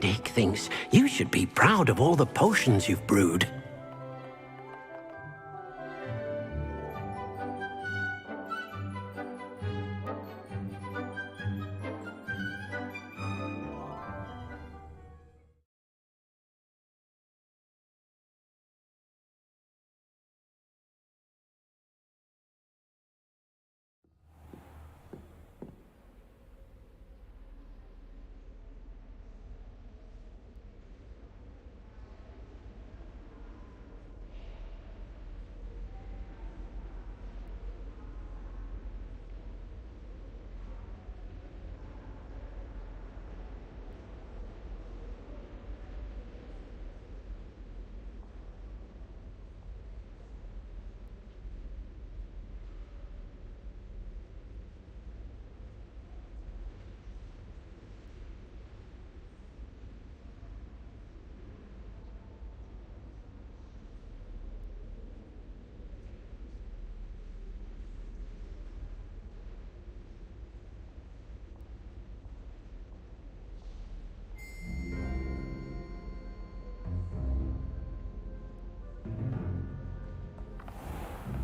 Dick thinks you should be proud of all the potions you've brewed.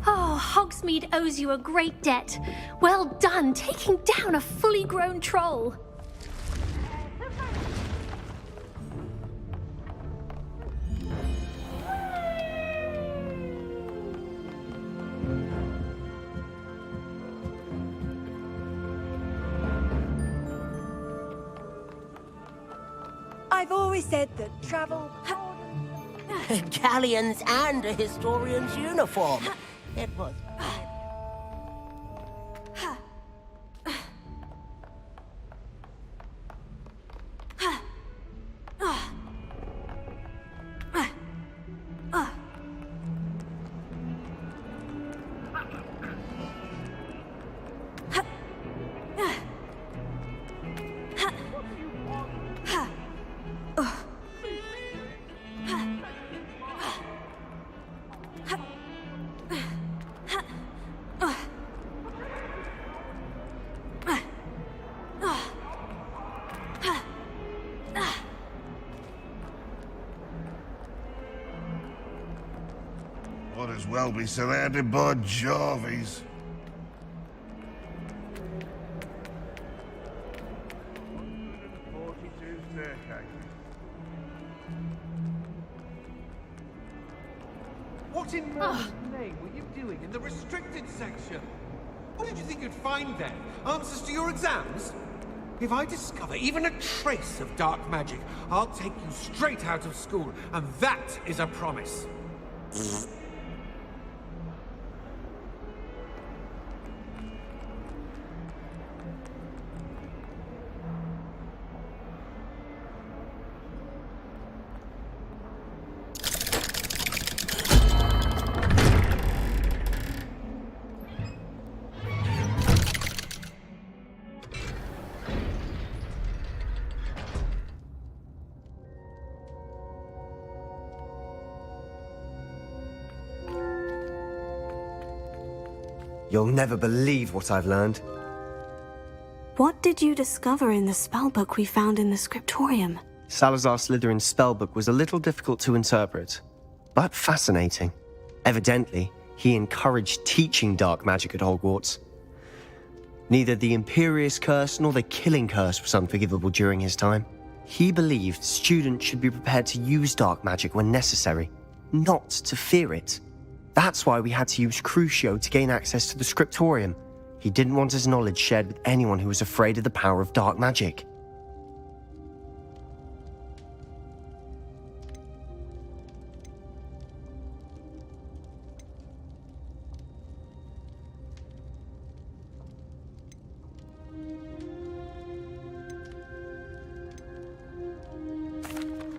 Oh, Hogsmeade owes you a great debt. Well done, taking down a fully grown troll. I've always said that travel... Galleons and a historian's uniform. It was... Might as well be surrounded by Jarvies. What in Merlin's name were you doing in the restricted section? What did you think you'd find there? Answers to your exams? If I discover even a trace of dark magic, I'll take you straight out of school, and that is a promise. You'll never believe what I've learned. What did you discover in the spellbook we found in the scriptorium? Salazar Slytherin's spellbook was a little difficult to interpret, but fascinating. Evidently, he encouraged teaching dark magic at Hogwarts. Neither the Imperious Curse nor the Killing Curse was unforgivable during his time. He believed students should be prepared to use dark magic when necessary, not to fear it. That's why we had to use Crucio to gain access to the scriptorium. He didn't want his knowledge shared with anyone who was afraid of the power of dark magic.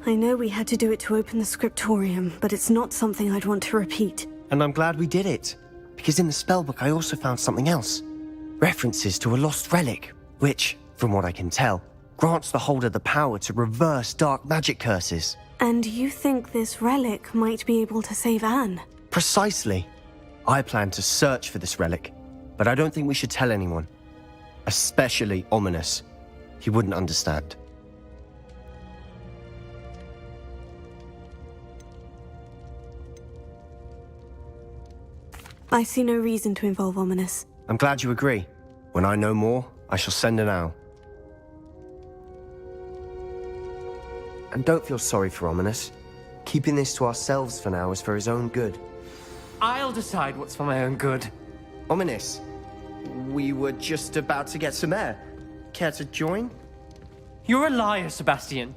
I know we had to do it to open the scriptorium, but it's not something I'd want to repeat. And I'm glad we did it, because in the spellbook I also found something else. References to a lost relic, which, from what I can tell, grants the holder the power to reverse dark magic curses. And you think this relic might be able to save Anne? Precisely. I plan to search for this relic, but I don't think we should tell anyone. Especially Ominous. He wouldn't understand. I see no reason to involve Ominous. I'm glad you agree. When I know more, I shall send an owl. And don't feel sorry for Ominous. Keeping this to ourselves for now is for his own good. I'll decide what's for my own good. Ominous, we were just about to get some air. Care to join? You're a liar, Sebastian.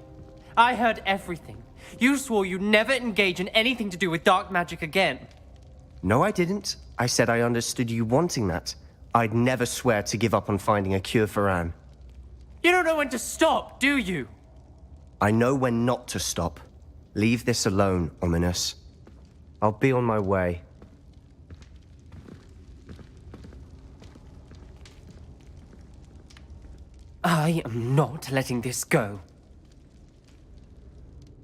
I heard everything. You swore you'd never engage in anything to do with dark magic again. No, I didn't. I said I understood you wanting that. I'd never swear to give up on finding a cure for Anne. You don't know when to stop, do you? I know when not to stop. Leave this alone, Ominous. I'll be on my way. I am not letting this go.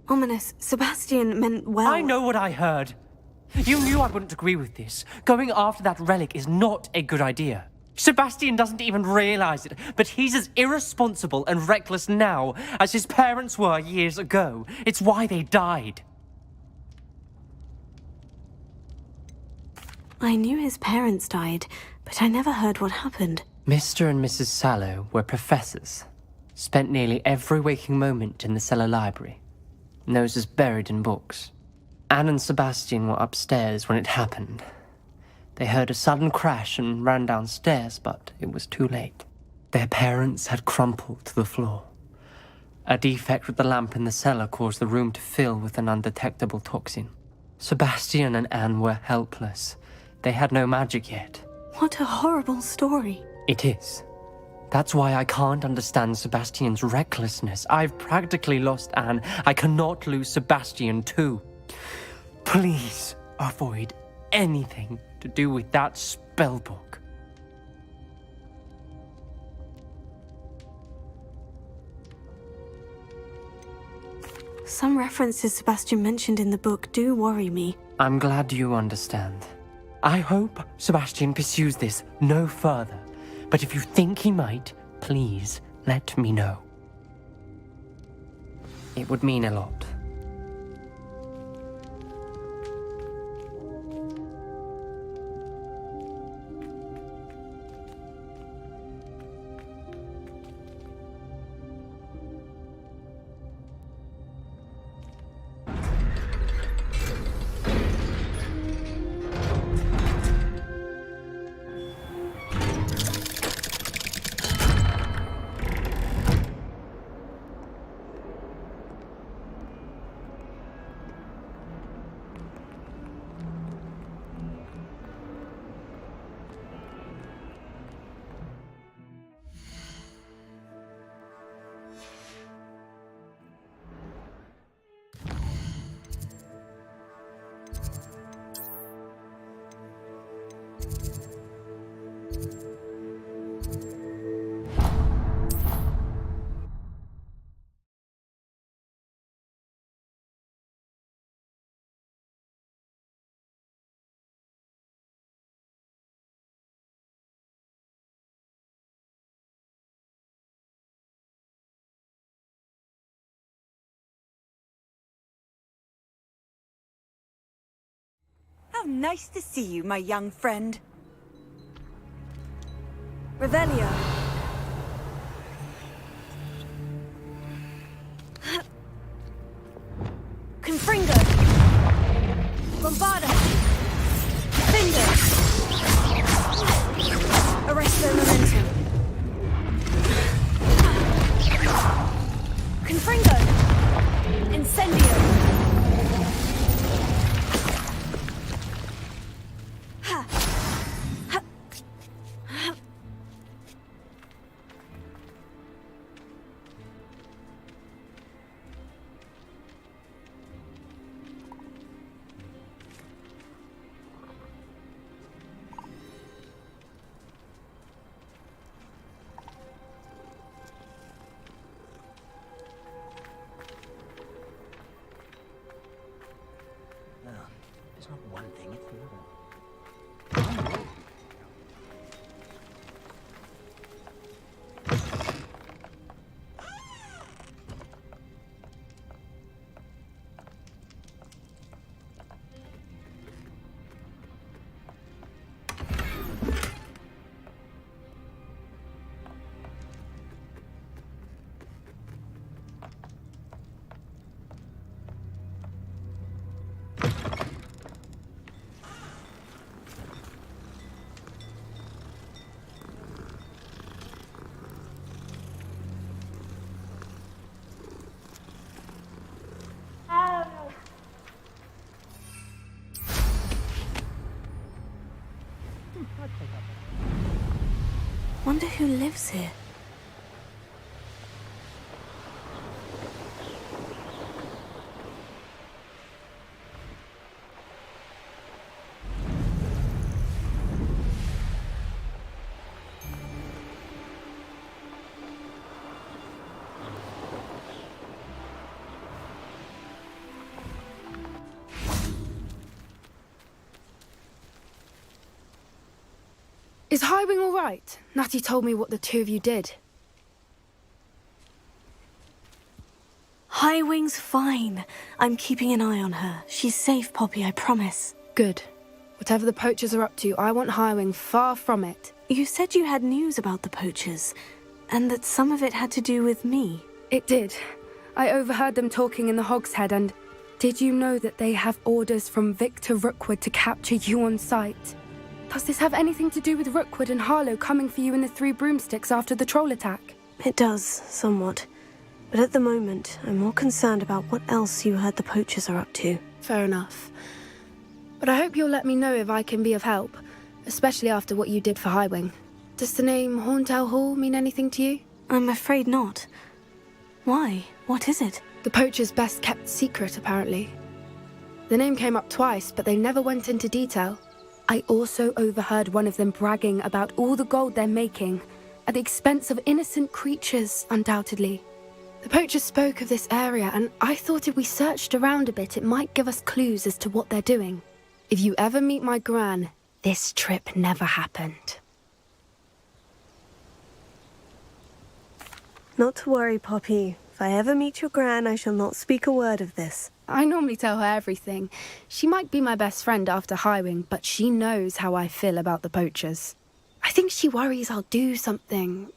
Ominous, Sebastian meant well. I know what I heard. You knew I wouldn't agree with this. Going after that relic is not a good idea. Sebastian doesn't even realize it, but he's as irresponsible and reckless now as his parents were years ago. It's why they died. I knew his parents died, but I never heard what happened. Mr. and Mrs. Sallow were professors. Spent nearly every waking moment in the cellar library. Noses buried in books. Anne and Sebastian were upstairs when it happened. They heard a sudden crash and ran downstairs, but it was too late. Their parents had crumpled to the floor. A defect with the lamp in the cellar caused the room to fill with an undetectable toxin. Sebastian and Anne were helpless. They had no magic yet. What a horrible story. It is. That's why I can't understand Sebastian's recklessness. I've practically lost Anne. I cannot lose Sebastian too. Please avoid anything to do with that spellbook. Some references Sebastian mentioned in the book do worry me. I'm glad you understand. I hope Sebastian pursues this no further. But if you think he might, please let me know. It would mean a lot. How nice to see you, my young friend. Revelio. Confringo. Bombarda. Finger. Arresto momentum. Confringo. Incendio. Wonder who lives here. Is Highwing all right? Natty told me what the two of you did. Highwing's fine. I'm keeping an eye on her. She's safe, Poppy, I promise. Good. Whatever the poachers are up to, I want Highwing far from it. You said you had news about the poachers, and that some of it had to do with me. It did. I overheard them talking in the Hogshead, and did you know that they have orders from Victor Rookwood to capture you on sight? Does this have anything to do with Rookwood and Harlow coming for you in the Three Broomsticks after the troll attack? It does, somewhat. But at the moment, I'm more concerned about what else you heard the poachers are up to. Fair enough. But I hope you'll let me know if I can be of help, especially after what you did for Highwing. Does the name Horntail Hall mean anything to you? I'm afraid not. Why? What is it? The poachers' best kept secret, apparently. The name came up twice, but they never went into detail. I also overheard one of them bragging about all the gold they're making, at the expense of innocent creatures, undoubtedly. The poachers spoke of this area, and I thought if we searched around a bit, it might give us clues as to what they're doing. If you ever meet my gran, this trip never happened. Not to worry, Poppy. If I ever meet your gran, I shall not speak a word of this. I normally tell her everything. She might be my best friend after Highwing, but she knows how I feel about the poachers. I think she worries I'll do something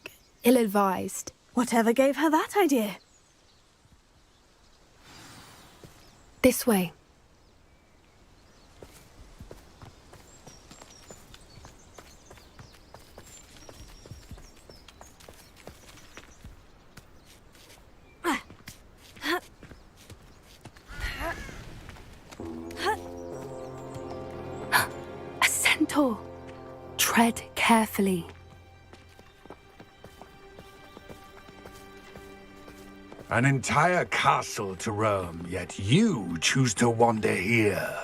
ill-advised. Whatever gave her that idea? This way. A centaur. Tread carefully. An entire castle to roam, yet you choose to wander here.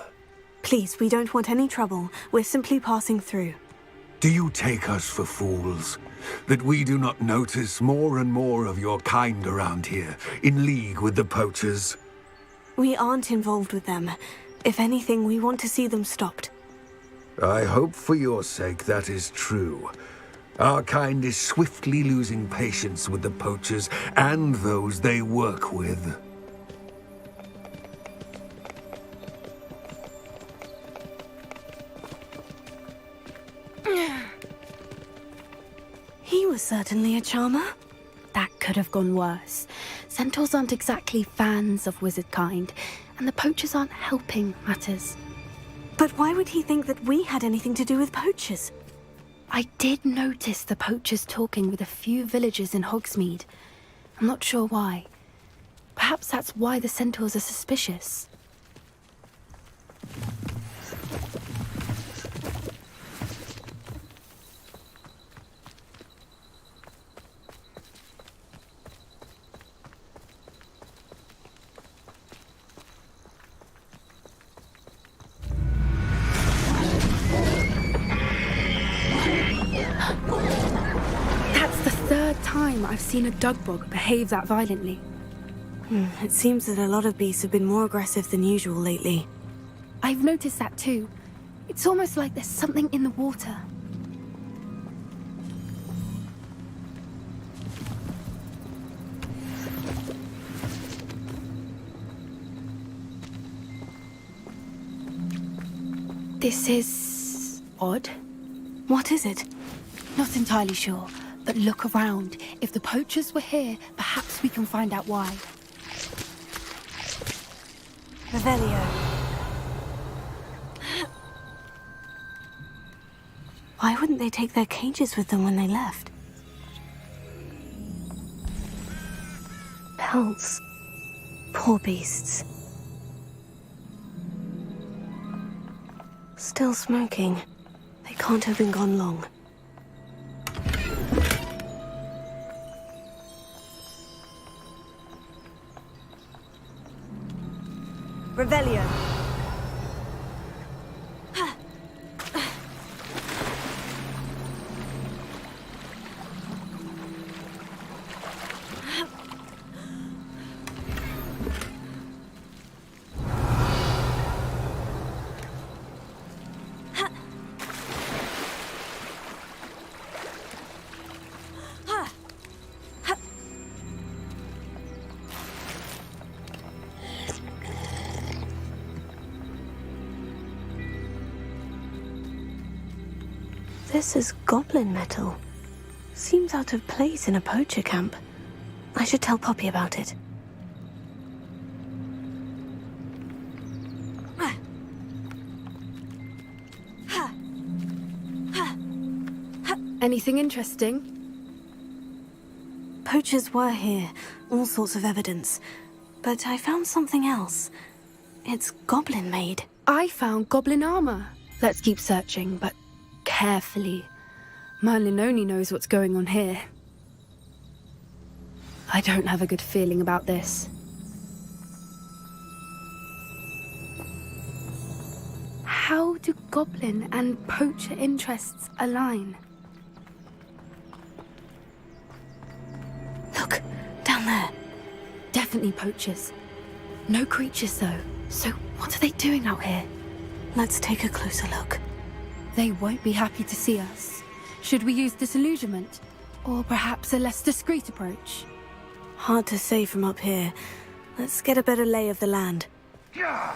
Please, we don't want any trouble. We're simply passing through. Do you take us for fools? That we do not notice more and more of your kind around here, in league with the poachers? We aren't involved with them. If anything, we want to see them stopped. I hope for your sake that is true. Our kind is swiftly losing patience with the poachers and those they work with. He was certainly a charmer. That could have gone worse. Centaurs aren't exactly fans of wizard kind, and the poachers aren't helping matters. But why would he think that we had anything to do with poachers? I did notice the poachers talking with a few villagers in Hogsmeade. I'm not sure why. Perhaps that's why the centaurs are suspicious. I've seen a Dugbog behave that violently. It seems that a lot of beasts have been more aggressive than usual lately. I've noticed that too. It's almost like there's something in the water. This is odd. What is it? Not entirely sure. But look around. If the poachers were here, perhaps we can find out why. Revelio. Why wouldn't they take their cages with them when they left? Pelts. Poor beasts. Still smoking. They can't have been gone long. Revelio. This is goblin metal. Seems out of place in a poacher camp. I should tell Poppy about it. Anything interesting? Poachers were here, all sorts of evidence. But I found something else. It's goblin-made. I found goblin armor. Let's keep searching, but carefully. Merlin only knows what's going on here. I don't have a good feeling about this. How do goblin and poacher interests align? Look, down there. Definitely poachers. No creatures, though. So what are they doing out here? Let's take a closer look. They won't be happy to see us. Should we use disillusionment? Or perhaps a less discreet approach? Hard to say from up here. Let's get a better lay of the land. Gah!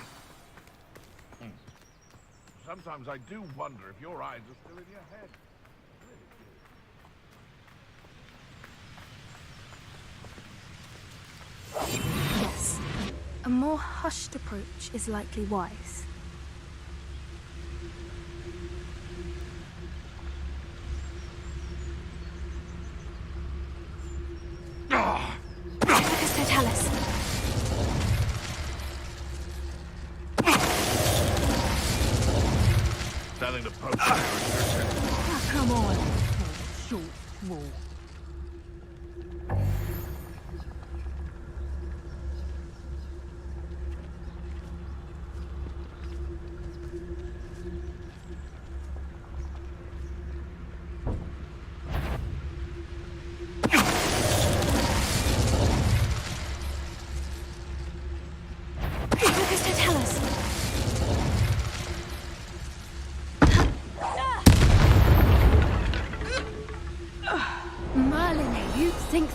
Sometimes I do wonder if your eyes are still in your head. Yes. A more hushed approach is likely wise. Telling the poacher. Come on. Short wall.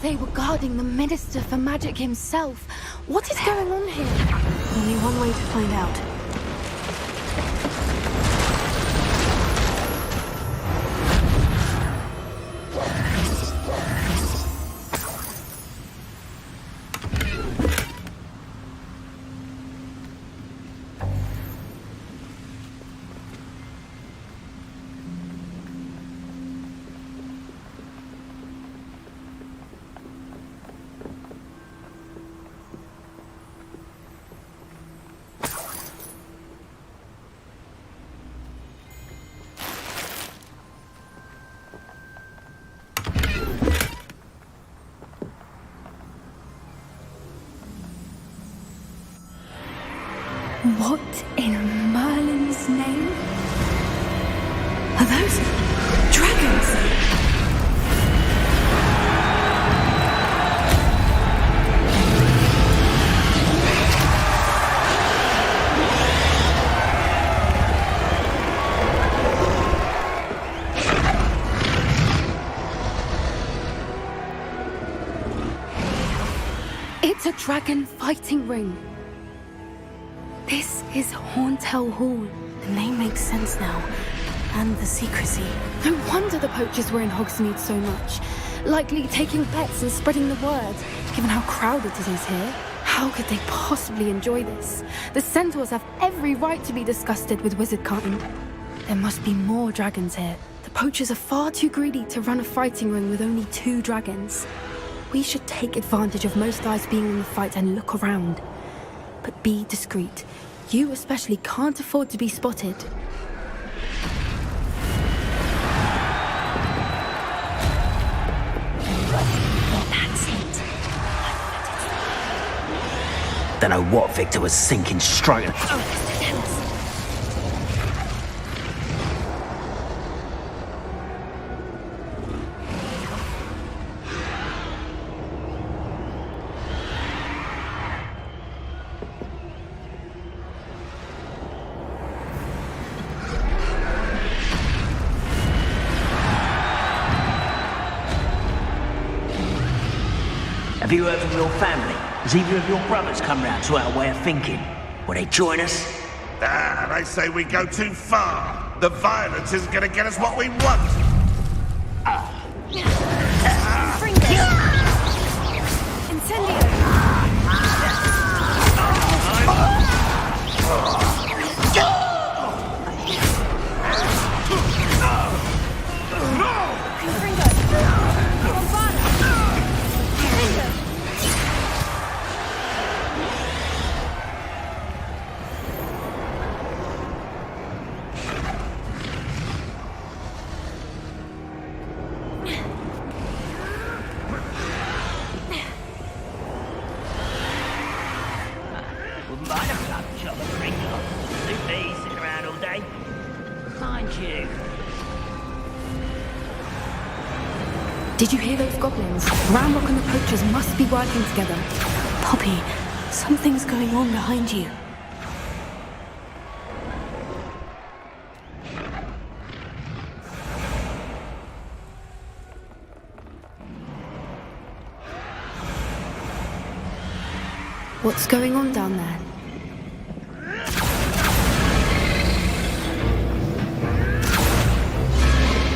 They were guarding the Minister for Magic himself. What is going on here? Only one way to find out. What in Merlin's name? Are those dragons? It's a dragon fighting ring. This is Horntail Hall. The name makes sense now. And the secrecy. No wonder the poachers were in Hogsmeade so much. Likely taking bets and spreading the word, given how crowded it is here. How could they possibly enjoy this? The centaurs have every right to be disgusted with wizard cutting. There must be more dragons here. The poachers are far too greedy to run a fighting ring with only 2 dragons. We should take advantage of most eyes being in the fight and look around. But be discreet. You especially can't afford to be spotted. Don't know what Victor was sinking straight. Have you heard from your family? Has either of your brothers come round to our way of thinking? Will they join us? They say we go too far. The violence isn't going to get us what we want. Did you hear those goblins? Ramrock and the poachers must be working together. Poppy, something's going on behind you. What's going on down there?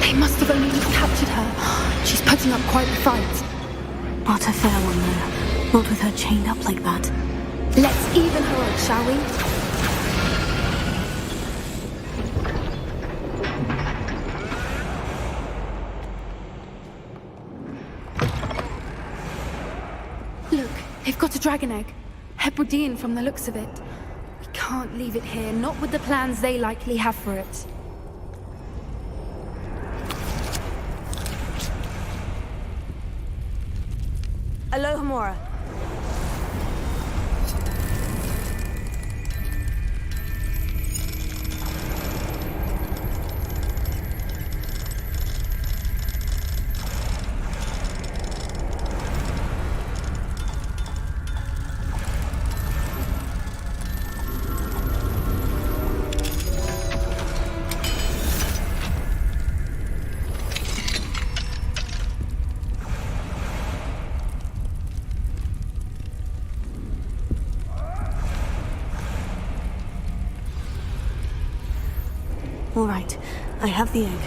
They must have only just captured her. She's putting up quite the fight. Not a fair one, though. Not with her chained up like that. Let's even her out, shall we? Look, they've got a dragon egg. Hebridean from the looks of it. We can't leave it here, not with the plans they likely have for it. Alohomora. All right, I have the egg.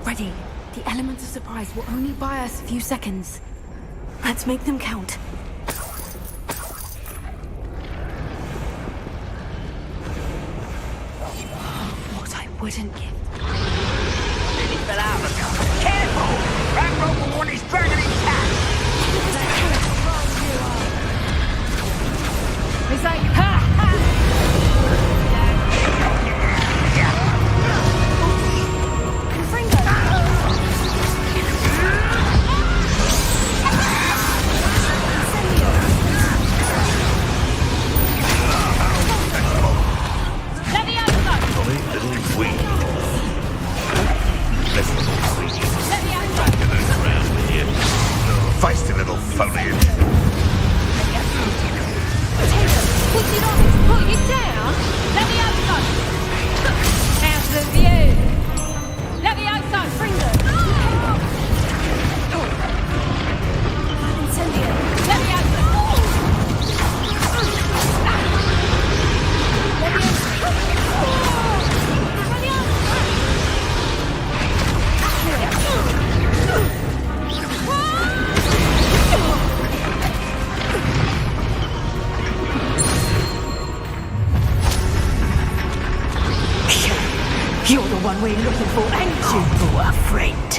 Ready. The element of surprise will only buy us a few seconds. Let's make them count. What I wouldn't give. He fell out of it. Careful! Ramrock will want his dragon intact! He's like, ha ha! Feisty little foliage. Push it on, pull it down. Let me outside. How's the view? Let me outside, Fringo. Incendio. Let me outside. Let me You're the one we're looking for, ain't you? Oh, a friend.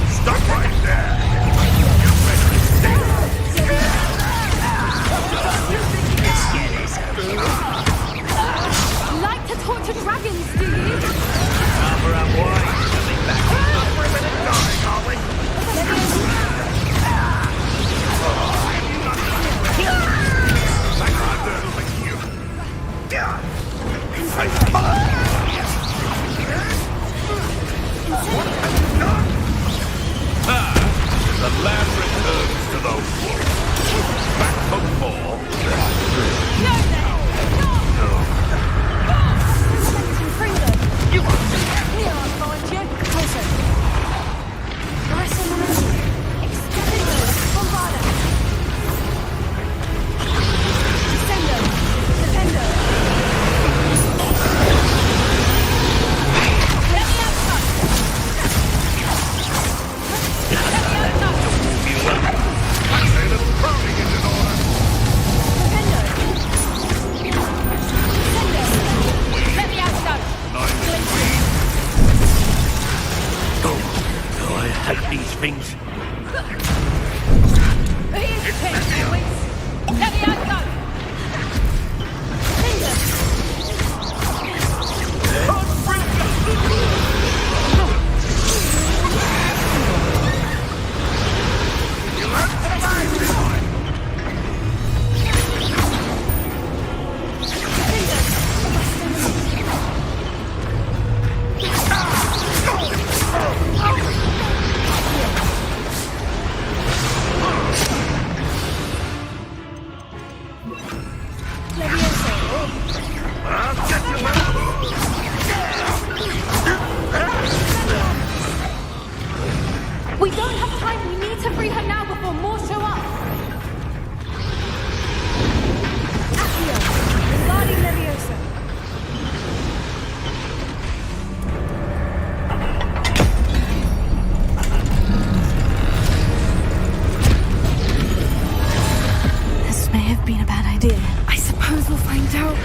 Stop right there. Like to torture dragons, do you? Cover up wide. Coming back. We're a minute dying, are we? these things. Here's 10 points. Levioso! We don't have time. We need to free her now before more show up. Accio, regarding Leviosa. This may have been a bad idea. I suppose we'll find out.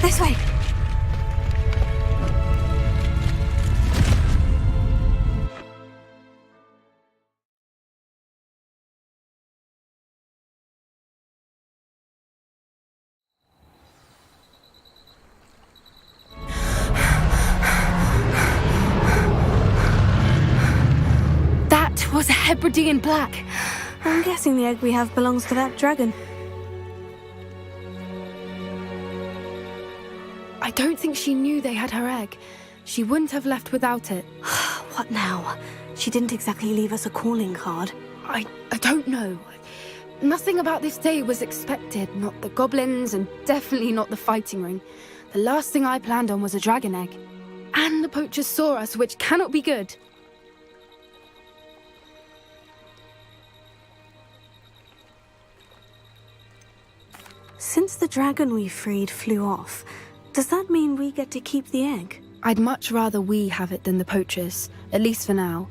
This way. That was a Hebridean black. I'm guessing the egg we have belongs to that dragon. I don't think she knew they had her egg. She wouldn't have left without it. What now? She didn't exactly leave us a calling card. I don't know. Nothing about this day was expected. Not the goblins, and definitely not the fighting ring. The last thing I planned on was a dragon egg. And the poachers saw us, which cannot be good. Since the dragon we freed flew off, does that mean we get to keep the egg? I'd much rather we have it than the poachers, at least for now.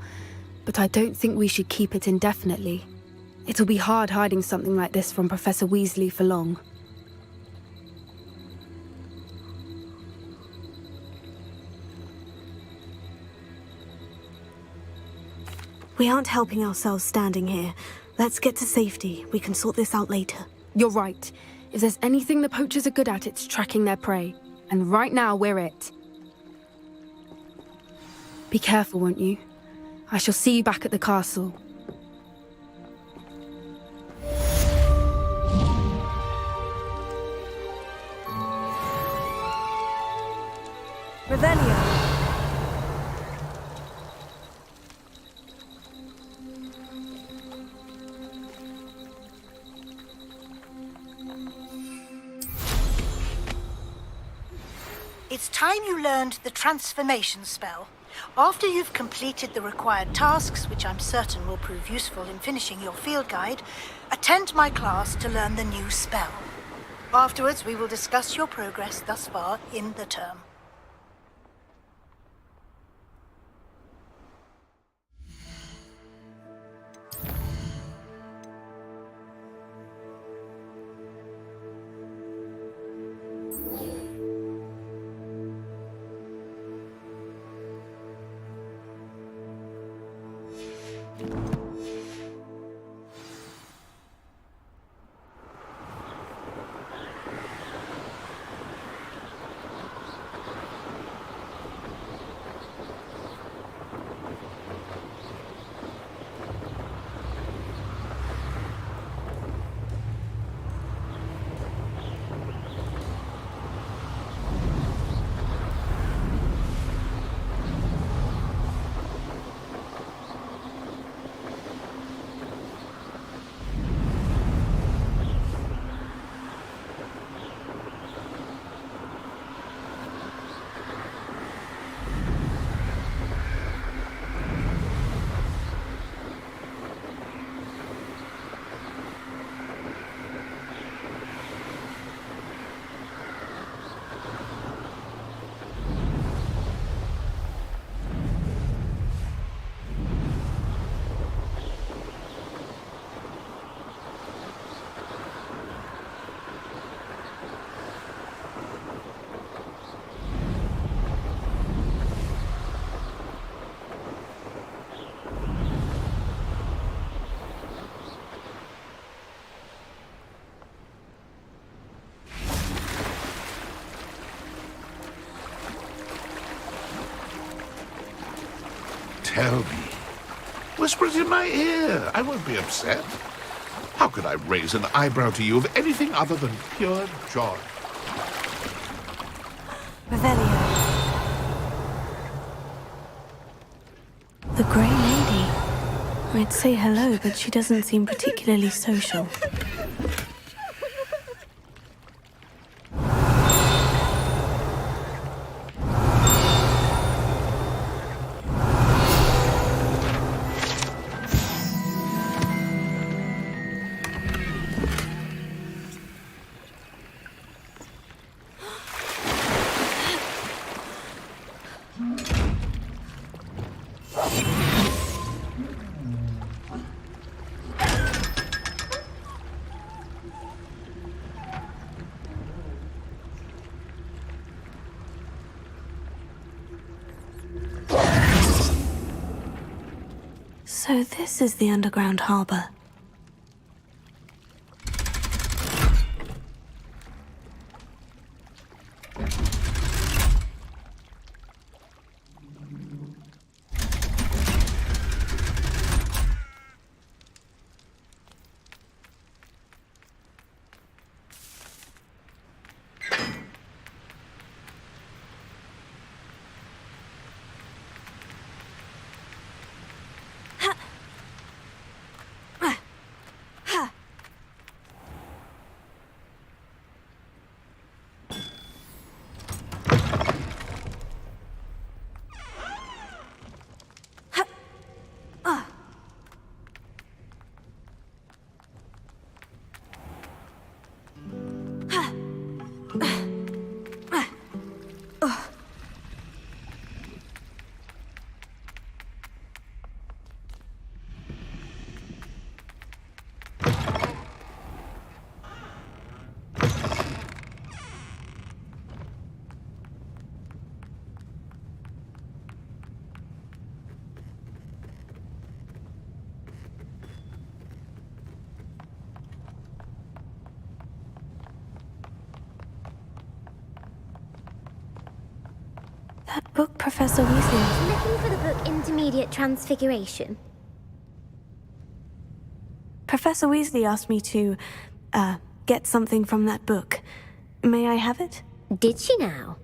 But I don't think we should keep it indefinitely. It'll be hard hiding something like this from Professor Weasley for long. We aren't helping ourselves standing here. Let's get to safety. We can sort this out later. You're right. If there's anything the poachers are good at, it's tracking their prey. And right now, we're it. Be careful, won't you? I shall see you back at the castle. Revelio. It's time you learned the transformation spell. After you've completed the required tasks, which I'm certain will prove useful in finishing your field guide, attend my class to learn the new spell. Afterwards, we will discuss your progress thus far in the term. tell me. Whisper it in my ear. I won't be upset. How could I raise an eyebrow to you of anything other than pure joy? Revelio. The Grey Lady. I'd say hello, but she doesn't seem particularly social. So this is the underground harbor. That book Professor Weasley... Looking for the book Intermediate Transfiguration? Professor Weasley asked me to, get something from that book. May I have it? Did she now?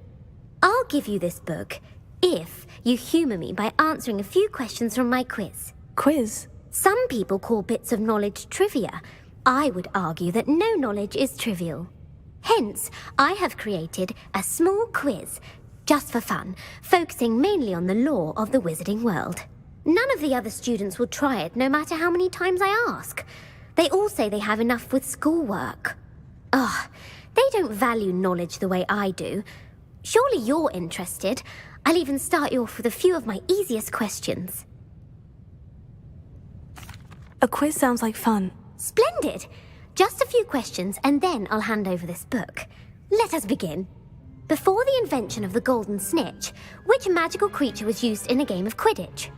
I'll give you this book if you humour me by answering a few questions from my quiz. Quiz? Some people call bits of knowledge trivia. I would argue that no knowledge is trivial. Hence, I have created a small quiz, just for fun, focusing mainly on the lore of the wizarding world. None of the other students will try it, no matter how many times I ask. They all say they have enough with schoolwork. Ugh, they don't value knowledge the way I do. Surely you're interested. I'll even start you off with a few of my easiest questions. A quiz sounds like fun. Splendid! Just a few questions, and then I'll hand over this book. Let us begin. Before the invention of the golden snitch, which magical creature was used in a game of Quidditch?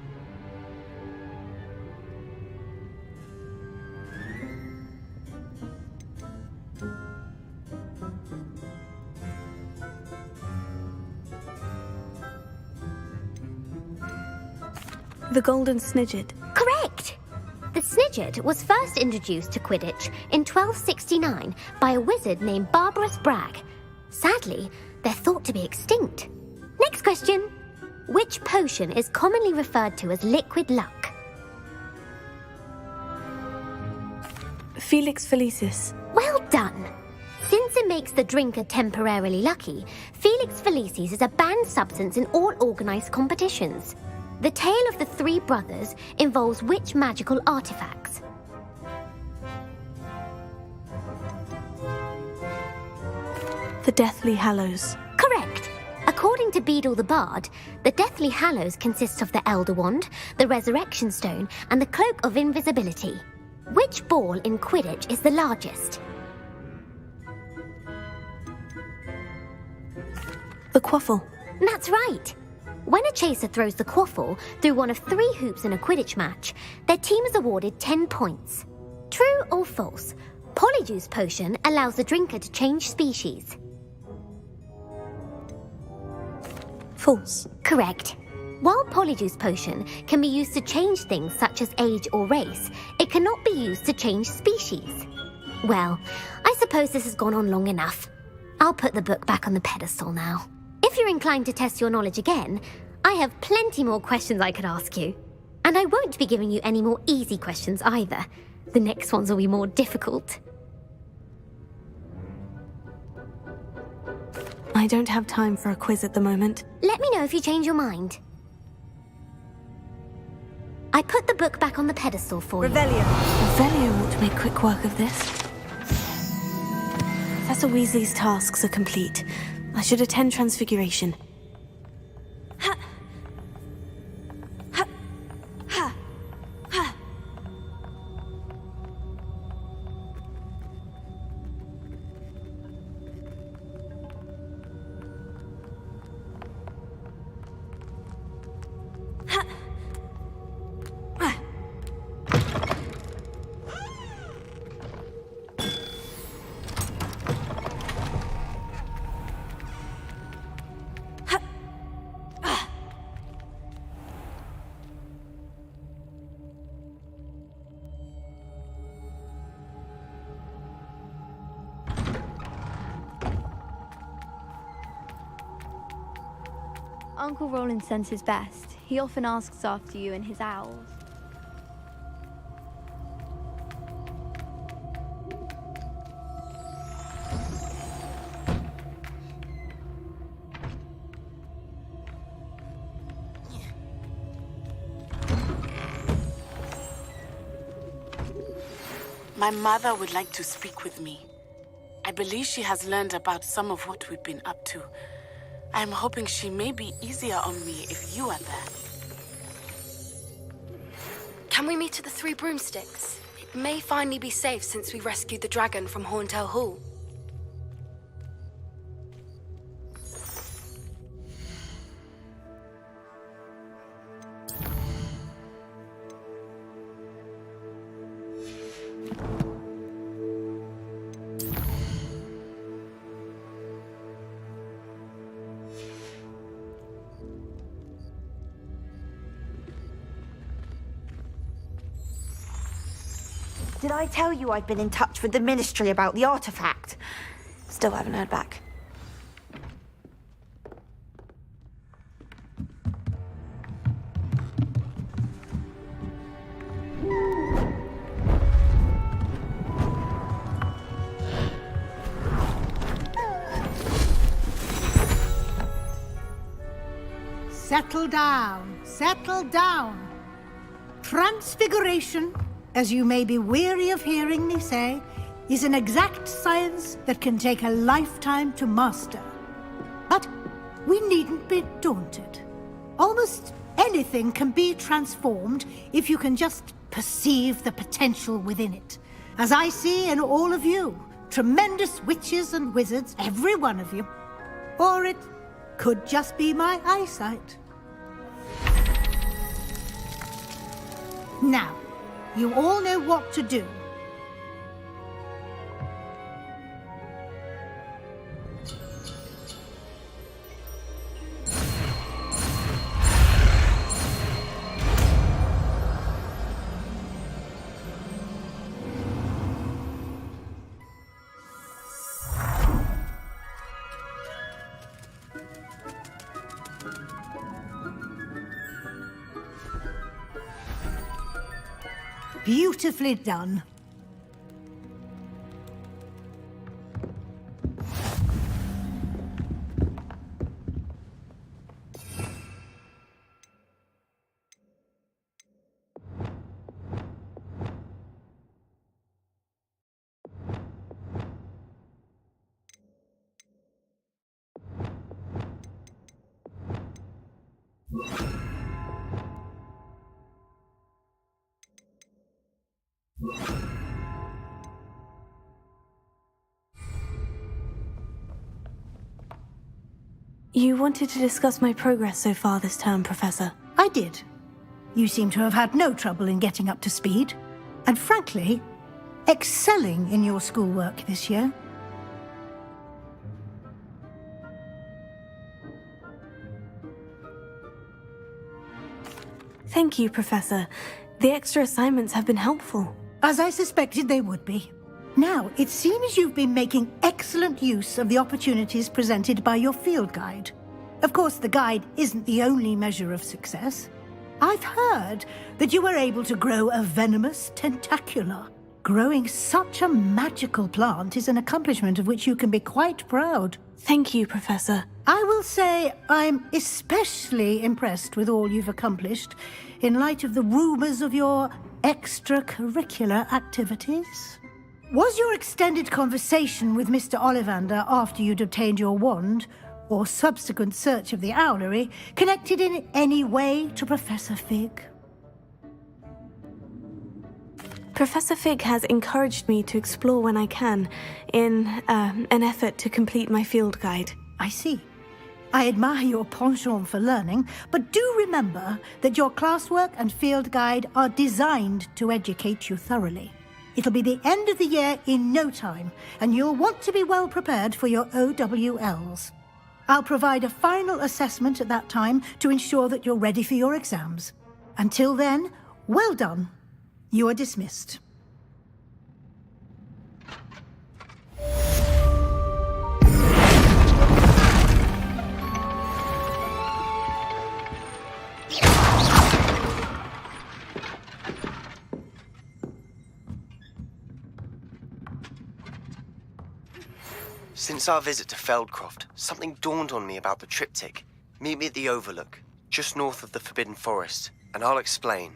The golden snidget. Correct! The snidget was first introduced to Quidditch in 1269 by a wizard named Barbarous Bragg. Sadly, they're thought to be extinct. Next question. Which potion is commonly referred to as liquid luck? Felix Felicis. Well done. Since it makes the drinker temporarily lucky, Felix Felicis is a banned substance in all organised competitions. The tale of the three brothers involves which magical artifacts? The Deathly Hallows. Correct. According to Beedle the Bard, the Deathly Hallows consists of the Elder Wand, the Resurrection Stone, and the Cloak of Invisibility. Which ball in Quidditch is the largest? The Quaffle. That's right. When a chaser throws the Quaffle through one of 3 hoops in a Quidditch match, their team is awarded 10 points. True or false? Polyjuice potion allows the drinker to change species. False. Correct. While Polyjuice Potion can be used to change things such as age or race, it cannot be used to change species. Well, I suppose this has gone on long enough. I'll put the book back on the pedestal now. If you're inclined to test your knowledge again, I have plenty more questions I could ask you. And I won't be giving you any more easy questions either. The next ones will be more difficult. I don't have time for a quiz at the moment. Let me know if you change your mind. I put the book back on the pedestal for you. Revelio ought to make quick work of this. Professor Weasley's tasks are complete. I should attend Transfiguration. Uncle Roland sends his best. He often asks after you and his owls. My mother would like to speak with me. I believe she has learned about some of what we've been up to. I'm hoping she may be easier on me if you are there. Can we meet at the Three Broomsticks? It may finally be safe since we rescued the dragon from Horntail Hall. Did I tell you I'd been in touch with the Ministry about the artifact? Still haven't heard back. Settle down, settle down. Transfiguration, as you may be weary of hearing me say, is an exact science that can take a lifetime to master. But we needn't be daunted. Almost anything can be transformed if you can just perceive the potential within it. As I see in all of you, tremendous witches and wizards, every one of you. Or it could just be my eyesight. Now, you all know what to do. Beautifully done. You wanted to discuss my progress so far this term, Professor. I did. You seem to have had no trouble in getting up to speed. And frankly, excelling in your schoolwork this year. Thank you, Professor. The extra assignments have been helpful. As I suspected they would be. Now, it seems you've been making excellent use of the opportunities presented by your field guide. Of course, the guide isn't the only measure of success. I've heard that you were able to grow a venomous tentacula. Growing such a magical plant is an accomplishment of which you can be quite proud. Thank you, Professor. I will say I'm especially impressed with all you've accomplished in light of the rumors of your extracurricular activities. Was your extended conversation with Mr. Ollivander after you'd obtained your wand, or subsequent search of the owlery, connected in any way to Professor Fig? Professor Fig has encouraged me to explore when I can, in an effort to complete my field guide. I see. I admire your penchant for learning, but do remember that your classwork and field guide are designed to educate you thoroughly. It'll be the end of the year in no time, and you'll want to be well prepared for your OWLs. I'll provide a final assessment at that time to ensure that you're ready for your exams. Until then, well done. You are dismissed. Since our visit to Feldcroft, something dawned on me about the triptych. Meet me at the Overlook, just north of the Forbidden Forest, and I'll explain.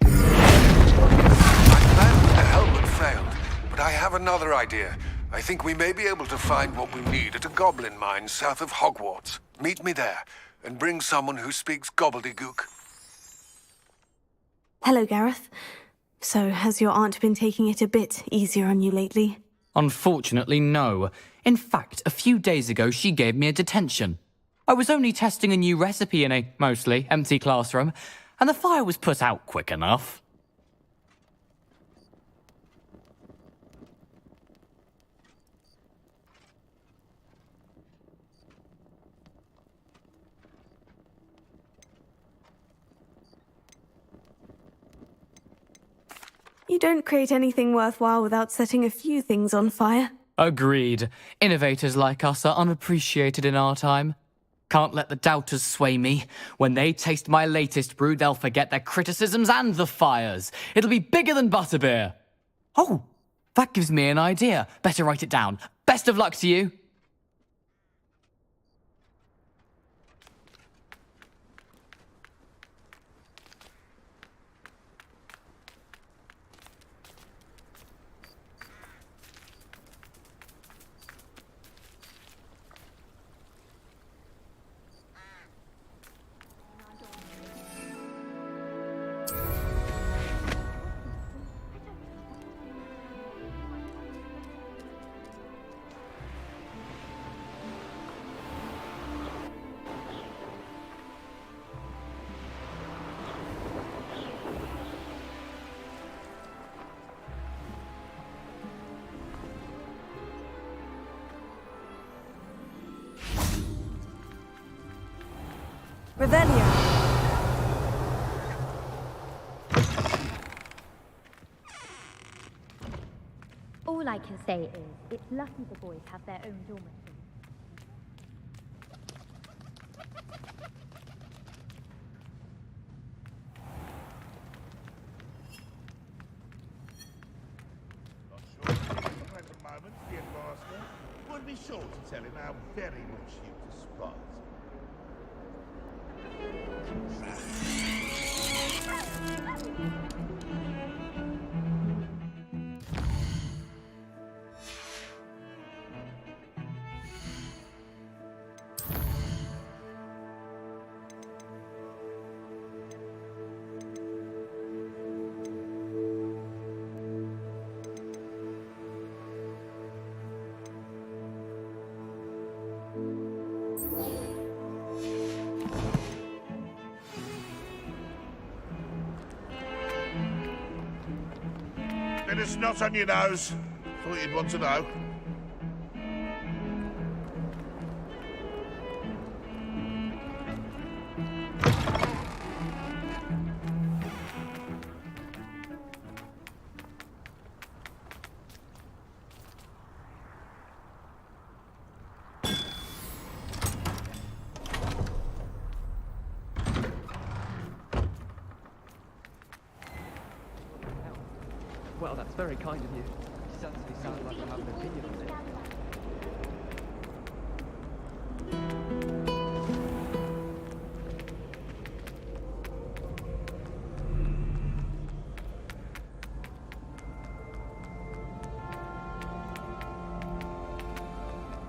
My plan with the helmet failed, but I have another idea. I think we may be able to find what we need at a goblin mine south of Hogwarts. Meet me there, and bring someone who speaks gobbledygook. Hello, Gareth. So, has your aunt been taking it a bit easier on you lately? Unfortunately, no. In fact, a few days ago, she gave me a detention. I was only testing a new recipe in a mostly empty classroom, and the fire was put out quick enough. You don't create anything worthwhile without setting a few things on fire. Agreed. Innovators like us are unappreciated in our time. Can't let the doubters sway me. When they taste my latest brew, they'll forget their criticisms and the fires. It'll be bigger than butterbeer. Oh, that gives me an idea. Better write it down. Best of luck to you. Revelio. All I can say is, it's lucky the boys have their own dormitory. At the moment, dear master, would be sure to tell him how very much you despise him. Bit of snot on your nose. Thought you'd want to know. Well, that's very kind of you. Certainly sounds like you have an opinion on it.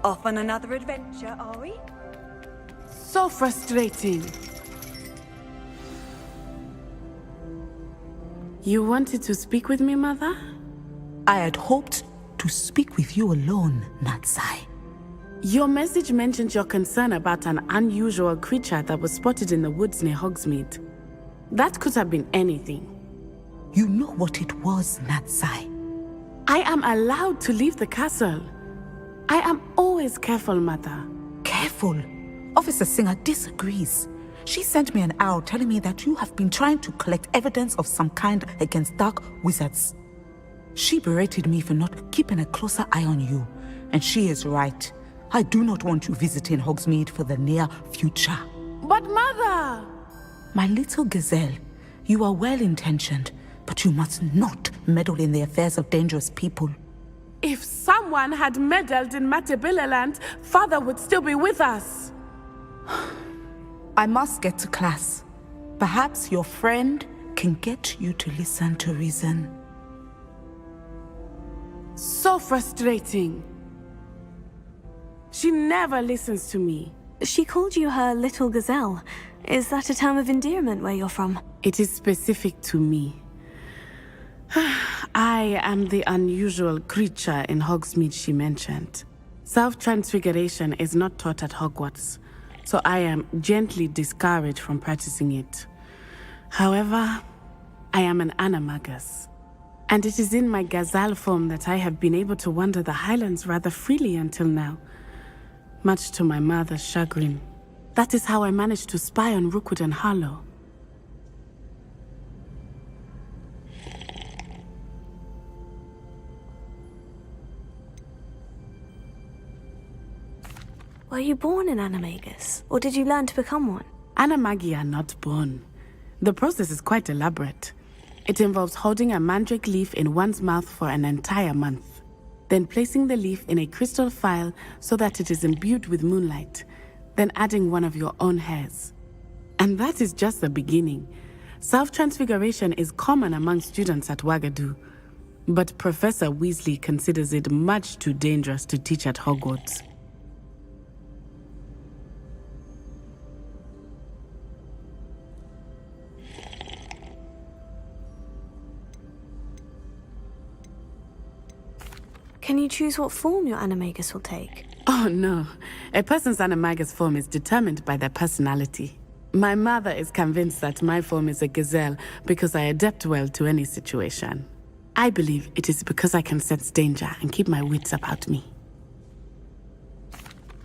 Off on another adventure, are we? So frustrating. You wanted to speak with me, Mother? I had hoped to speak with you alone, Natsai. Your message mentioned your concern about an unusual creature that was spotted in the woods near Hogsmeade. That could have been anything. You know what it was, Natsai. I am allowed to leave the castle. I am always careful, Mother. Careful? Officer Singer disagrees. She sent me an owl telling me that you have been trying to collect evidence of some kind against dark wizards. She berated me for not keeping a closer eye on you, and she is right. I do not want you visiting Hogsmeade for the near future. But Mother! My little gazelle, you are well-intentioned, but you must not meddle in the affairs of dangerous people. If someone had meddled in Matabeleland, Father would still be with us. I must get to class. Perhaps your friend can get you to listen to reason. So frustrating. She never listens to me. She called you her little gazelle. Is that a term of endearment where you're from? It is specific to me. I am the unusual creature in Hogsmeade she mentioned. Self-transfiguration is not taught at Hogwarts, so I am gently discouraged from practicing it. However, I am an animagus, and it is in my gazelle form that I have been able to wander the Highlands rather freely until now, much to my mother's chagrin. That is how I managed to spy on Rookwood and Harlow. Were you born an animagus, or did you learn to become one? Animagi are not born. The process is quite elaborate. It involves holding a mandrake leaf in one's mouth for an entire month, then placing the leaf in a crystal phial so that it is imbued with moonlight, then adding one of your own hairs. And that is just the beginning. Self-transfiguration is common among students at Wagadu, but Professor Weasley considers it much too dangerous to teach at Hogwarts. Can you choose what form your animagus will take? Oh no, a person's animagus form is determined by their personality. My mother is convinced that my form is a gazelle because I adapt well to any situation. I believe it is because I can sense danger and keep my wits about me.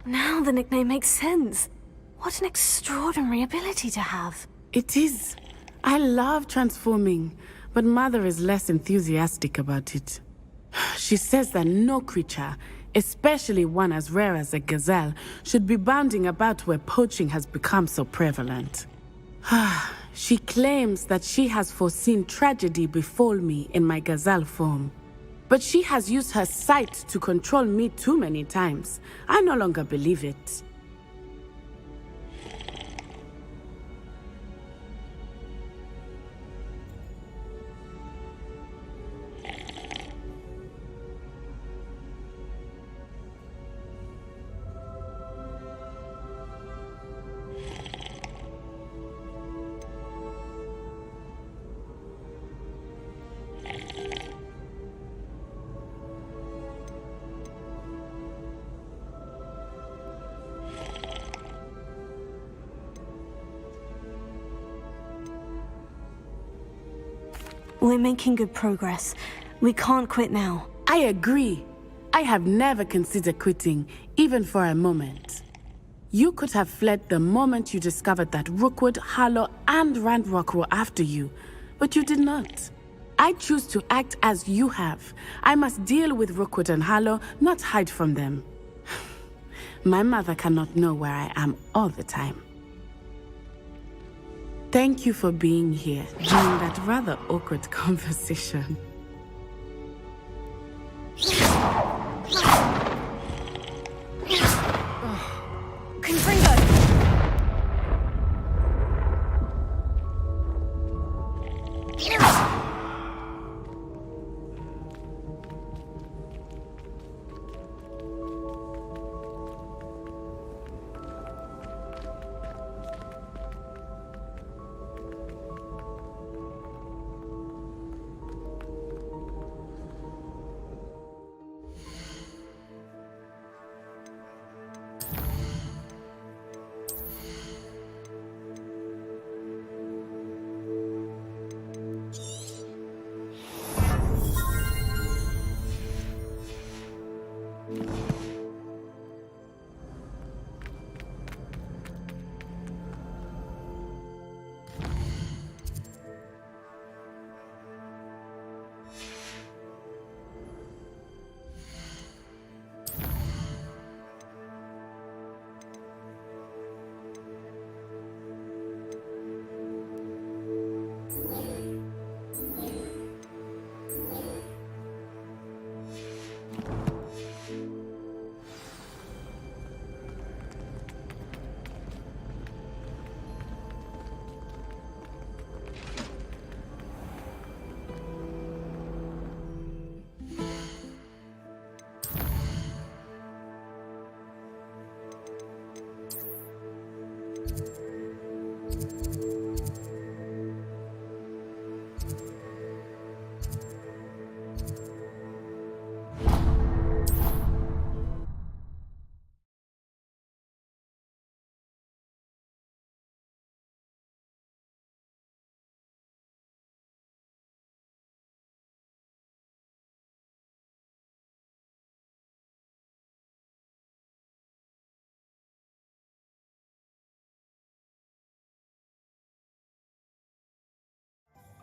Now the nickname makes sense. What an extraordinary ability to have. It is. I love transforming, but Mother is less enthusiastic about it. She says that no creature, especially one as rare as a gazelle, should be bounding about where poaching has become so prevalent. She claims that she has foreseen tragedy befall me in my gazelle form. But she has used her sight to control me too many times. I no longer believe it. We're making good progress. We can't quit now. I agree. I have never considered quitting, even for a moment. You could have fled the moment you discovered that Rookwood, Harlow, and Ranrock were after you, but you did not. I choose to act as you have. I must deal with Rookwood and Harlow, not hide from them. My mother cannot know where I am all the time. Thank you for being here during that rather awkward conversation.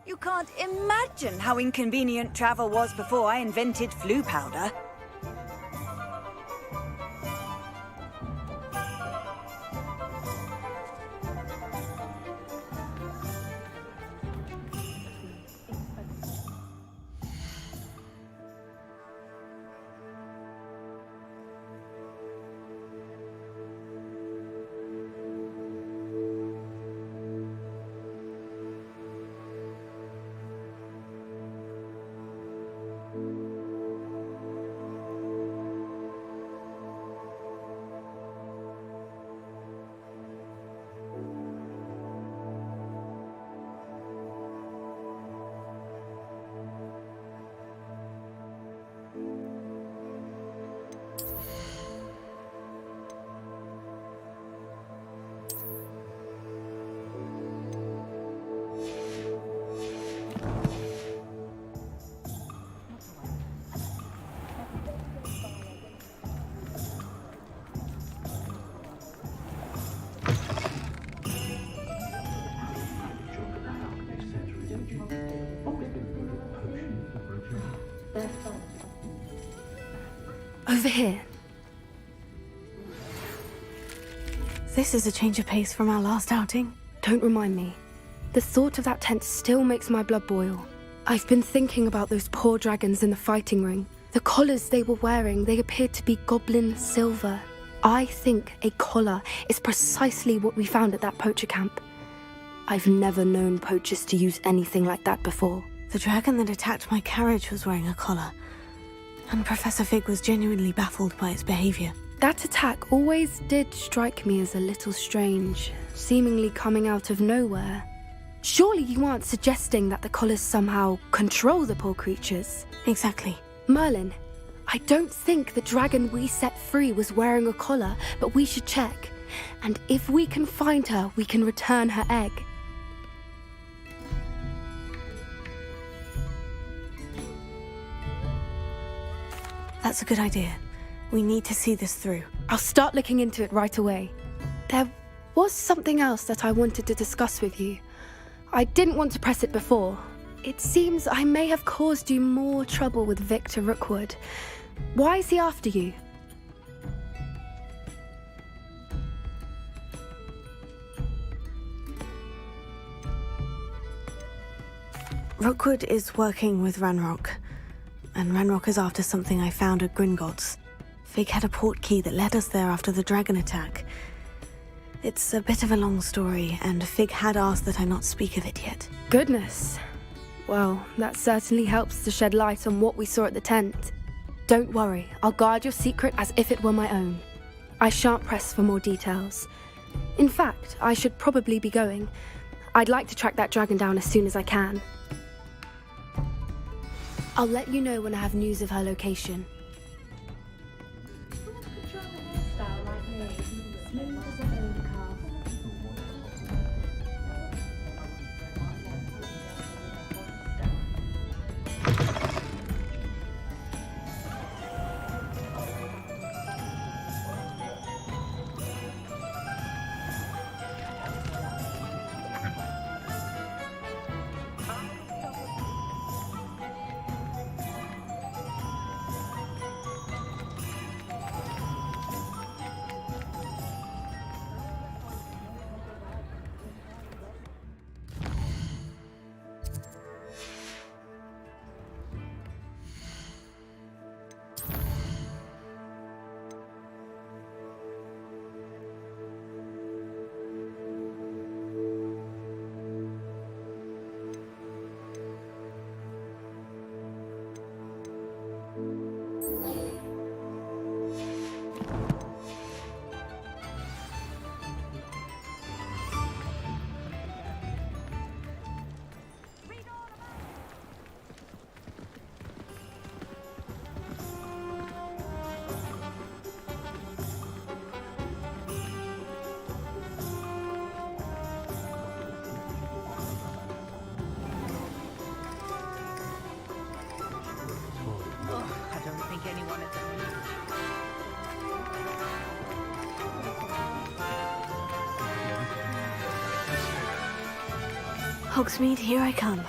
You can't imagine how inconvenient travel was before I invented flu powder. Over here. This is a change of pace from our last outing. Don't remind me. The thought of that tent still makes my blood boil. I've been thinking about those poor dragons in the fighting ring. The collars they were wearing, they appeared to be goblin silver. I think a collar is precisely what we found at that poacher camp. I've never known poachers to use anything like that before. The dragon that attacked my carriage was wearing a collar, and Professor Fig was genuinely baffled by its behavior. That attack always did strike me as a little strange, seemingly coming out of nowhere. Surely you aren't suggesting that the collars somehow control the poor creatures? Exactly. Merlin, I don't think the dragon we set free was wearing a collar, but we should check. And if we can find her, we can return her egg. That's a good idea. We need to see this through. I'll start looking into it right away. There was something else that I wanted to discuss with you. I didn't want to press it before. It seems I may have caused you more trouble with Victor Rookwood. Why is he after you? Rookwood is working with Ranrock, and Ranrock is after something I found at Gringotts. Fig had a port key that led us there after the dragon attack. It's a bit of a long story, and Fig had asked that I not speak of it yet. Goodness. Well, that certainly helps to shed light on what we saw at the tent. Don't worry, I'll guard your secret as if it were my own. I shan't press for more details. In fact, I should probably be going. I'd like to track that dragon down as soon as I can. I'll let you know when I have news of her location. Hogsmeade, here I come.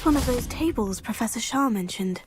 That's one of those tables Professor Shah mentioned.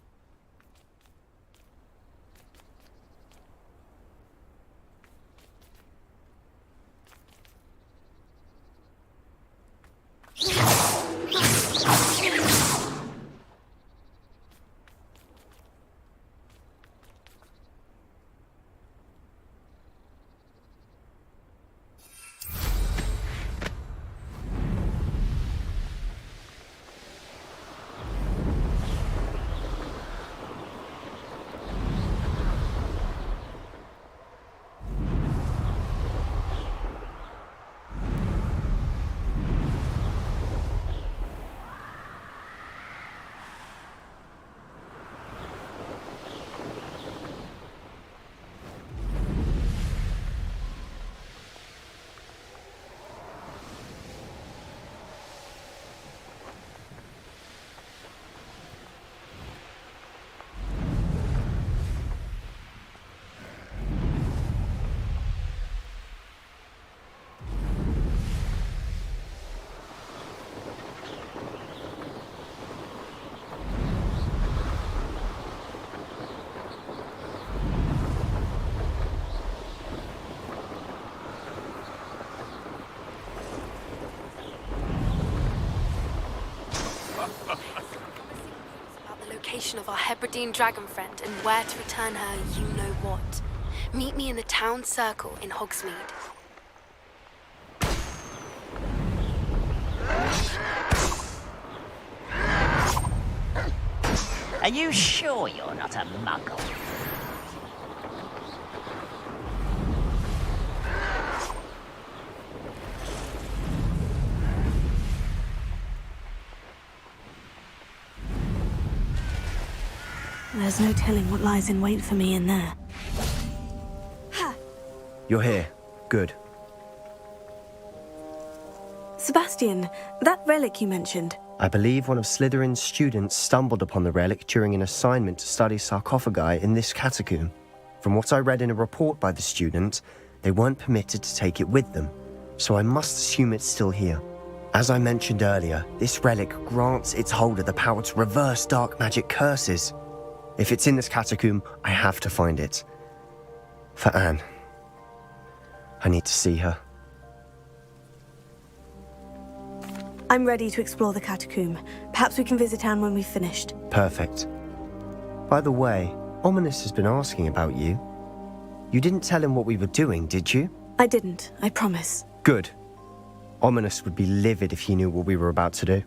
Of our Hebridean dragon friend and where to return her you-know-what. Meet me in the town circle in Hogsmeade. Are you sure you're not a muggle? There's no telling what lies in wait for me in there. You're here. Good. Sebastian, that relic you mentioned. I believe one of Slytherin's students stumbled upon the relic during an assignment to study sarcophagi in this catacomb. From what I read in a report by the student, they weren't permitted to take it with them, so I must assume it's still here. As I mentioned earlier, this relic grants its holder the power to reverse dark magic curses. If it's in this catacomb, I have to find it. For Anne. I need to see her. I'm ready to explore the catacomb. Perhaps we can visit Anne when we've finished. Perfect. By the way, Ominous has been asking about you. You didn't tell him what we were doing, did you? I didn't, I promise. Good. Ominous would be livid if he knew what we were about to do.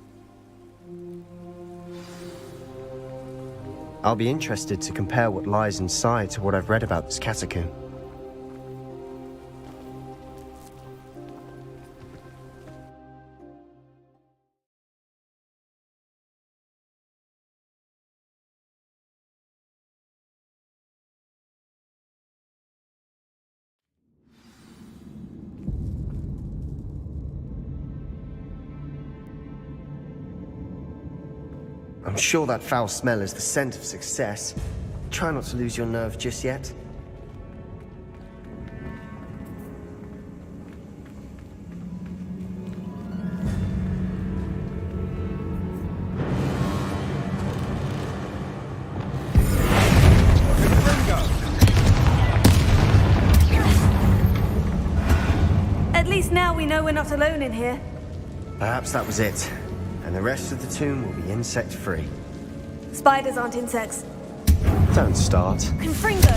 I'll be interested to compare what lies inside to what I've read about this catacomb. I'm sure that foul smell is the scent of success. Try not to lose your nerve just yet. At least now we know we're not alone in here. Perhaps that was it. And the rest of the tomb will be insect-free. Spiders aren't insects. Don't start. Confringo!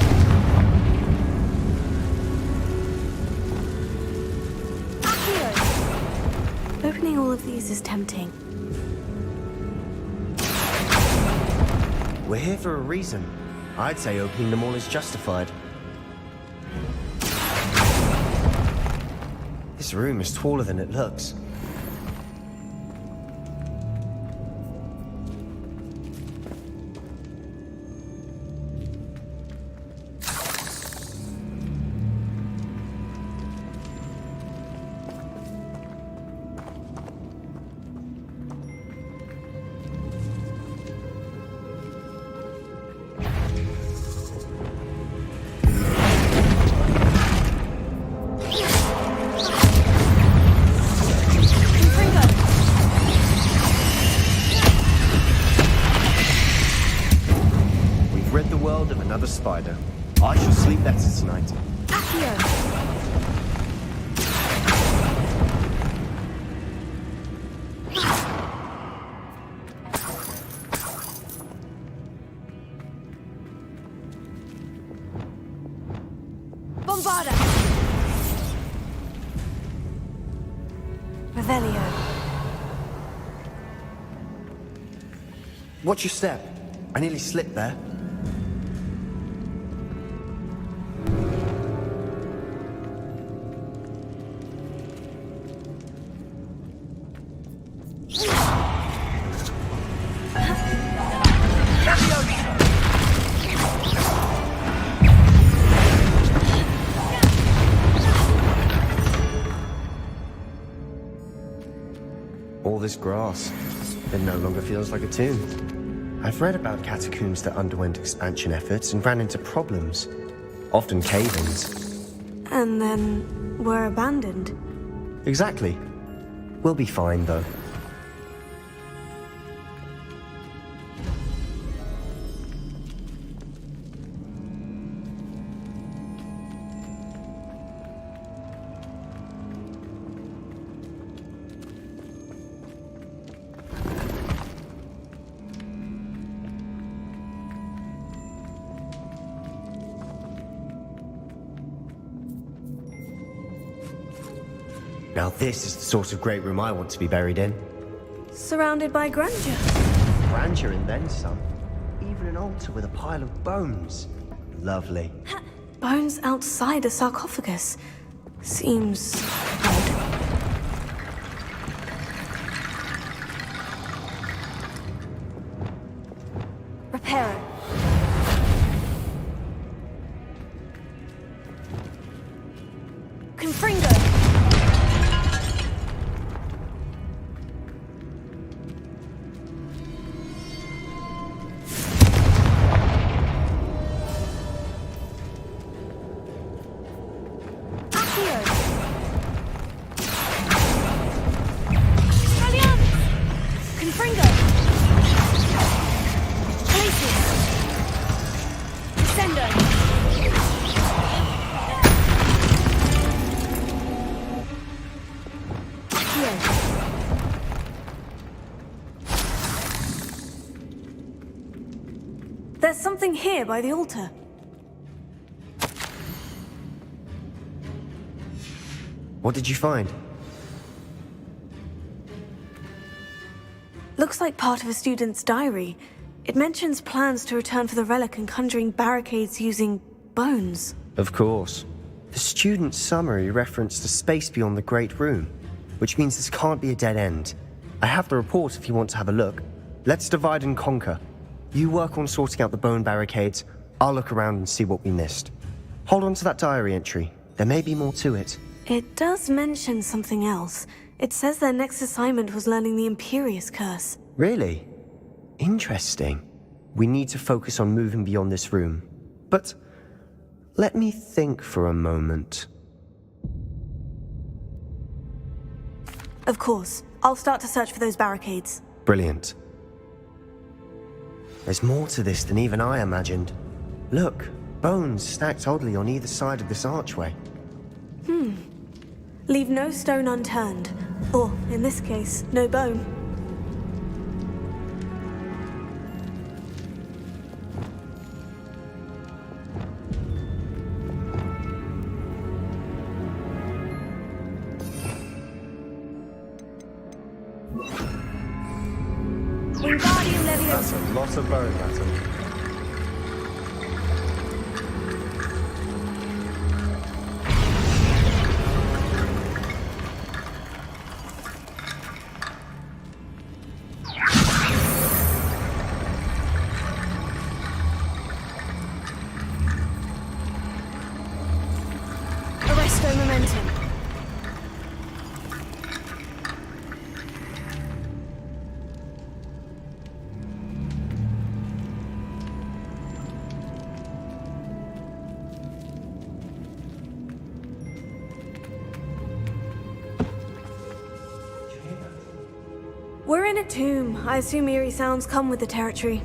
Accio! Opening all of these is tempting. We're here for a reason. I'd say opening them all is justified. This room is taller than it looks. another spider. I shall sleep better tonight. Bombarda! Revelio. Watch your step. I nearly slipped there. All this grass, it no longer feels like a tomb. I've read about catacombs that underwent expansion efforts and ran into problems, often cave-ins. And then were abandoned. Exactly. We'll be fine, though. Now this is the sort of great room I want to be buried in. Surrounded by grandeur. Grandeur and then some. Even an altar with a pile of bones. Lovely. Bones outside a sarcophagus. Seems odd. Reparo. Confringo. There's something here by the altar. What did you find? Looks like part of a student's diary. It mentions plans to return for the relic and conjuring barricades using bones. Of course. The student's summary referenced a space beyond the Great Room, which means this can't be a dead end. I have the report if you want to have a look. Let's divide and conquer. You work on sorting out the bone barricades. I'll look around and see what we missed. Hold on to that diary entry. There may be more to it. It does mention something else. It says their next assignment was learning the Imperious Curse. Really? Interesting. We need to focus on moving beyond this room. But let me think for a moment. Of course. I'll start to search for those barricades. Brilliant. There's more to this than even I imagined. Look, bones stacked oddly on either side of this archway. Leave no stone unturned. Or, in this case, no bone. That's a lot of bone, Atom. Arresto momentum. We're in a tomb. I assume eerie sounds come with the territory.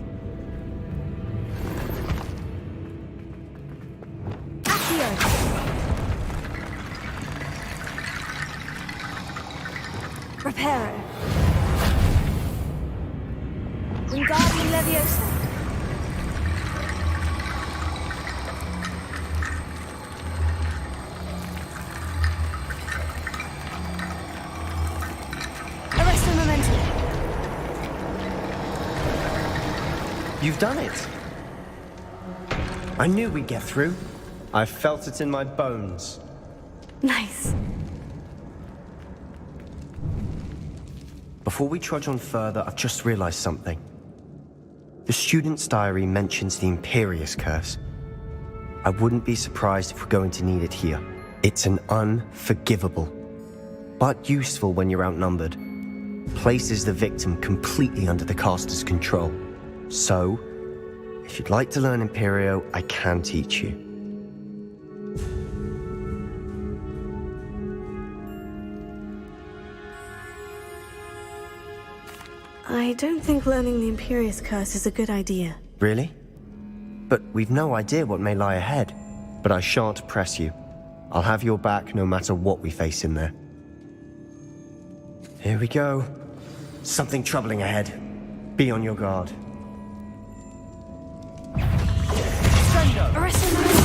Impero. Wingardium Leviosa. Arresto Momentum. You've done it! I knew we'd get through. I felt it in my bones. Nice. Before we trudge on further, I've just realized something. The student's diary mentions the Imperius Curse. I wouldn't be surprised if we're going to need it here. It's an unforgivable, but useful when you're outnumbered. Places the victim completely under the caster's control. So, if you'd like to learn Imperio, I can teach you. I don't think learning the Imperius Curse is a good idea. Really? But we've no idea what may lie ahead. But I shan't press you. I'll have your back no matter what we face in there. Here we go. Something troubling ahead. Be on your guard. Arresto Momentum.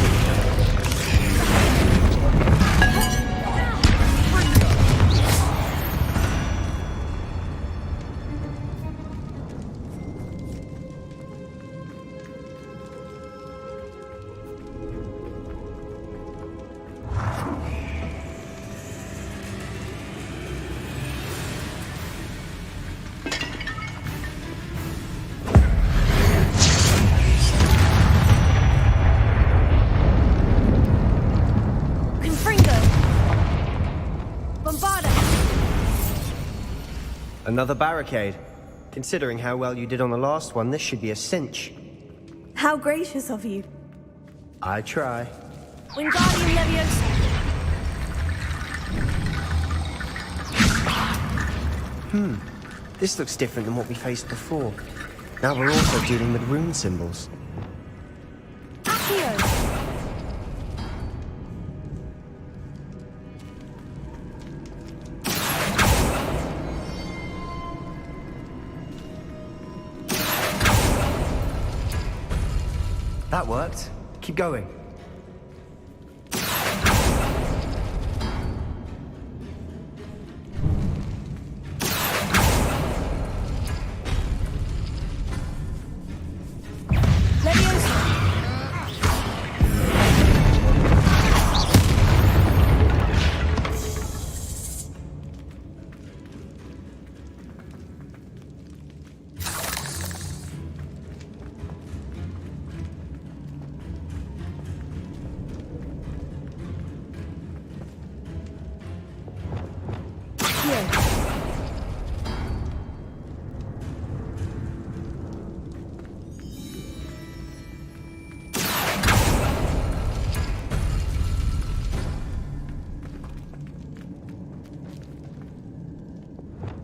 Another barricade. Considering how well you did on the last one, this should be a cinch. How gracious of you. I try. Wingardium Leviosa. This looks different than what we faced before. Now we're also dealing with rune symbols. Accio. That worked. Keep going.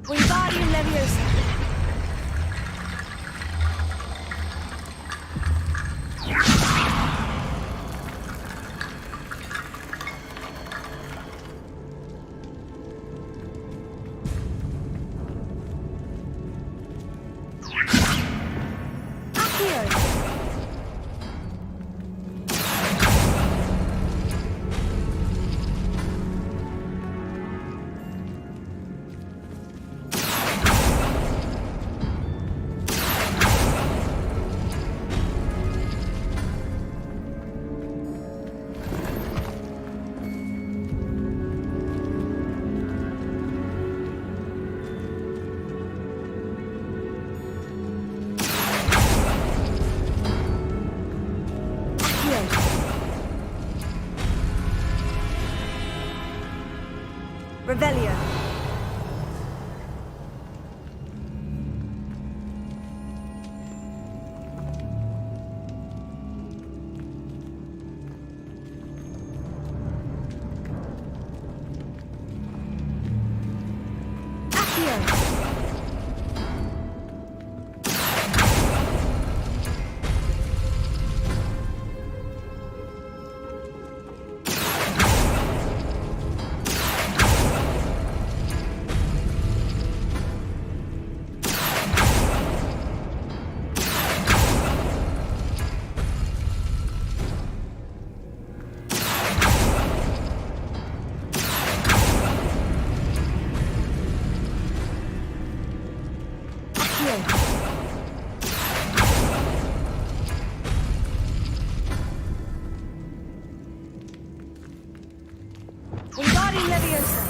Wingardium Leviosa. Revelio. Wingardium Leviosa.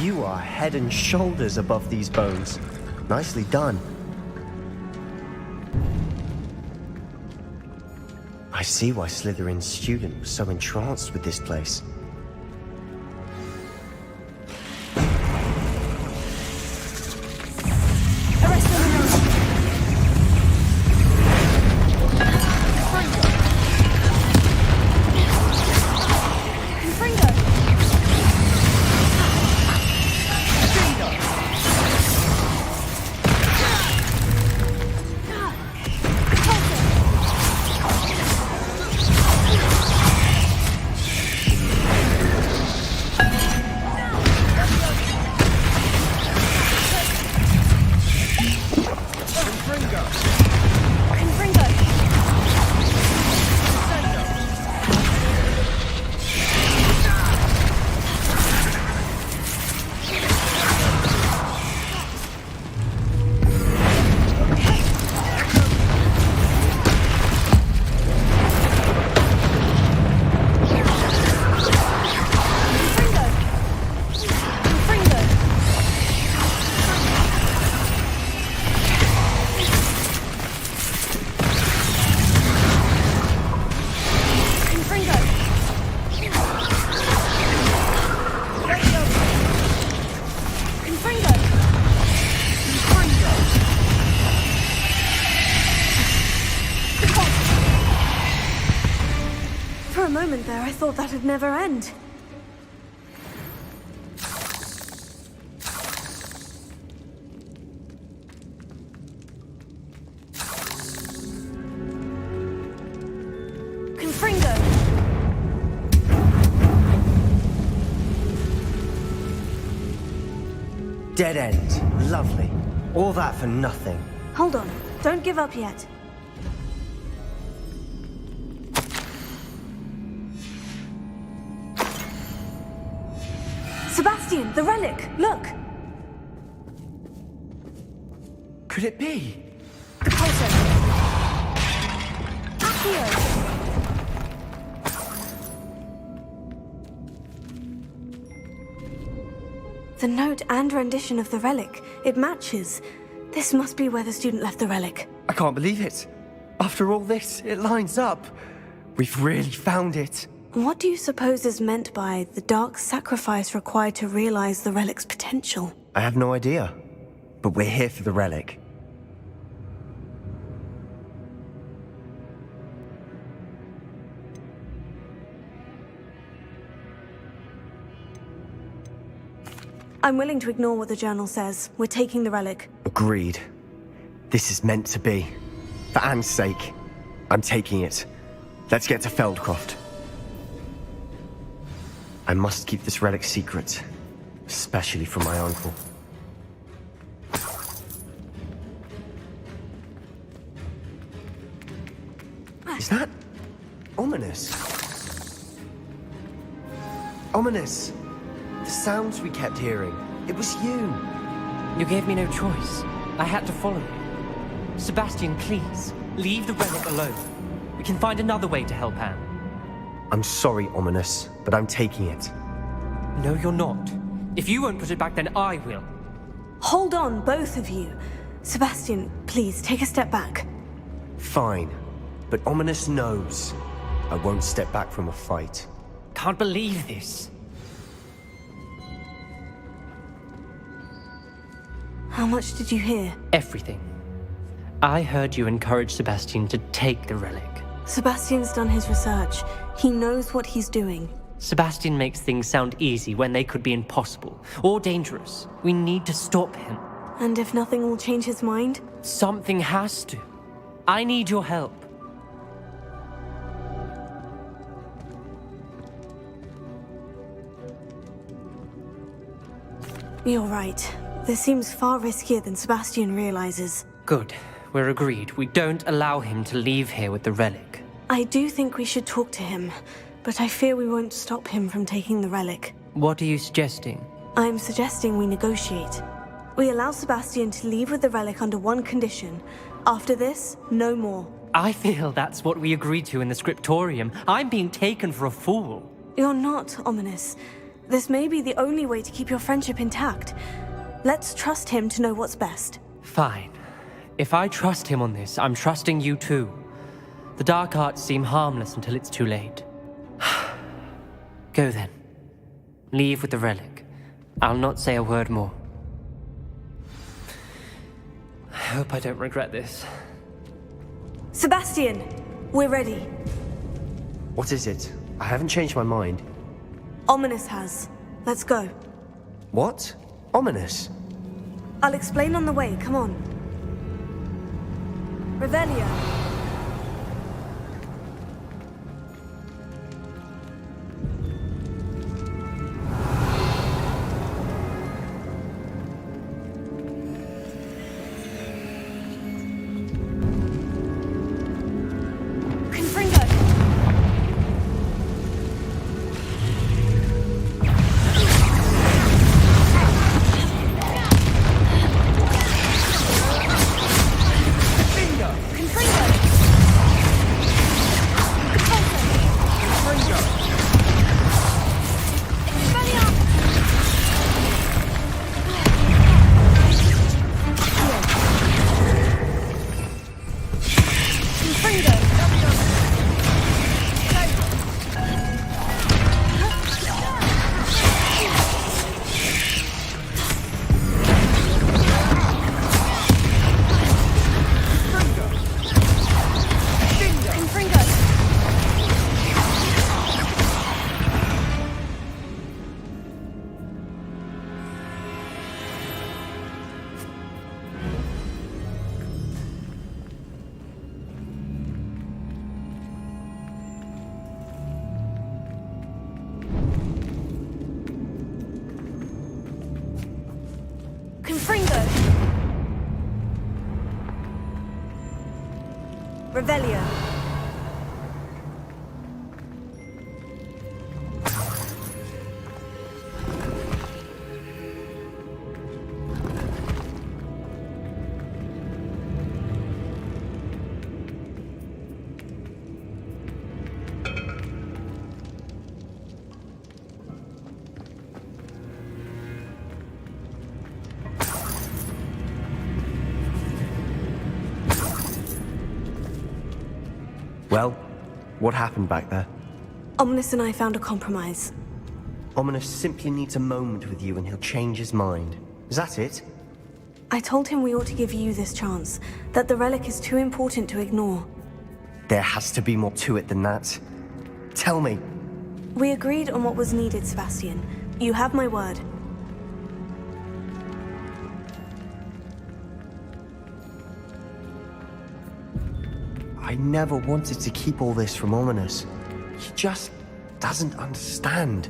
You are head and shoulders above these bones. Nicely done. I see why Slytherin's student was so entranced with this place. For a moment there, I thought that'd never end. Confringo! Dead end. Lovely. All that for nothing. Hold on. Don't give up yet. Sebastian, the relic! Look! Could it be? The pulsar! Accio! The note and rendition of the relic. It matches. This must be where the student left the relic. I can't believe it. After all this, it lines up. We've really found it. What do you suppose is meant by the dark sacrifice required to realize the relic's potential? I have no idea. But we're here for the relic. I'm willing to ignore what the journal says. We're taking the relic. Agreed. This is meant to be. For Anne's sake, I'm taking it. Let's get to Feldcroft. I must keep this relic secret, especially from my uncle. Is that ominous? Ominous! The sounds we kept hearing. It was you. You gave me no choice. I had to follow you. Sebastian, please, leave the relic alone. We can find another way to help Anne. I'm sorry, Ominous, but I'm taking it. No, you're not. If you won't put it back, then I will. Hold on, both of you. Sebastian, please, take a step back. Fine. But Ominous knows I won't step back from a fight. Can't believe this. How much did you hear? Everything. I heard you encourage Sebastian to take the relic. Sebastian's done his research. He knows what he's doing. Sebastian makes things sound easy when they could be impossible or dangerous. We need to stop him. And if nothing will change his mind? Something has to. I need your help. You're right. This seems far riskier than Sebastian realizes. Good. We're agreed. We don't allow him to leave here with the relic. I do think we should talk to him, but I fear we won't stop him from taking the relic. What are you suggesting? I'm suggesting we negotiate. We allow Sebastian to leave with the relic under one condition. After this, no more. I feel that's what we agreed to in the scriptorium. I'm being taken for a fool. You're not, Ominous. This may be the only way to keep your friendship intact. Let's trust him to know what's best. Fine. If I trust him on this, I'm trusting you too. The dark arts seem harmless until it's too late. Go then. Leave with the relic. I'll not say a word more. I hope I don't regret this. Sebastian, we're ready. What is it? I haven't changed my mind. Ominous has. Let's go. What? Ominous? I'll explain on the way, come on. Revelio. Revelio. Well, what happened back there? Ominous and I found a compromise. Ominous simply needs a moment with you and he'll change his mind. Is that it? I told him we ought to give you this chance, that the relic is too important to ignore. There has to be more to it than that. Tell me. We agreed on what was needed, Sebastian. You have my word. I never wanted to keep all this from Ominous. He just doesn't understand.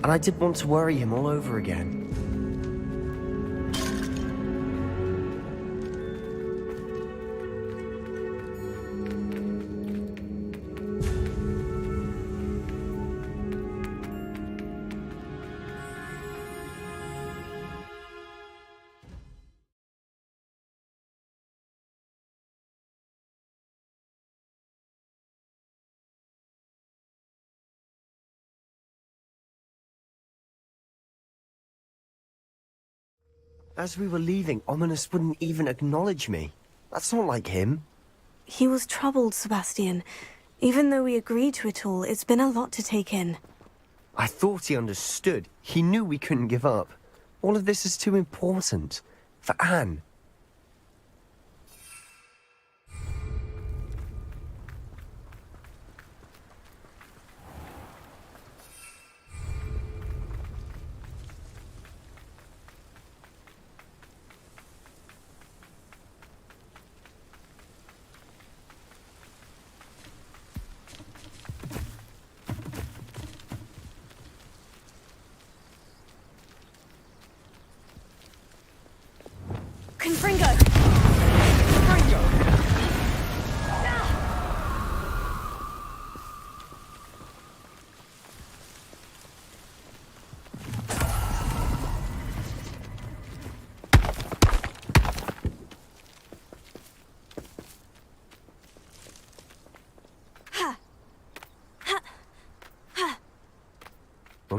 And I didn't want to worry him all over again. As we were leaving, Ominous wouldn't even acknowledge me. That's not like him. He was troubled, Sebastian. Even though we agreed to it all, it's been a lot to take in. I thought he understood. He knew we couldn't give up. All of this is too important. For Anne.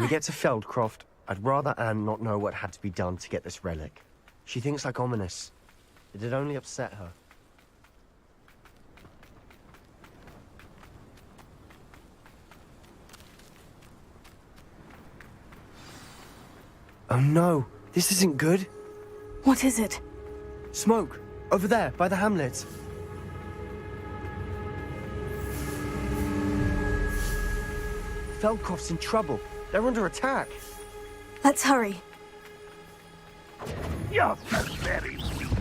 we get to Feldcroft, I'd rather Anne not know what had to be done to get this relic. She thinks like ominous. It'd only upset her. Oh no, this isn't good. What is it? Smoke, over there, by the hamlet. Feldcroft's in trouble. They're under attack. Let's hurry. You're very weak.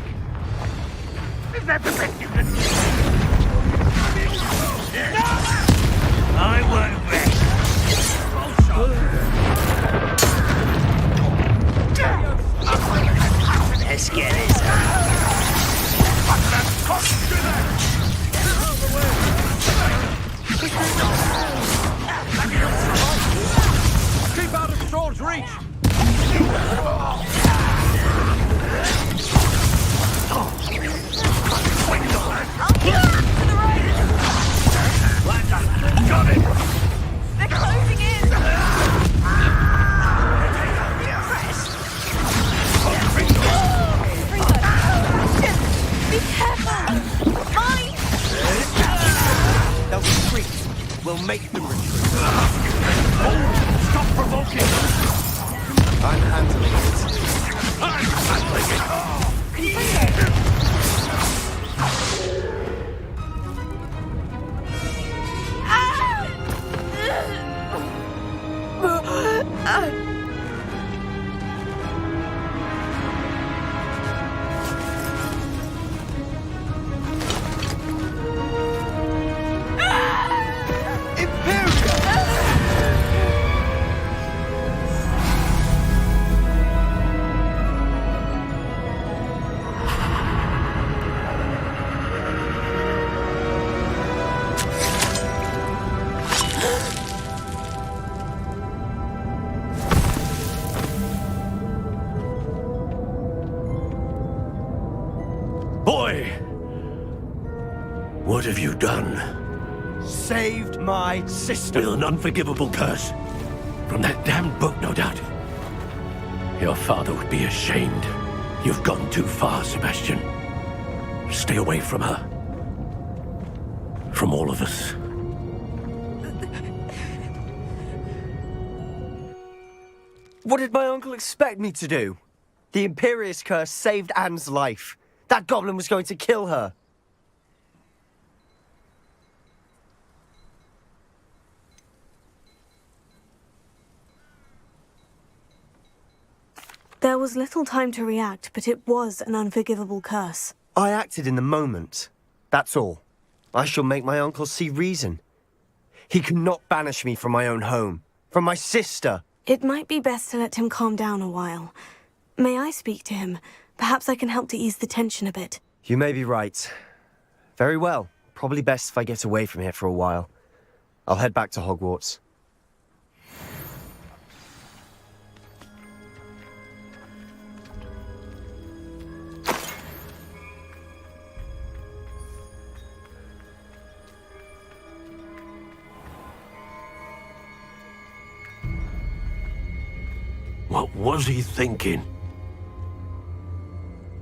Is that the best you can do? I won't rest. Let's get it. Keep out of sword's reach! Got it! They're closing in! Be careful! Mine! They'll retreat. We'll make them retreat. Stop provoking! I'm handling it. I'm handling it! Boy! What have you done? Saved my sister. With an unforgivable curse. From that damned book, no doubt. Your father would be ashamed. You've gone too far, Sebastian. Stay away from her. From all of us. What did my uncle expect me to do? The Imperious curse saved Anne's life. That goblin was going to kill her. There was little time to react, but it was an unforgivable curse. I acted in the moment. That's all. I shall make my uncle see reason. He cannot banish me from my own home, from my sister. It might be best to let him calm down a while. May I speak to him? Perhaps I can help to ease the tension a bit. You may be right. Very well. Probably best if I get away from here for a while. I'll head back to Hogwarts. What was he thinking?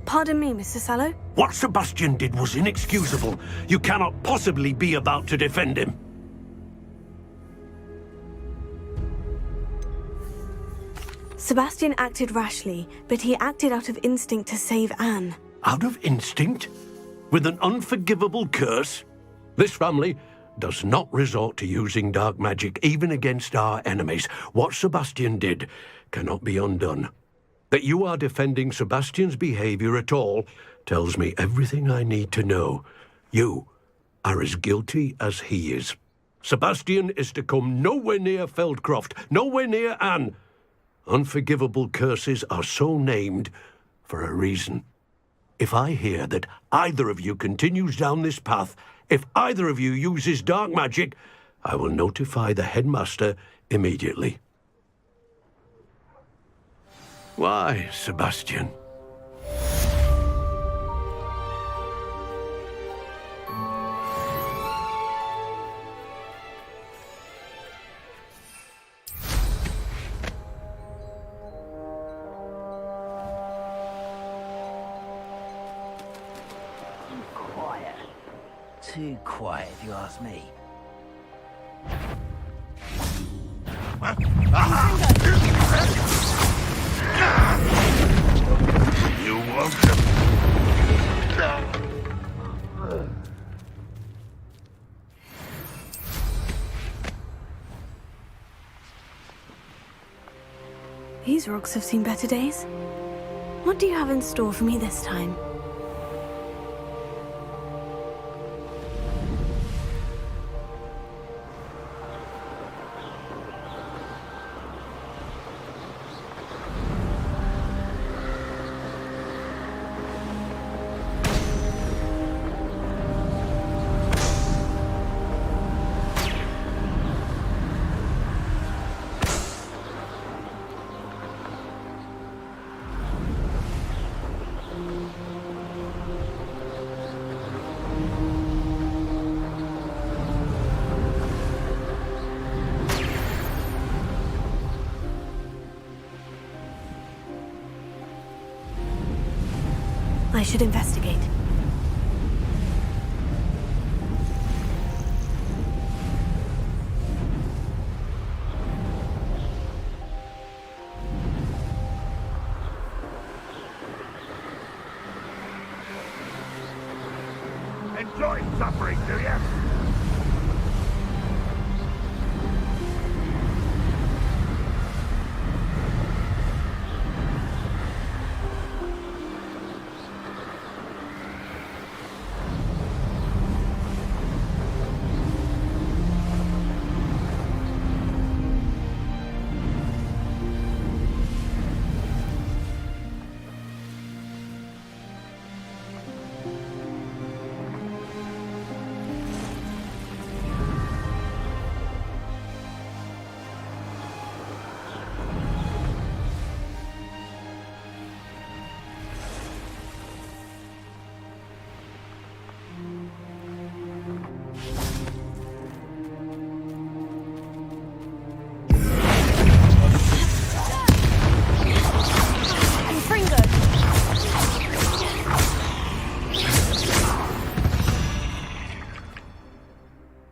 Pardon me, Mr. Sallow? What Sebastian did was inexcusable. You cannot possibly be about to defend him. Sebastian acted rashly, but he acted out of instinct to save Anne. Out of instinct? With an unforgivable curse? This family does not resort to using dark magic even against our enemies. What Sebastian did cannot be undone. That you are defending Sebastian's behavior at all tells me everything I need to know. You are as guilty as he is. Sebastian is to come nowhere near Feldcroft, nowhere near Anne. Unforgivable curses are so named for a reason. If I hear that either of you continues down this path, if either of you uses dark magic, I will notify the headmaster immediately. Why, Sebastian? too quiet, if you ask me. You want These rocks have seen better days. What do you have in store for me this time? I should investigate. enjoy suffering, do you?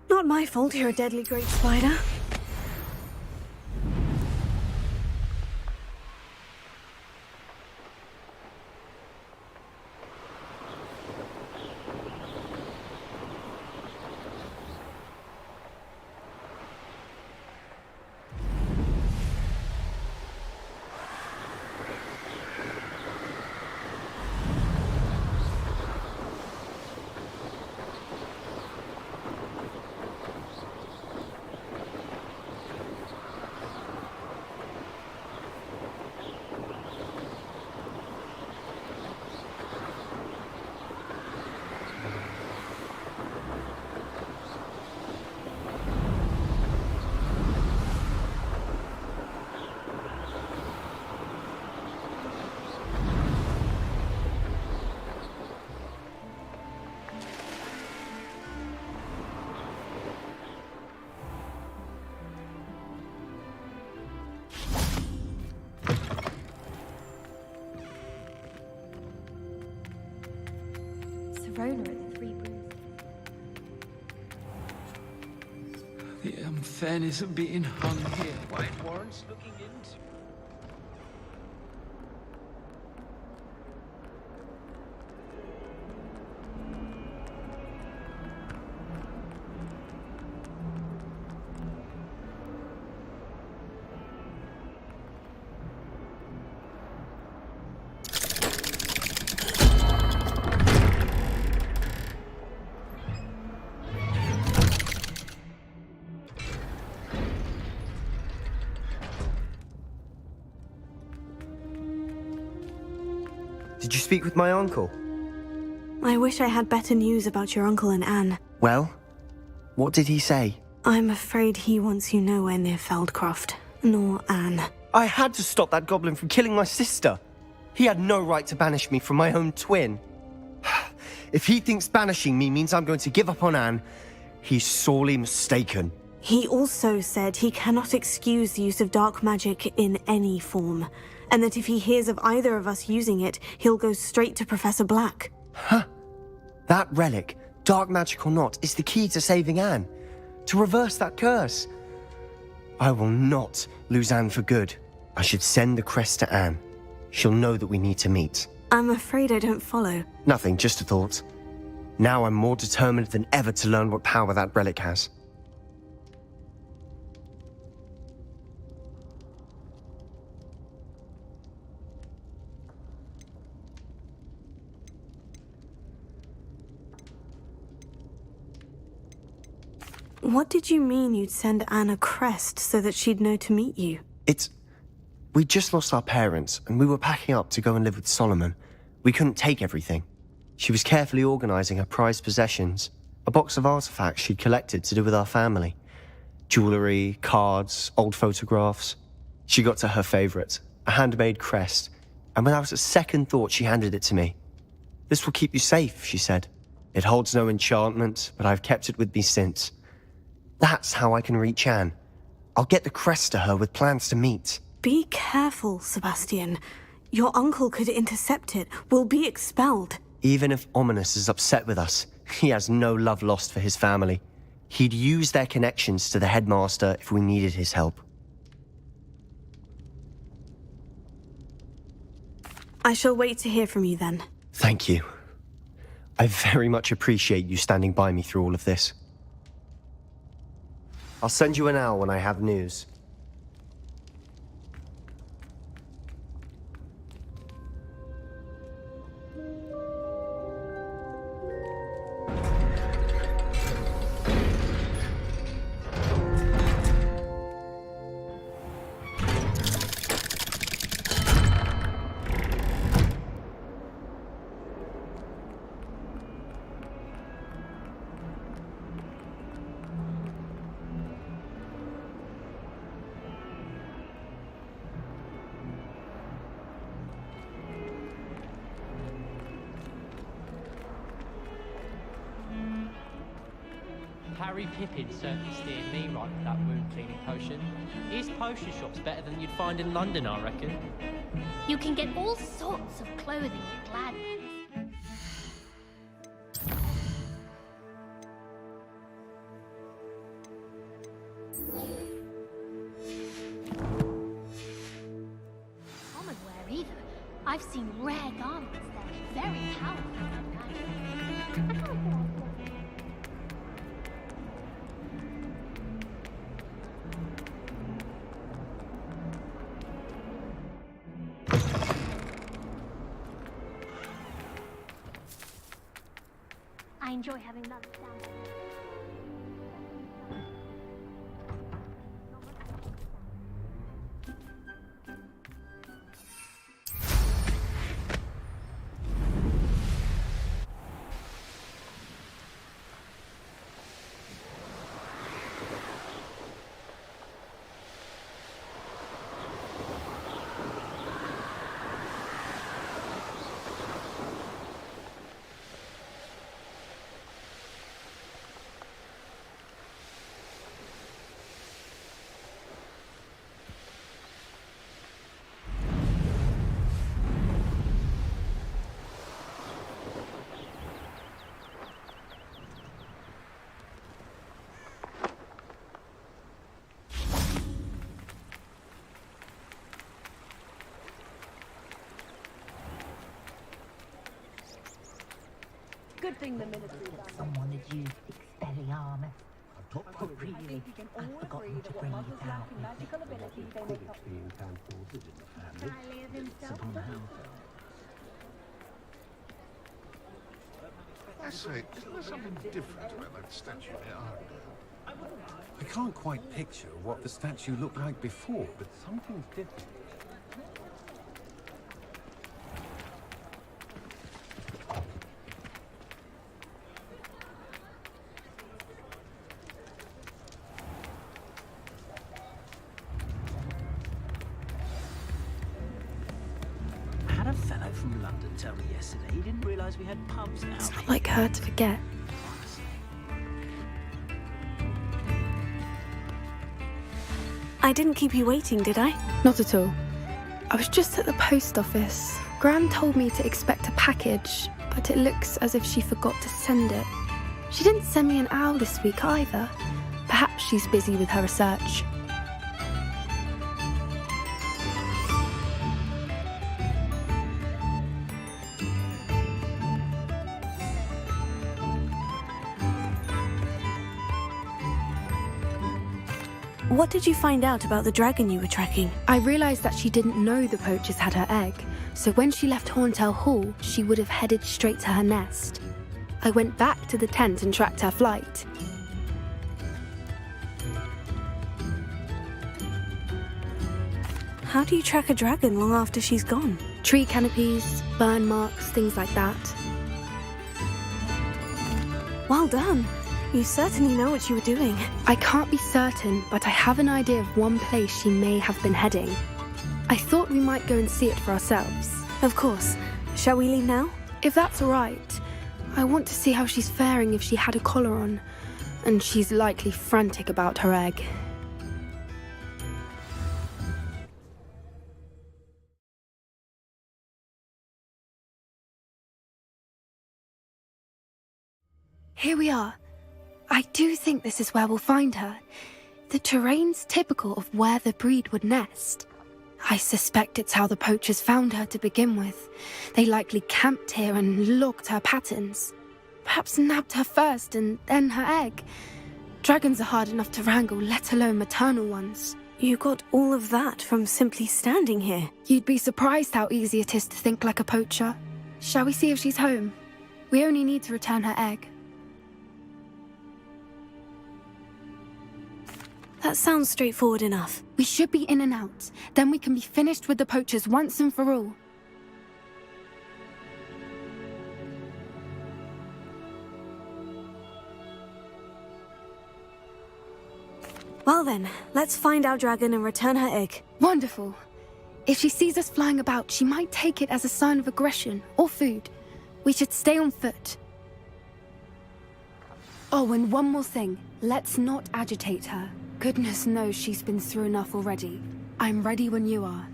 Not my fault you're a deadly great spider. Serona at the Three Brews. The unfairness of being hung here. Why it warrants looking into. Did you speak with my uncle? I wish I had better news about your uncle and Anne. Well, what did he say? I'm afraid he wants you nowhere near Feldcroft, nor Anne. I had to stop that goblin from killing my sister. He had no right to banish me from my own twin. If he thinks banishing me means I'm going to give up on Anne, he's sorely mistaken. He also said he cannot excuse the use of dark magic in any form, and that if he hears of either of us using it, he'll go straight to Professor Black. Huh? That relic Dark magic or not, is the key to saving Anne. To reverse that curse. I will not lose Anne for good. I should send the crest to Anne. She'll know that we need to meet. I'm afraid I don't follow. Nothing, just a thought. Now I'm more determined than ever to learn what power that relic has. What did you mean you'd send Anne a crest so that she'd know to meet you? We just lost our parents, and we were packing up to go and live with Solomon. We couldn't take everything. She was carefully organizing her prized possessions, a box of artifacts she'd collected to do with our family. Jewelry, cards, old photographs. She got to her favorite, a handmade crest, and without a second thought she handed it to me. "This will keep you safe," she said. "It holds no enchantment, but I've kept it with me since. That's how I can reach Anne. I'll get the crest to her with plans to meet." Be careful, Sebastian. Your uncle could intercept it. We'll be expelled. Even if Ominous is upset with us, he has no love lost for his family. He'd use their connections to the headmaster if we needed his help. I shall wait to hear from you then. Thank you. I very much appreciate you standing by me through all of this. I'll send you an owl when I have news. Harry Pippin certainly steered me right with that wound cleaning potion. His potion shop's better than you'd find in London, I reckon. You can get all sorts of clothing at Gladman's. Common wear either. I've seen rare garments there, very powerful. I enjoy having lunch down there. Good thing the military Someone had used Expelliarmus. But really, I've forgotten to bring it out. magical abilities they make up. I say, isn't there something different about that statue near Arden? I can't quite picture what the statue looked like before, but something's different. I had a fellow from London tell me yesterday he didn't realise we had pubs now. It's not like her to forget. I didn't keep you waiting, did I? Not at all. I was just at the post office. Gran told me to expect a package, but it looks as if she forgot to send it. She didn't send me an owl this week either. Perhaps she's busy with her research. What did you find out about the dragon you were tracking? I realized that she didn't know the poachers had her egg, so when she left Horntail Hall, she would have headed straight to her nest. I went back to the tent and tracked her flight. How do you track a dragon long after she's gone? Tree canopies, burn marks, things like that. Well done. You certainly know what you were doing. I can't be certain, but I have an idea of one place she may have been heading. I thought we might go and see it for ourselves. Of course. Shall we leave now? If that's all right. I want to see how she's faring if she had a collar on. And she's likely frantic about her egg. Here we are. I do think this is where we'll find her. The terrain's typical of where the breed would nest. I suspect it's how the poachers found her to begin with. They likely camped here and logged her patterns. Perhaps nabbed her first and then her egg. Dragons are hard enough to wrangle, let alone maternal ones. You got all of that from simply standing here. You'd be surprised how easy it is to think like a poacher. Shall we see if she's home? We only need to return her egg. That sounds straightforward enough. We should be in and out. Then we can be finished with the poachers once and for all. Well then, let's find our dragon and return her egg. Wonderful. If she sees us flying about, she might take it as a sign of aggression or food. We should stay on foot. Oh, and one more thing. Let's not agitate her. Goodness knows she's been through enough already. I'm ready when you are.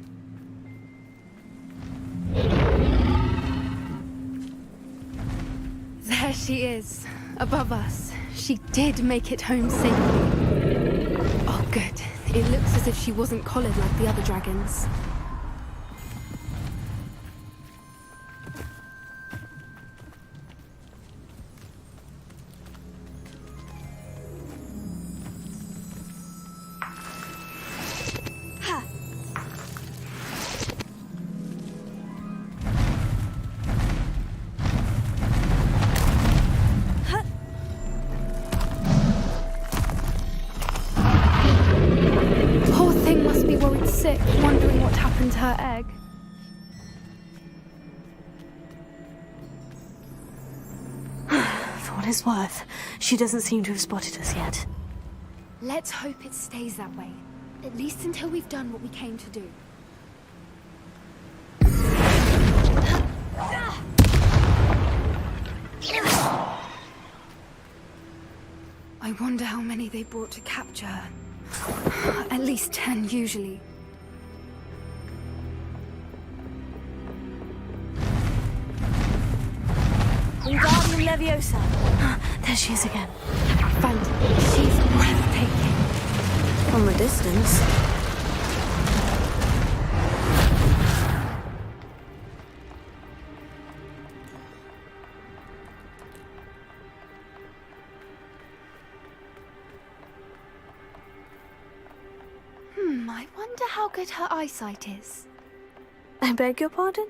There she is, above us. She did make it home safely. Oh, good. It looks as if she wasn't collared like the other dragons. Sick, wondering what happened to her egg. For what it's worth, she doesn't seem to have spotted us yet. Let's hope it stays that way. At least until we've done what we came to do. I wonder how many they brought to capture her. At least 10, usually. Wingardium Leviosa. There she is again. Phantom, she's breathtaking. From a distance. I wonder how good her eyesight is. I beg your pardon?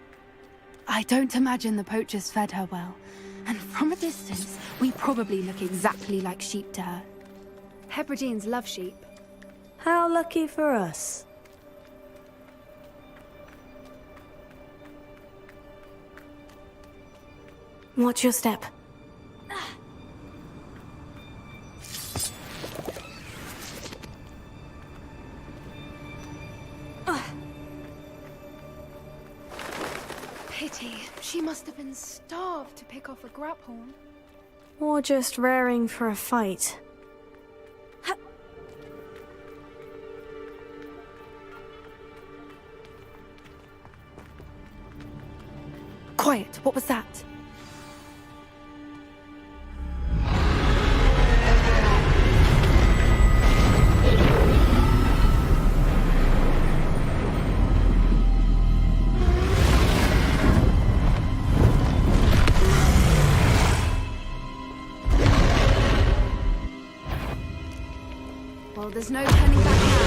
I don't imagine the poachers fed her well. And from a distance, we probably look exactly like sheep to her. Hebrideans love sheep. How lucky for us. Watch your step. Pity. She must have been starved to pick off a graphorn. Or just raring for a fight. Quiet. What was that? now. There's no turning back now.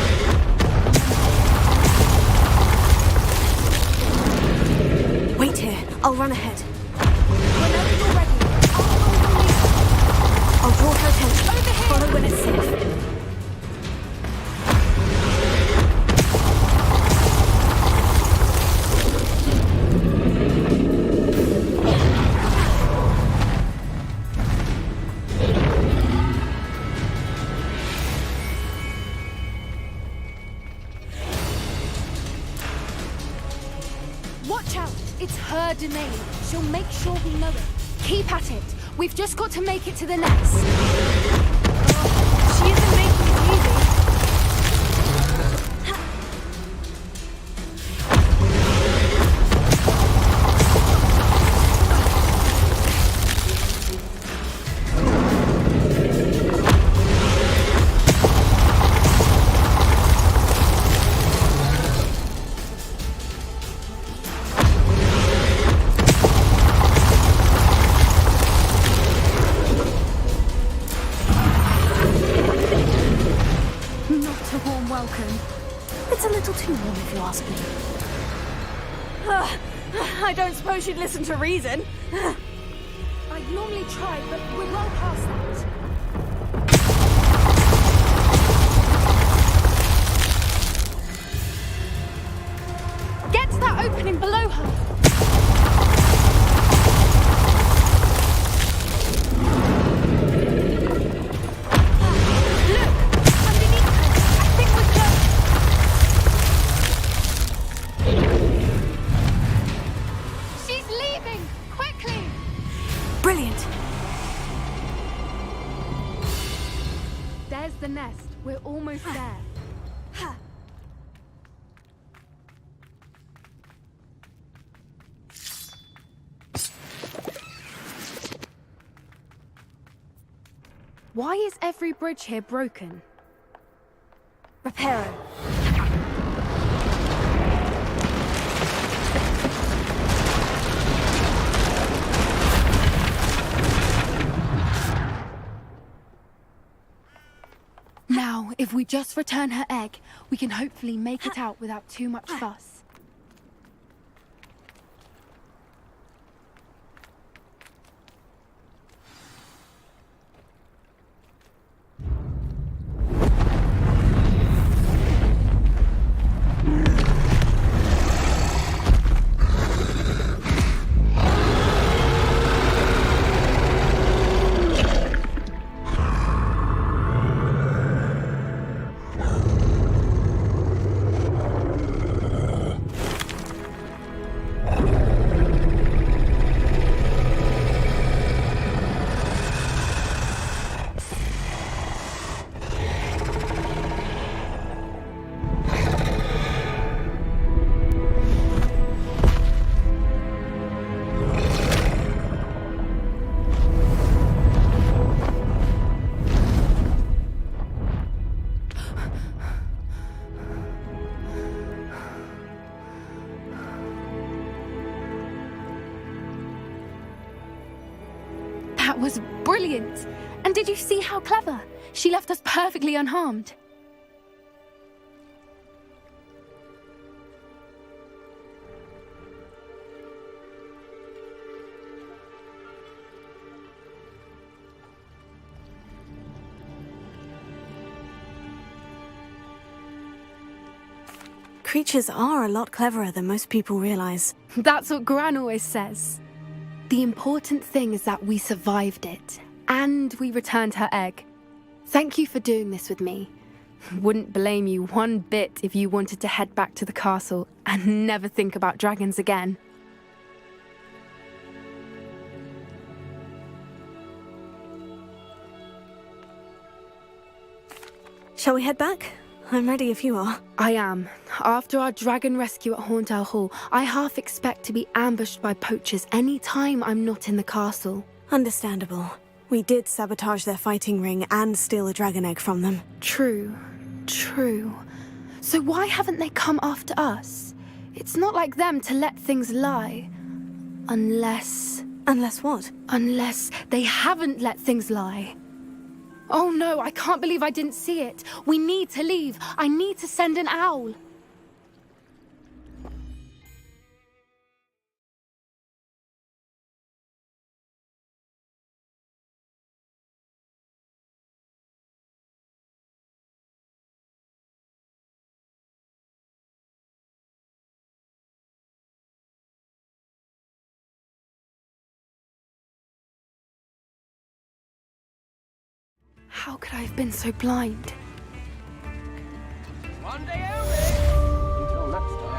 Wait here. I'll run ahead. Whenever you're ready, I'll draw her attention. Over here. Follow when it's safe. Watch out! It's her domain. She'll make sure we know it. Keep at it. We've just got to make it to the nest. She isn't making it easy. It's a little too warm if you ask me. I don't suppose you'd listen to reason. I'd normally try, but we're well past that. Get to that opening below her. There's the nest. We're almost there. Why is every bridge here broken? Repair it. Now, if we just return her egg, we can hopefully make it out without too much fuss. That was brilliant! And did you see how clever? She left us perfectly unharmed. Creatures are a lot cleverer than most people realize. That's what Gran always says. The important thing is that we survived it, and we returned her egg. Thank you for doing this with me. Wouldn't blame you one bit if you wanted to head back to the castle and never think about dragons again. Shall we head back? I'm ready if you are. I am. After our dragon rescue at Horndale Hall, I half expect to be ambushed by poachers any time I'm not in the castle. Understandable. We did sabotage their fighting ring and steal a dragon egg from them. True. So why haven't they come after us? It's not like them to let things lie. Unless... Unless what? Unless they haven't let things lie. Oh no, I can't believe I didn't see it. We need to leave. I need to send an owl. How could I have been so blind? One day only. Until next time.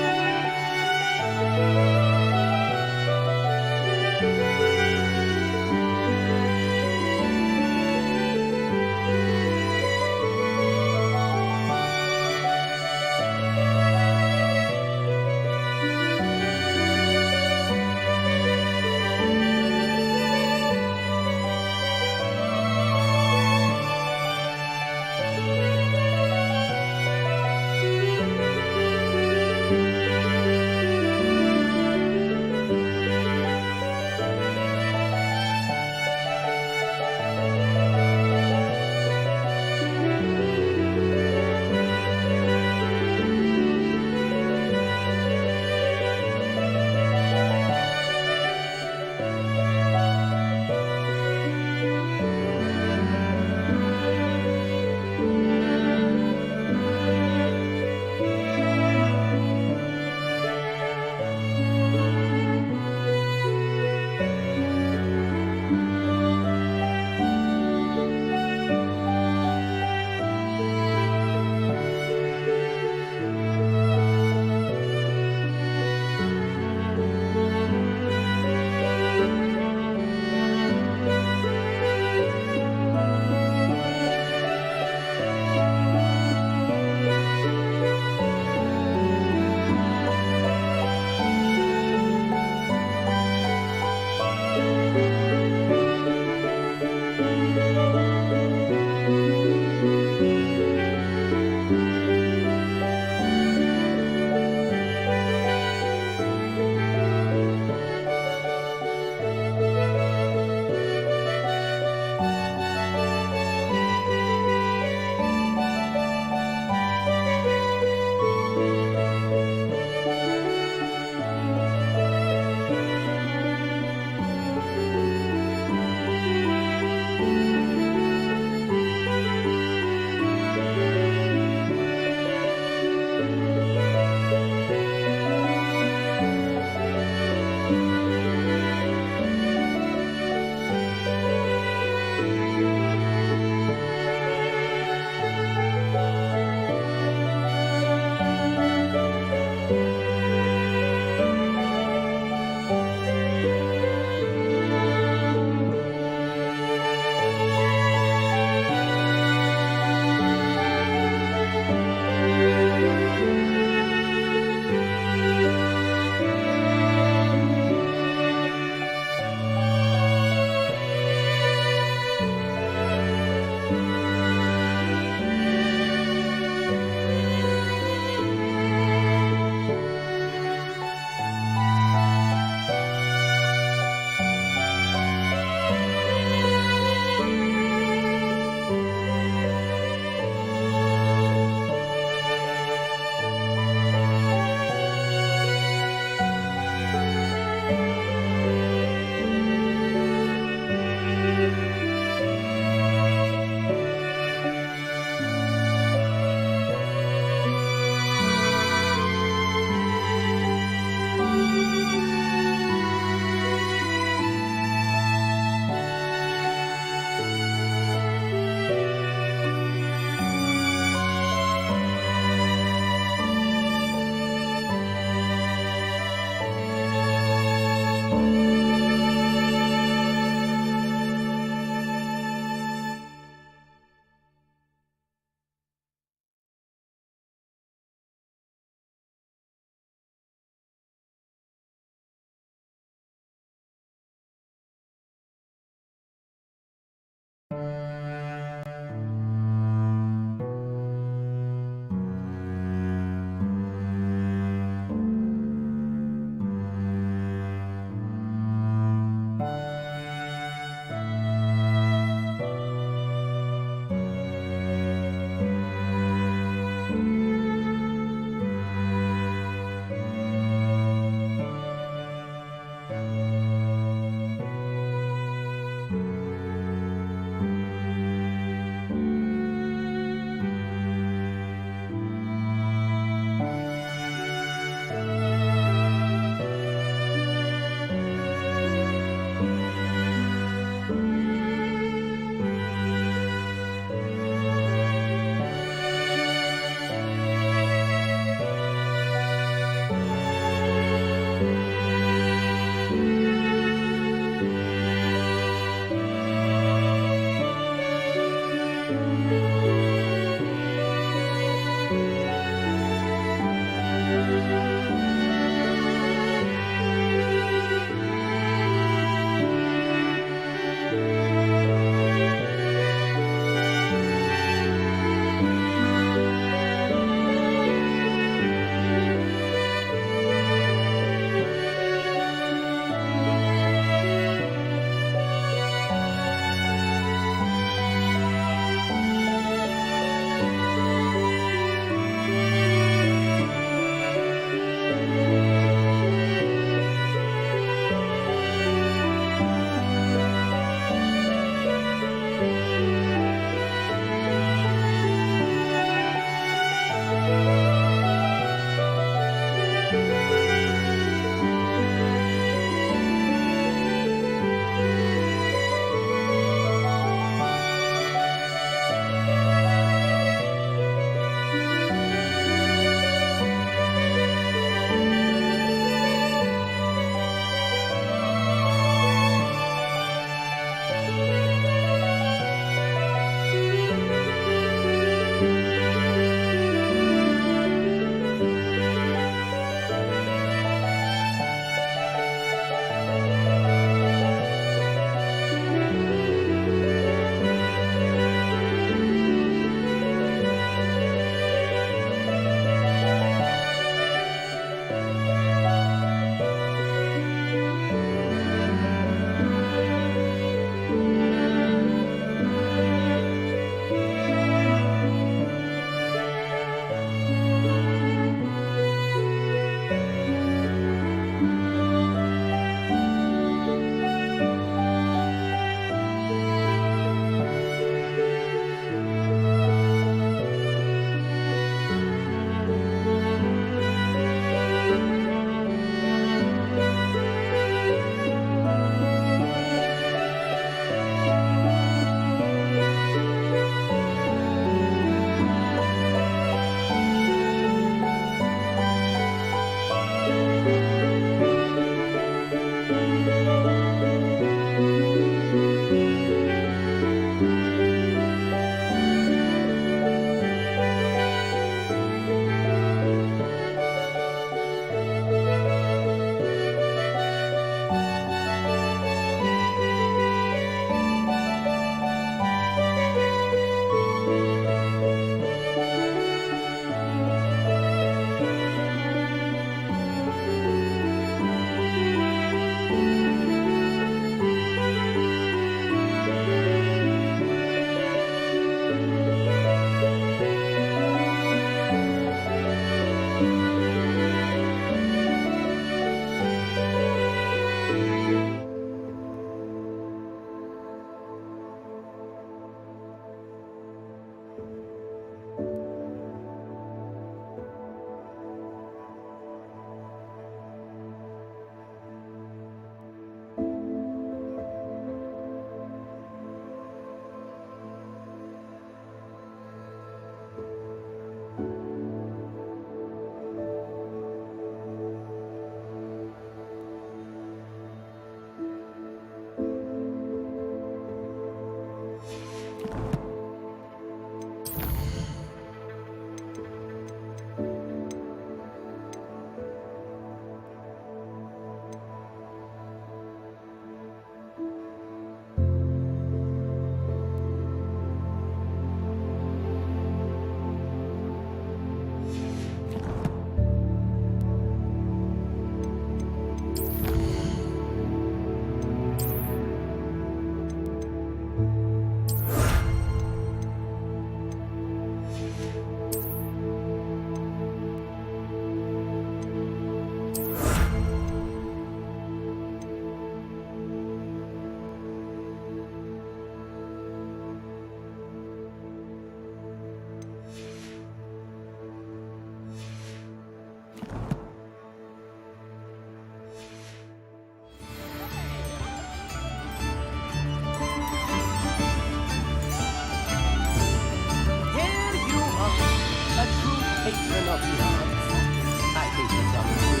lucky hearts. I think that's up to you.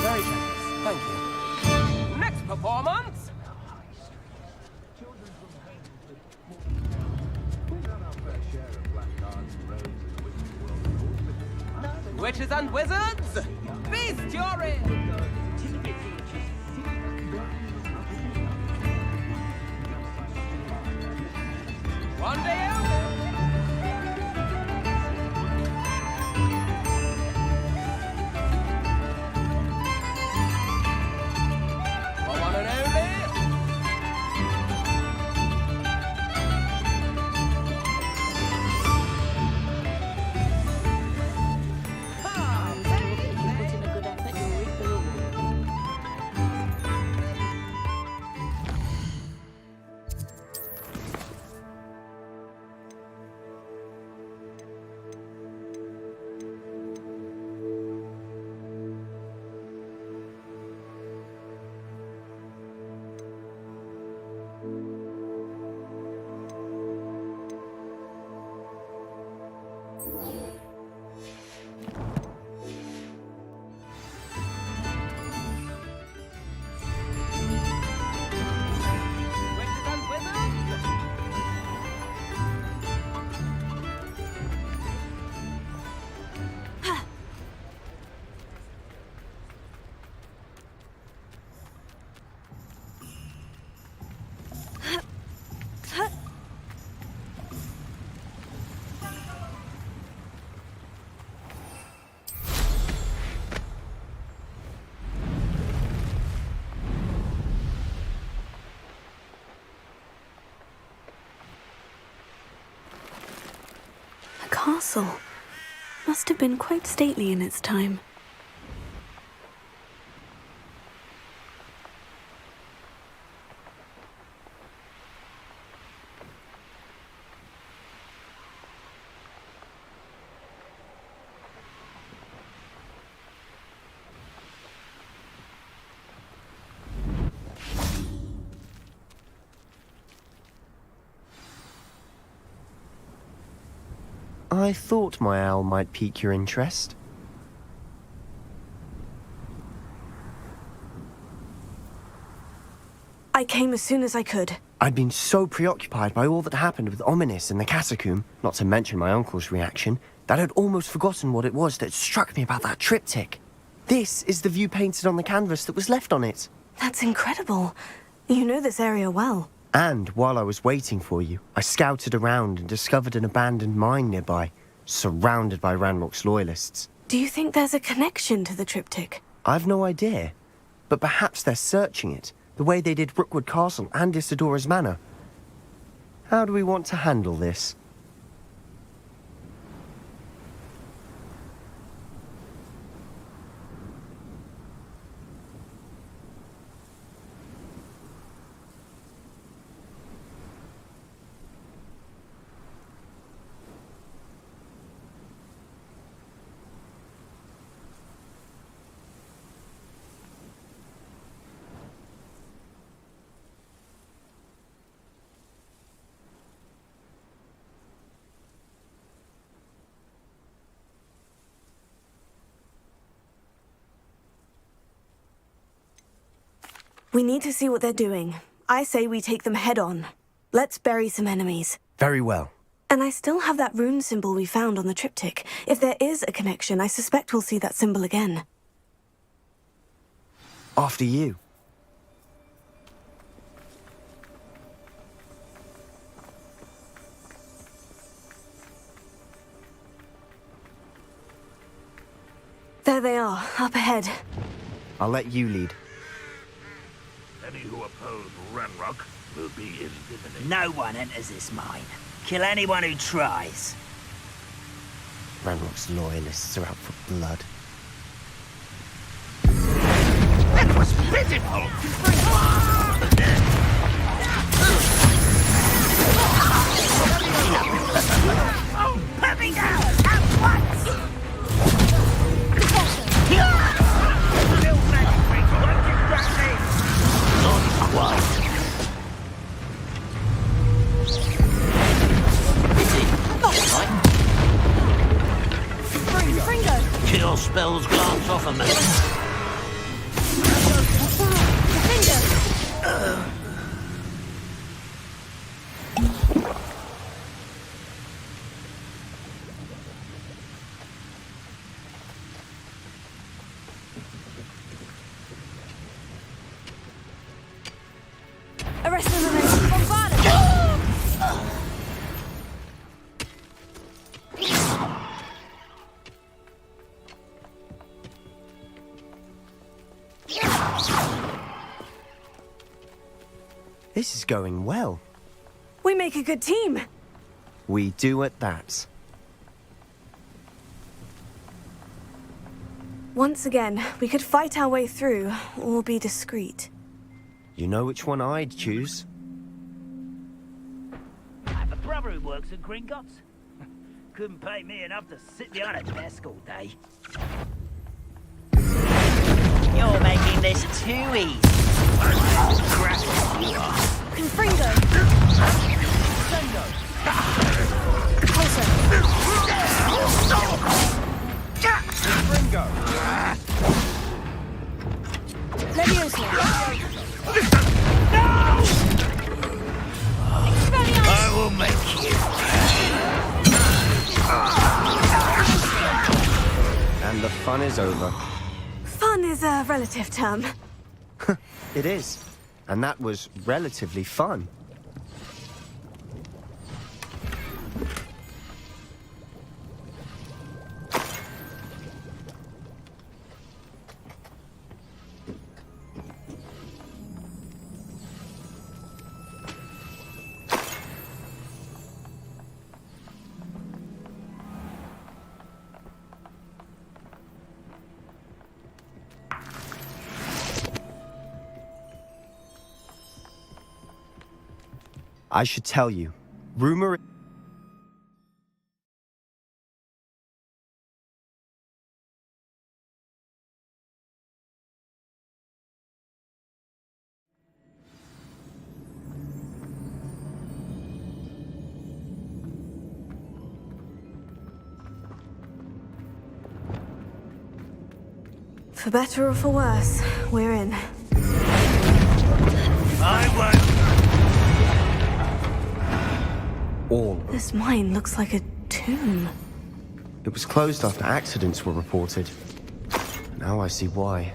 Very generous. Thank you. Next performance. Witches and wizards, feast your in! One day only! For one and only! A castle. Must have been quite stately in its time. I thought my owl might pique your interest. I came as soon as I could. I'd been so preoccupied by all that happened with Ominis and the catacomb, not to mention my uncle's reaction, that I'd almost forgotten what it was that struck me about that triptych. This is the view painted on the canvas that was left on it. That's incredible. You know this area well. And while I was waiting for you, I scouted around and discovered an abandoned mine nearby, surrounded by Ranrock's loyalists. Do you think there's a connection to the triptych? I've no idea, but perhaps they're searching it, the way they did Rookwood Castle and Isidora's Manor. How do we want to handle this? We need to see what they're doing. I say we take them head on. Let's bury some enemies. Very well. And I still have that rune symbol we found on the triptych. If there is a connection, I suspect we'll see that symbol again. After you. There they are, up ahead. I'll let you lead. Any who oppose Ranrock will be eliminated. No one enters this mine. Kill anyone who tries. Ranrock's loyalists are out for blood. That was pitiful! Put me down at once! Still magic creature, won't distract me! Not quite. spells glance off of me. Arrest the momentum. Bombard it. This is going well. We make a good team. We do at that. Once again, we could fight our way through, or be discreet. You know which one I'd choose. I have a brother who works at Gringotts. Couldn't pay me enough to sit behind a desk all day. You're making this too easy. Confringo. Sengo. Pulsar. Confringo. Leviosa. I will make you. And the fun is over. Fun is a relative term. It is. And that was relatively fun. I should tell you, rumor... For better or for worse, we're in. I won't. All. This mine looks like a tomb. It was closed after accidents were reported. Now I see why.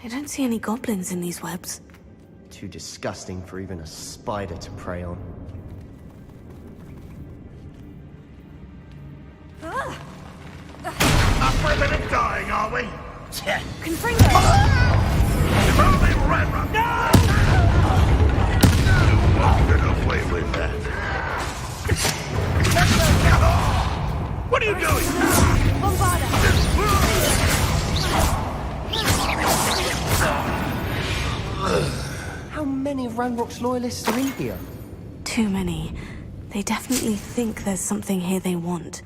I don't see any goblins in these webs. Too disgusting for even a spider to prey on. Not for a minute dying, are we? Confringo! Throw me Ranrock! No! You won't get away with that. What are you doing? Bombarda! How many of Ranrock's loyalists are in here? Too many. They definitely think there's something here they want.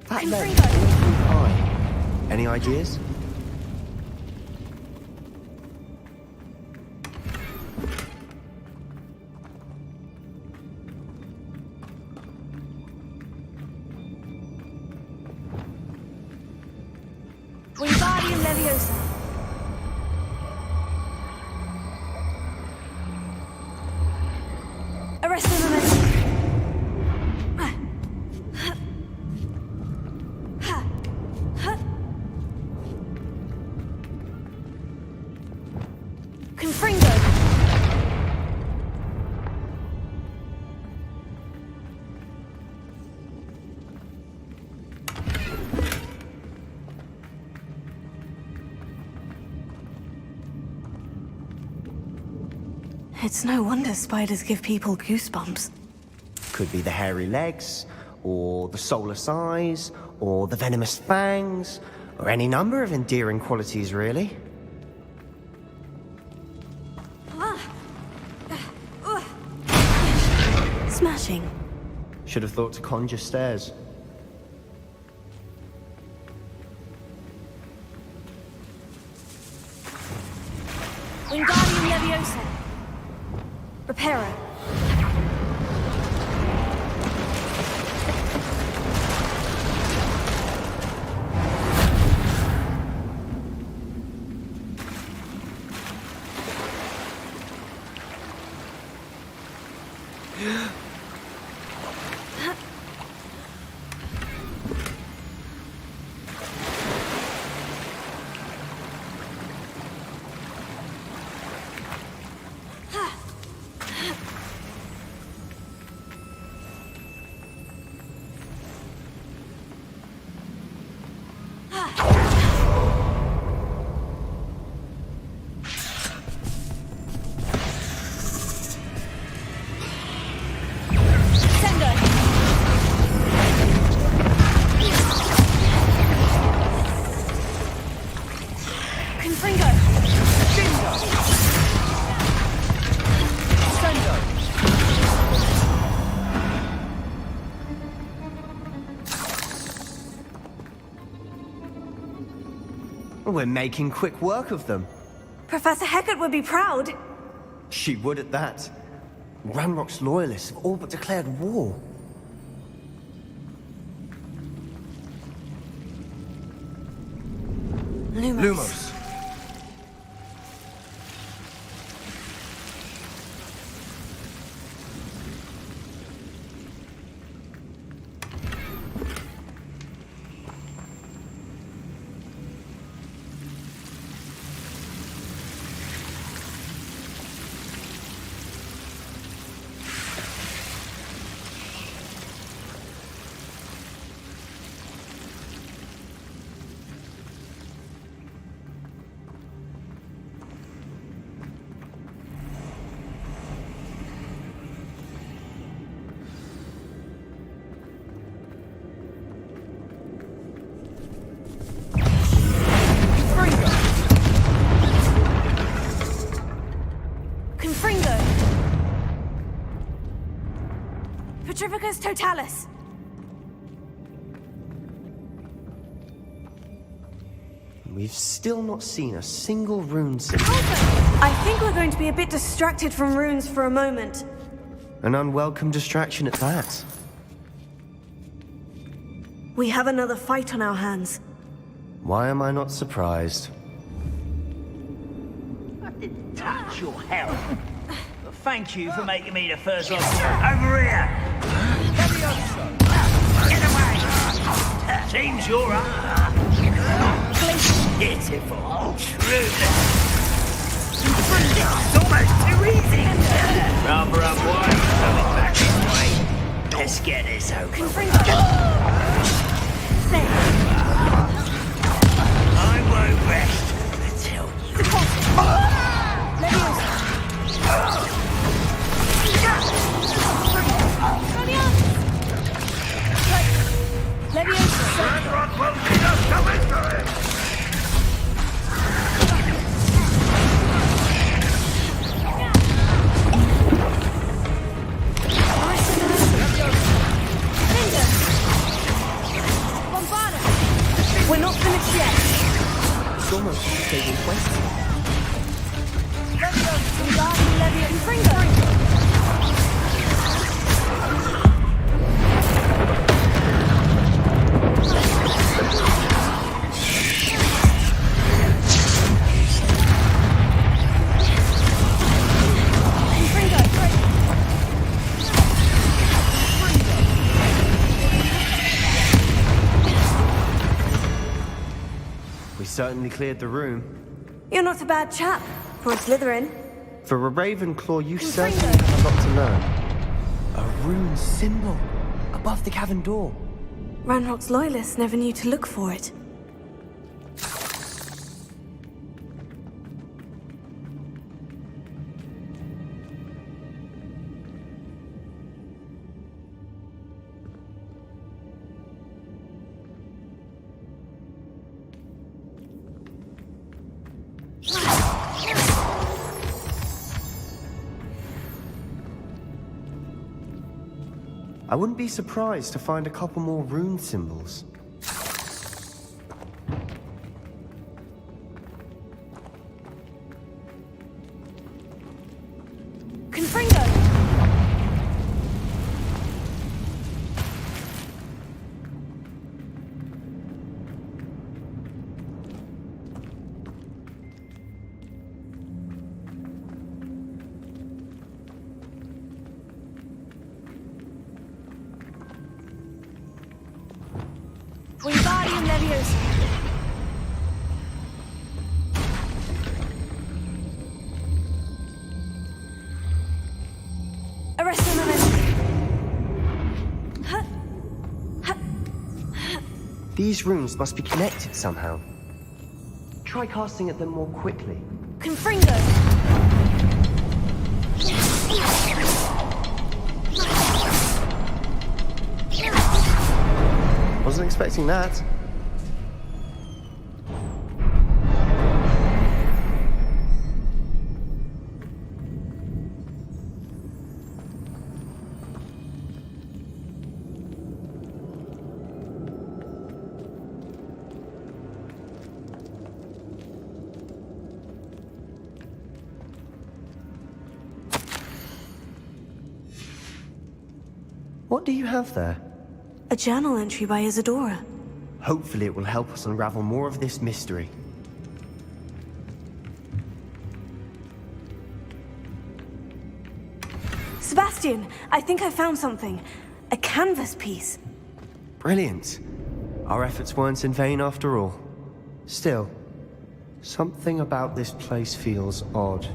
That ledge is awfully high. Any ideas? Wingardium Leviosa. Arrest the momentum. Confringo. It's no wonder spiders give people goosebumps. Could be the hairy legs, or the soulless eyes, or the venomous fangs, or any number of endearing qualities, really. Smashing. Should have thought to conjure stairs. Wingardium Leviosa. Reparo. We're making quick work of them. Professor Hecat would be proud. She would at that. Ranrock's loyalists have all but declared war. Lumos. Petrificus Totalis. We've still not seen a single rune symbol. I think we're going to be a bit distracted from runes for a moment. An unwelcome distraction at that. We have another fight on our hands. Why am I not surprised? I didn't touch your health. But thank you for making me the first officer. Over here! Get away! Seems you're up. Pitiful. True. It's almost too easy. Rather unwise coming back this way. Let's get this over. I won't rest until you. Ranrock will lead us to victory! We're not finished yet. It's almost as if they've been wasted. We certainly cleared the room. You're not a bad chap for a Slytherin. For a Ravenclaw, you certainly have a lot to learn. A rune symbol above the cavern door. Ranrock's loyalists never knew to look for it. I wouldn't be surprised to find a couple more rune symbols. Confringo! Wingardium Leviosa! Arresto Memento! These runes must be connected somehow. Try casting at them more quickly. Confringo! Wasn't expecting that. What do you have there? A journal entry by Isadora. Hopefully it will help us unravel more of this mystery. Sebastian, I think I found something. A canvas piece. Brilliant. Our efforts weren't in vain after all. Still, something about this place feels odd.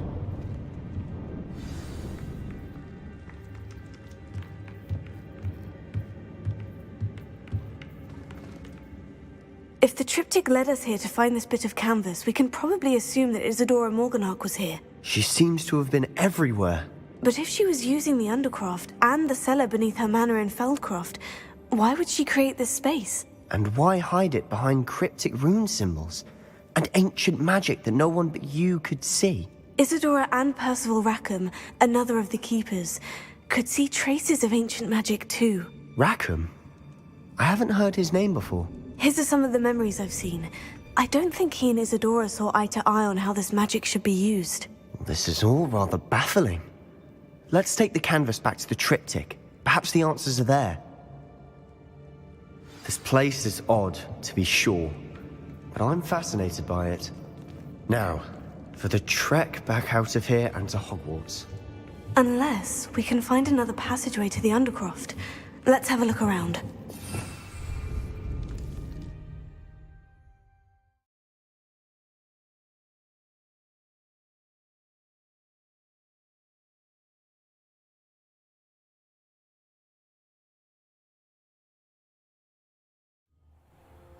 If the triptych led us here to find this bit of canvas, we can probably assume that Isadora Morganach was here. She seems to have been everywhere. But if she was using the Undercroft and the cellar beneath her manor in Feldcroft, why would she create this space? And why hide it behind cryptic rune symbols and ancient magic that no one but you could see? Isadora and Percival Rackham, another of the Keepers, could see traces of ancient magic too. Rackham? I haven't heard his name before. His are some of the memories I've seen. I don't think he and Isadora saw eye to eye on how this magic should be used. This is all rather baffling. Let's take the canvas back to the triptych. Perhaps the answers are there. This place is odd, to be sure, but I'm fascinated by it. Now, for the trek back out of here and to Hogwarts. Unless we can find another passageway to the Undercroft. Let's have a look around.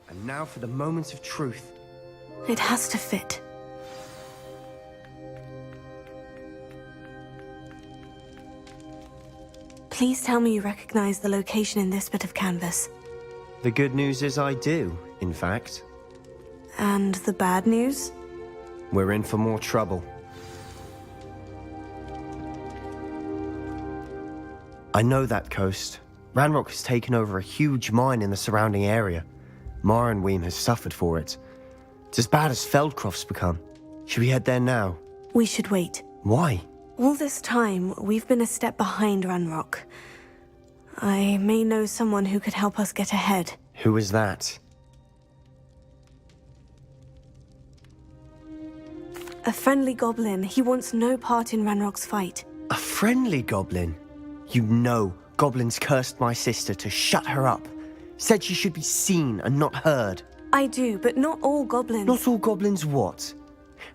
And now for the moment of truth. It has to fit. Please tell me you recognize the location in this bit of canvas. The good news is I do, in fact. And the bad news? We're in for more trouble. I know that coast. Ranrock has taken over a huge mine in the surrounding area. Marrenweem has suffered for it. It's as bad as Feldcroft's become. Should we head there now? We should wait. Why? All this time, we've been a step behind Ranrock. I may know someone who could help us get ahead. Who is that? A friendly goblin. He wants no part in Ranrock's fight. A friendly goblin? You know goblins cursed my sister to shut her up. Said she should be seen and not heard. I do, but not all goblins. Not all goblins what?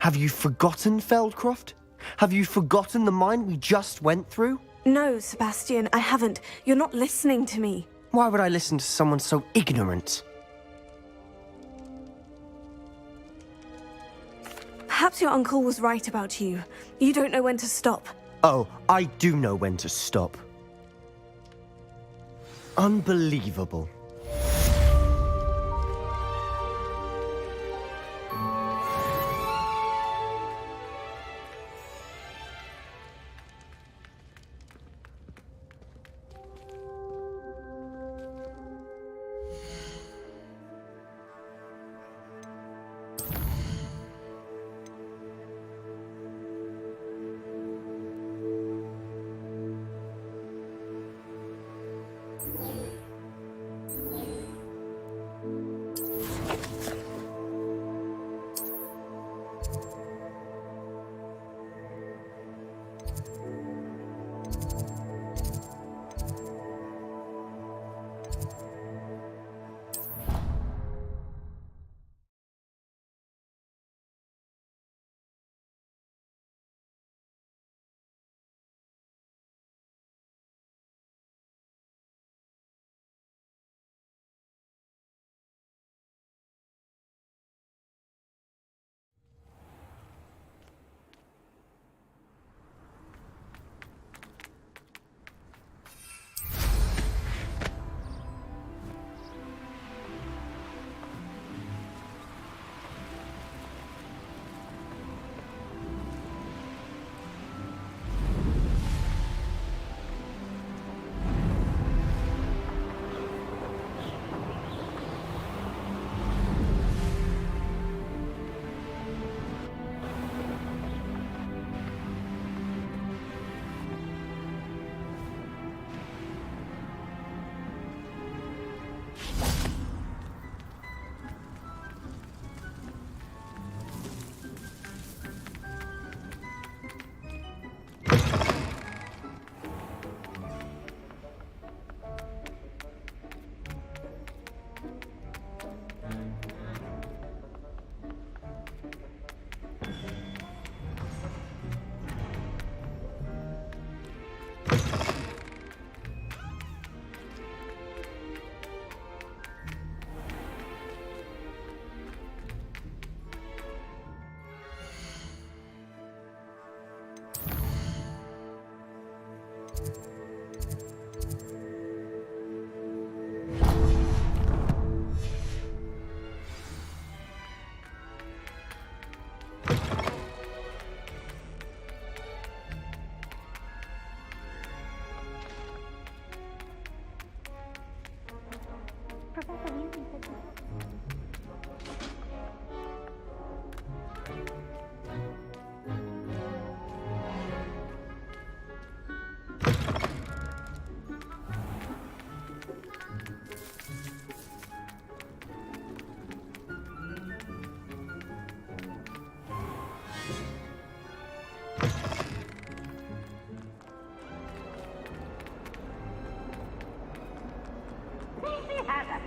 Have you forgotten Feldcroft? Have you forgotten the mine we just went through? No, Sebastian, I haven't. You're not listening to me. Why would I listen to someone so ignorant? Perhaps your uncle was right about you. You don't know when to stop. Oh, I do know when to stop. Unbelievable.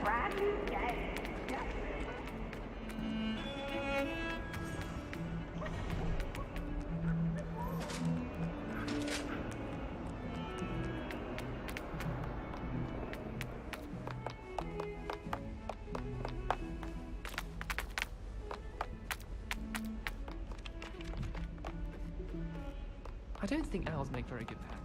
brand new game. I don't think owls make very good pets.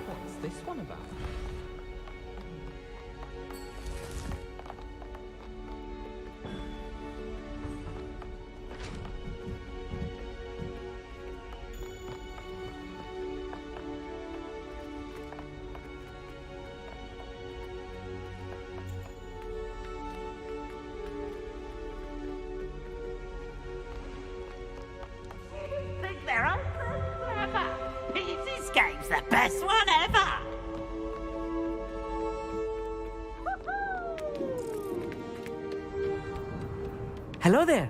What's this one about? Think they're open forever. This game's the best one ever. Hello there.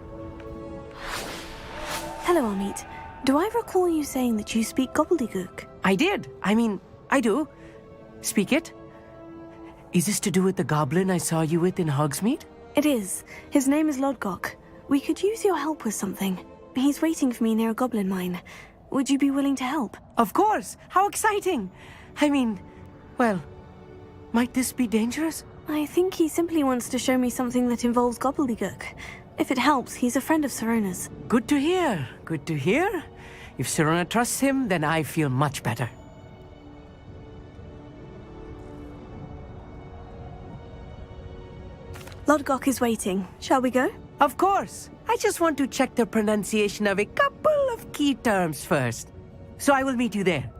Hello, Amit. Do I recall you saying that you speak gobbledygook? I did. I do. Speak it. Is this to do with the goblin I saw you with in Hogsmeade? It is. His name is Lodgok. We could use your help with something. He's waiting for me near a goblin mine. Would you be willing to help? Of course. How exciting. Well, might this be dangerous? I think he simply wants to show me something that involves gobbledygook. If it helps, he's a friend of Sirona's. Good to hear. Good to hear. If Sirona trusts him, then I feel much better. Lodgok is waiting. Shall we go? Of course. I just want to check the pronunciation of a couple of key terms first. So I will meet you there.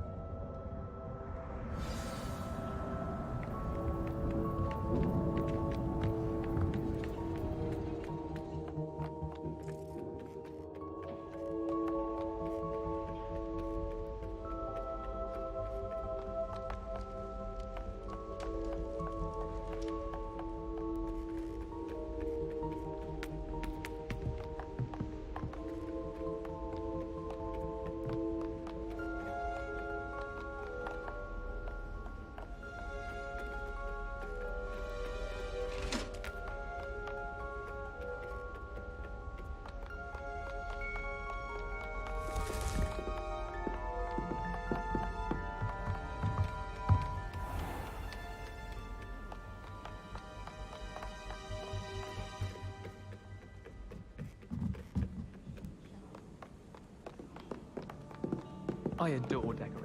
I adore decorating.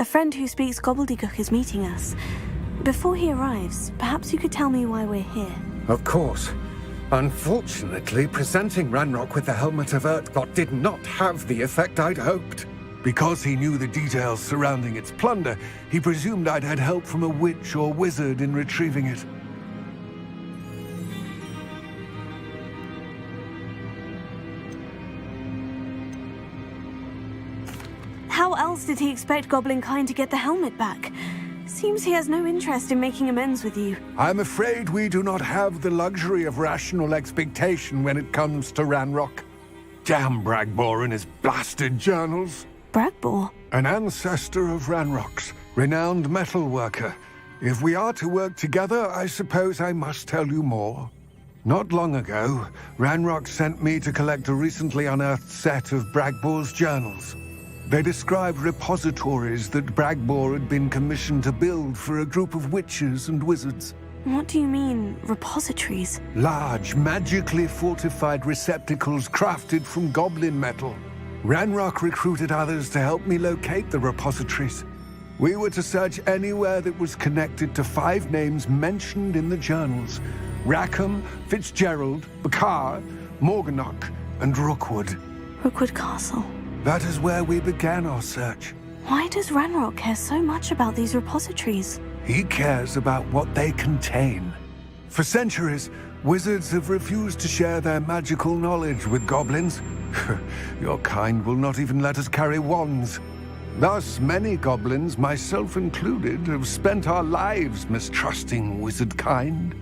friend who speaks gobbledygook is meeting us. Before he arrives, perhaps you could tell me why we're here. Of course. Unfortunately, presenting Ranrock with the Helmet of Urtkot did not have the effect I'd hoped. Because he knew the details surrounding its plunder, he presumed I'd had help from a witch or wizard in retrieving it. How else did he expect Goblinkind to get the helmet back? Seems he has no interest in making amends with you. I'm afraid we do not have the luxury of rational expectation when it comes to Ranrock. Damn Bragbor and his blasted journals. Bragbor? An ancestor of Ranrock's, renowned metal worker. If we are to work together, I suppose I must tell you more. Not long ago, Ranrock sent me to collect a recently unearthed set of Bragbor's journals. They described repositories that Bragbor had been commissioned to build for a group of witches and wizards. What do you mean, repositories? Large, magically fortified receptacles crafted from goblin metal. Ranrock recruited others to help me locate the repositories. We were to search anywhere that was connected to 5 names mentioned in the journals: Rackham, Fitzgerald, Bakar, Morganach, and Rookwood. Rookwood Castle. That is where we began our search. Why does Ranrock care so much about these repositories? He cares about what they contain. For centuries, wizards have refused to share their magical knowledge with goblins. Your kind will not even let us carry wands. Thus, many goblins, myself included, have spent our lives mistrusting wizard kind.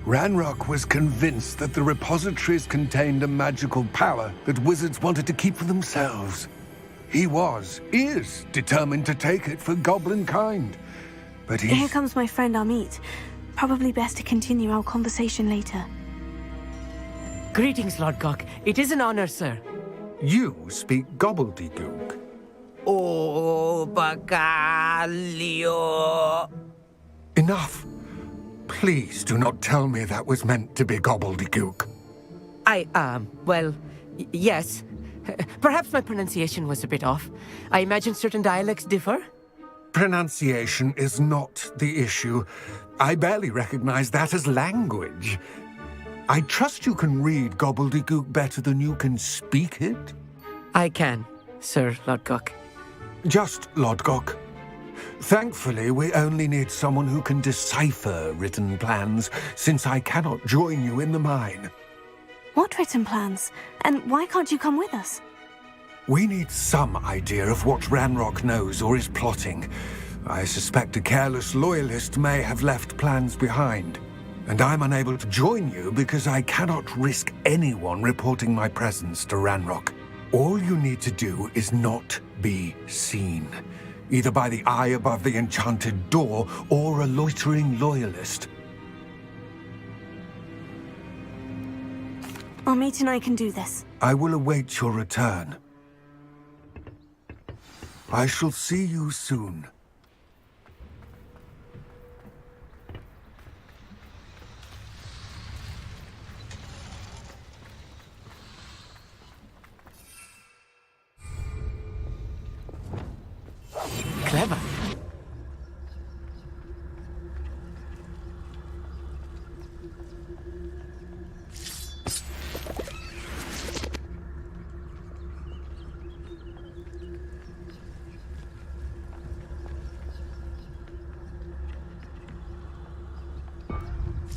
Ranrock was convinced that the repositories contained a magical power that wizards wanted to keep for themselves. He is determined to take it for goblin kind. But Here comes my friend Amit. Probably best to continue our conversation later. Greetings, Lord Cock. It is an honor, sir. You speak gobbledygook. Oh, Bacalio. Enough. Please do not tell me that was meant to be gobbledygook. Well, yes. Perhaps my pronunciation was a bit off. I imagine certain dialects differ? Pronunciation is not the issue. I barely recognize that as language. I trust you can read gobbledygook better than you can speak it? I can, Sir Lodgok. Just Lodgok. Thankfully, we only need someone who can decipher written plans, since I cannot join you in the mine. What written plans? And why can't you come with us? We need some idea of what Ranrock knows or is plotting. I suspect a careless loyalist may have left plans behind. And I'm unable to join you because I cannot risk anyone reporting my presence to Ranrock. All you need to do is not be seen, either by the eye above the enchanted door or a loitering loyalist. Amit and I can do this. I will await your return. I shall see you soon. Clever.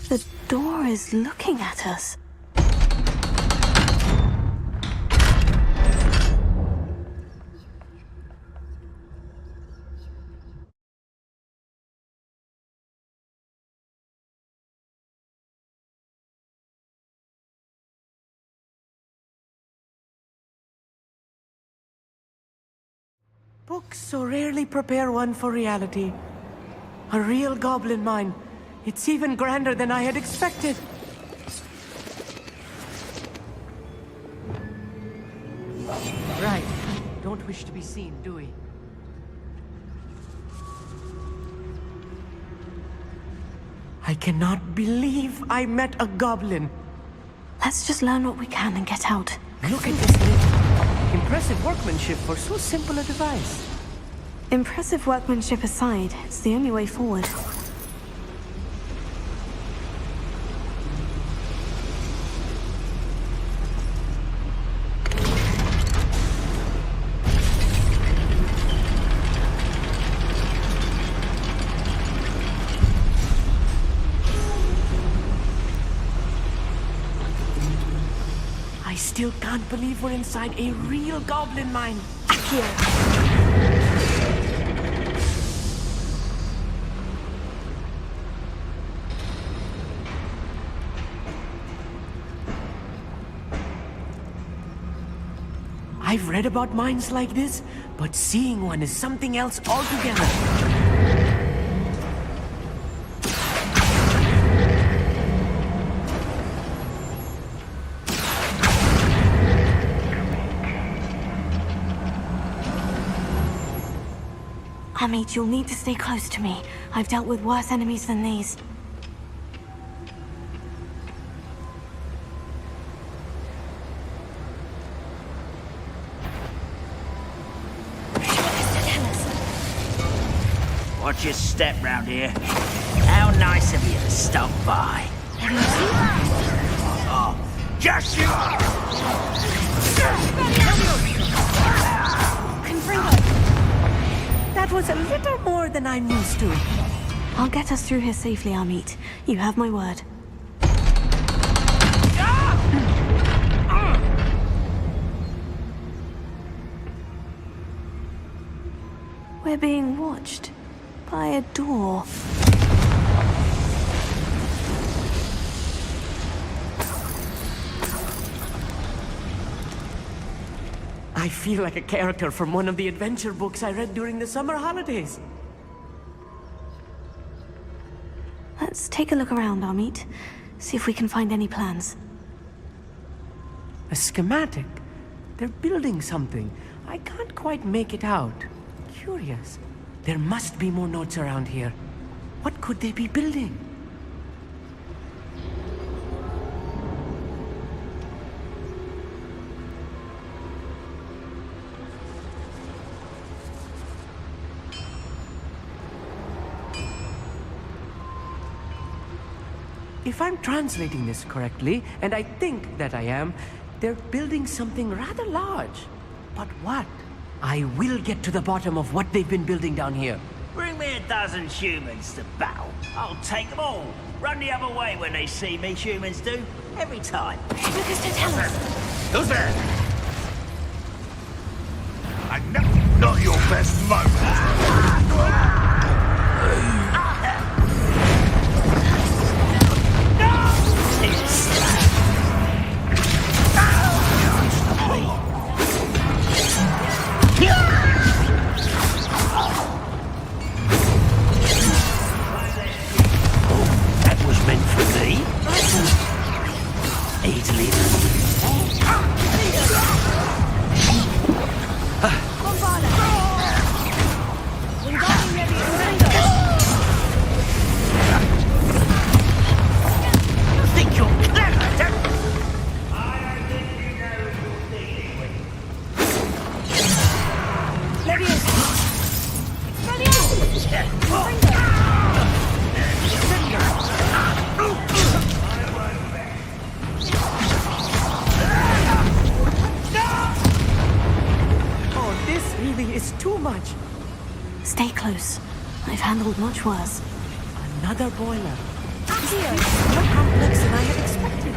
The door is looking at us. Books so rarely prepare one for reality. A real goblin mine. It's even grander than I had expected. Right. Don't wish to be seen, do we? I cannot believe I met a goblin. Let's just learn what we can and get out. Look at this thing. Impressive workmanship for so simple a device. Impressive workmanship aside, it's the only way forward. I still can't believe we're inside a real goblin mine. Here. I've read about mines like this, but seeing one is something else altogether. Amit, you'll need to stay close to me. I've dealt with worse enemies than these. Watch your step round here. How nice of you to stop by. Oh, just you! That was a little more than I'm used to. I'll get us through here safely, Amit. You have my word. We're being watched by a door. I feel like a character from one of the adventure books I read during the summer holidays. Let's take a look around, Amit. See if we can find any plans. A schematic? They're building something. I can't quite make it out. Curious. There must be more notes around here. What could they be building? If I'm translating this correctly, and I think that I am, they're building something rather large. But what? I will get to the bottom of what they've been building down here. Bring me a dozen humans to battle. I'll take them all. Run the other way when they see me, humans do. Every time. Lucas, to tell us. Who's there? I know not your best moment. That was meant for me. Easily Think you're clever, don't you? Oh, this really is too much. Stay close. I've handled much worse. Another boiler. This is more complex than I had expected.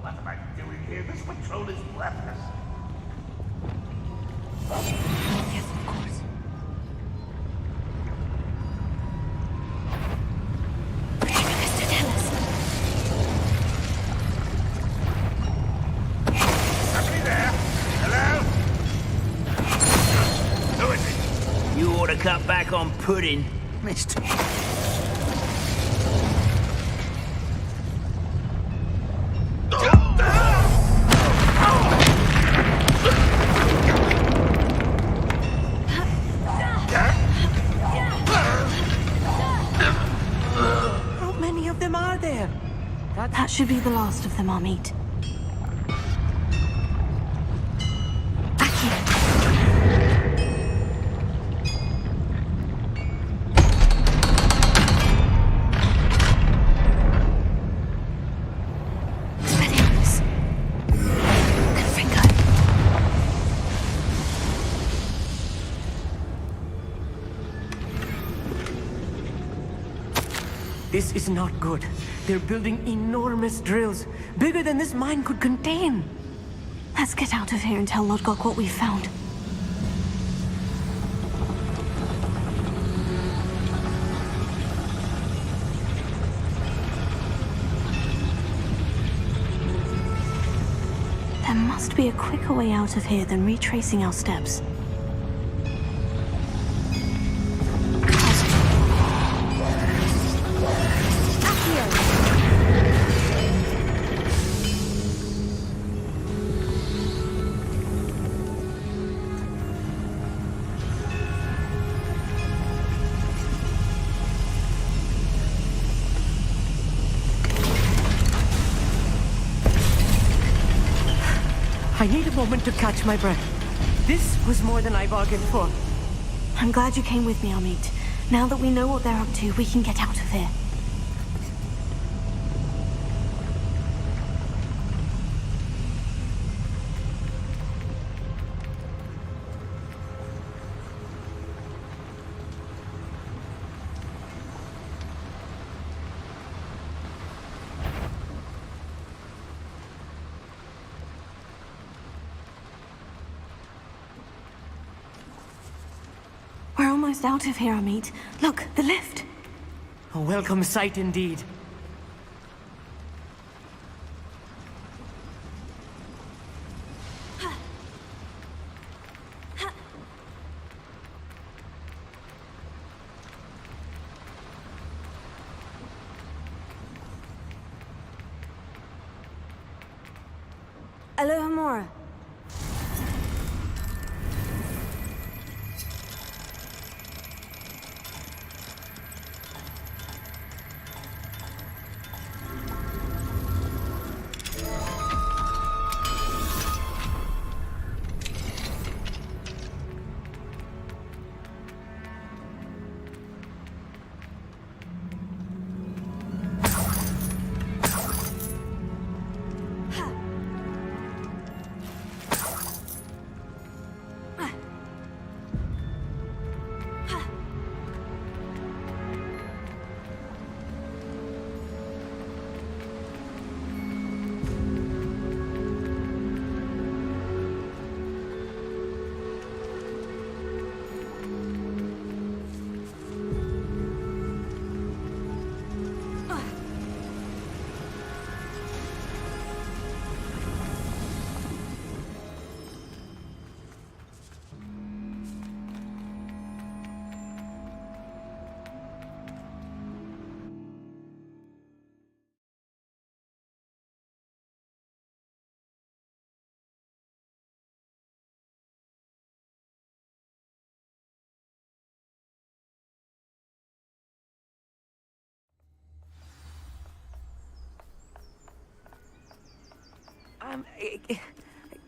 What am I doing here? This patrol is worthless. Yes, of course. Lucas, to tell us. Somebody there? Hello? Who is it? You ought to cut back on pudding, mister. should be the last of them, Amit. This is not good. They're building enormous drills, bigger than this mine could contain. Let's get out of here and tell Lodgok what we found. There must be a quicker way out of here than retracing our steps. I need a moment to catch my breath. This was more than I bargained for. I'm glad you came with me, Amit. Now that we know what they're up to, we can get out of here. We're almost out of here, Amit. Look, the lift. A welcome sight indeed. Aloha Mora.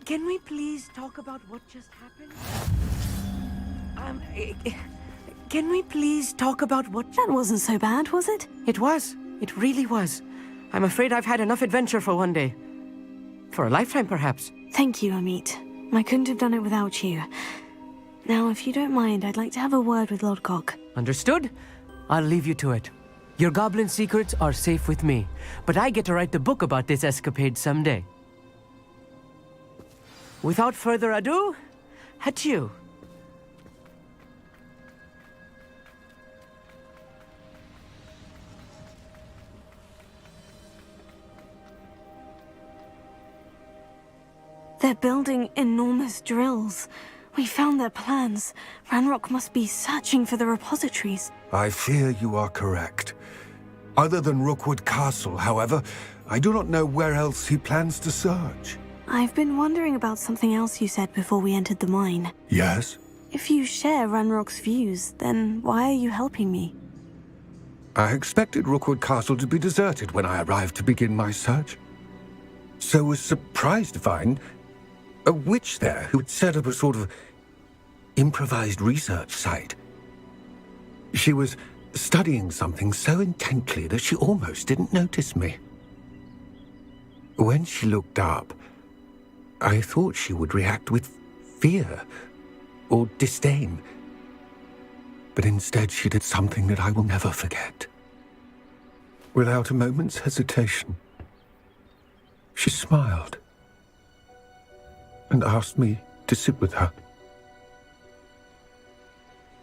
Can we please talk about what just happened? Can we please talk about what... That wasn't so bad, was it? It was. It really was. I'm afraid I've had enough adventure for one day. For a lifetime, perhaps. Thank you, Amit. I couldn't have done it without you. Now, if you don't mind, I'd like to have a word with Lodgok. Understood? I'll leave you to it. Your goblin secrets are safe with me, but I get to write the book about this escapade someday. Without further ado, adieu. They're building enormous drills. We found their plans. Ranrock must be searching for the repositories. I fear you are correct. Other than Rookwood Castle, however, I do not know where else he plans to search. I've been wondering about something else you said before we entered the mine. Yes? If you share Ranrock's views, then why are you helping me? I expected Rookwood Castle to be deserted when I arrived to begin my search. So was surprised to find a witch there who had set up a sort of improvised research site. She was studying something so intently that she almost didn't notice me. When she looked up, I thought she would react with fear or disdain. But instead she did something that I will never forget. Without a moment's hesitation, she smiled and asked me to sit with her.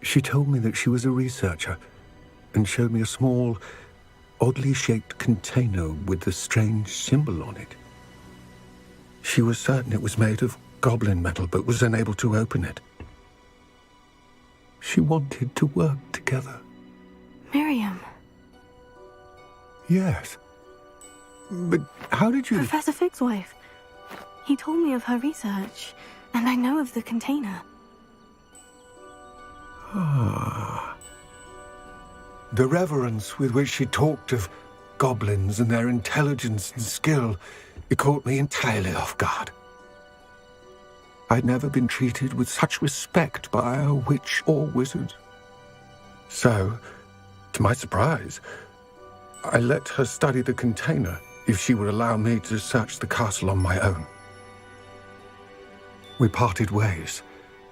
She told me that she was a researcher and showed me a small, oddly shaped container with a strange symbol on it. She was certain it was made of goblin metal, but was unable to open it. She wanted to work together. Miriam. Yes. But how did you... Professor Fig's wife. He told me of her research, and I know of the container. Ah. The reverence with which she talked of goblins and their intelligence and skill, it caught me entirely off guard. I'd never been treated with such respect by a witch or wizard. So, to my surprise, I let her study the container if she would allow me to search the castle on my own. We parted ways,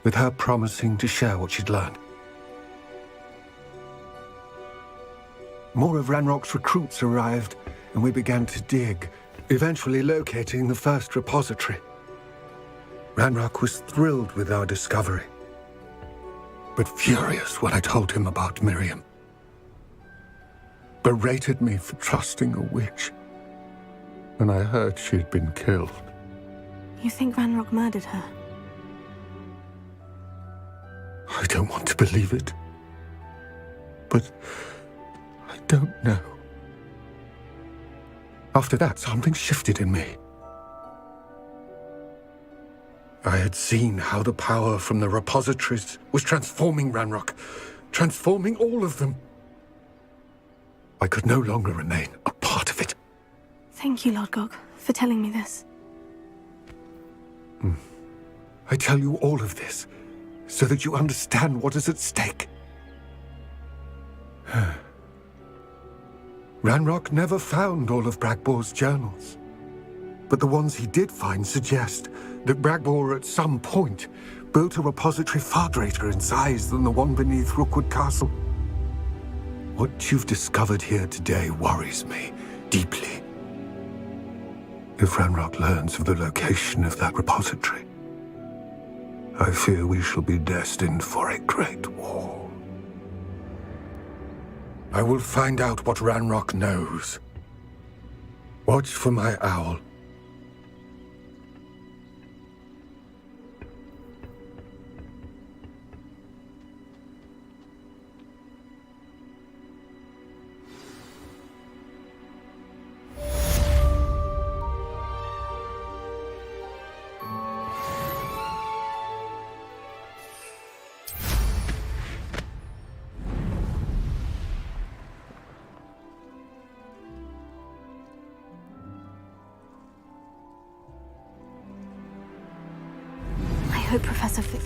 with her promising to share what she'd learned. More of Ranrock's recruits arrived, and we began to dig, eventually locating the first repository. Ranrock was thrilled with our discovery, but furious when I told him about Miriam. Berated me for trusting a witch when I heard she'd been killed. You think Ranrock murdered her? I don't want to believe it, but I don't know. After that, something shifted in me. I had seen how the power from the repositories was transforming Ranrock, transforming all of them. I could no longer remain a part of it. Thank you, Lord Gog, for telling me this. I tell you all of this so that you understand what is at stake. Ranrock never found all of Bragbor's journals, but the ones he did find suggest that Bragbor at some point built a repository far greater in size than the one beneath Rookwood Castle. What you've discovered here today worries me deeply. If Ranrock learns of the location of that repository, I fear we shall be destined for a great war. I will find out what Ranrock knows. Watch for my owl. I hope Professor Fig...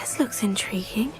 This looks intriguing.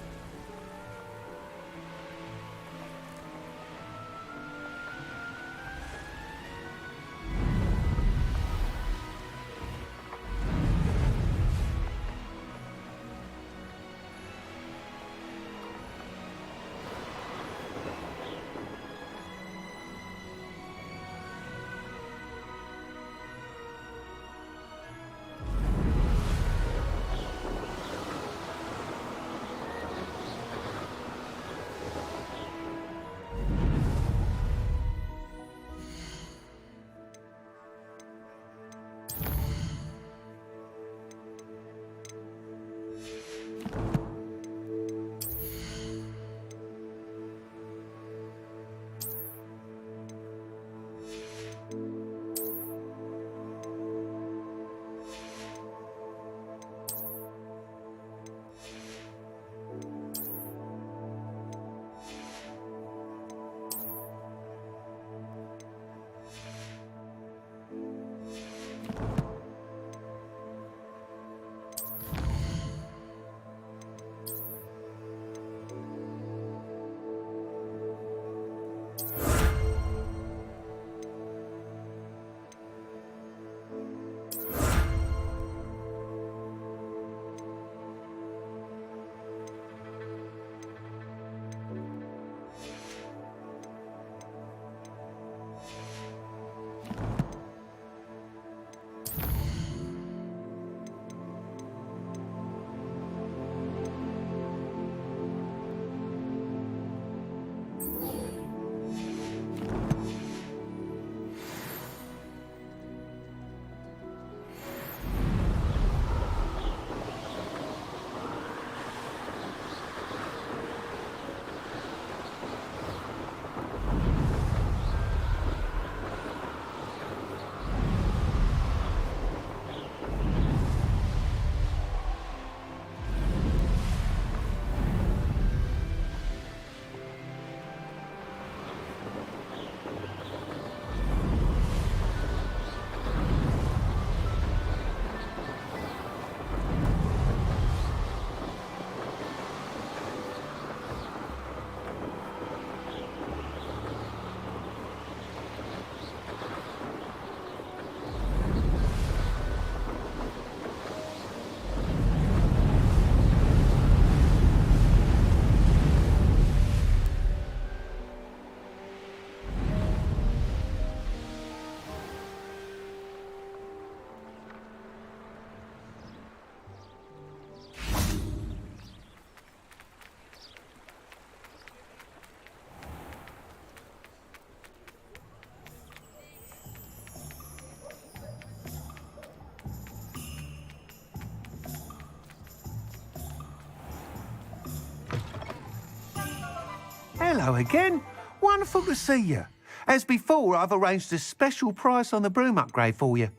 Hello again. Wonderful to see you. As before, I've arranged a special price on the broom upgrade for you.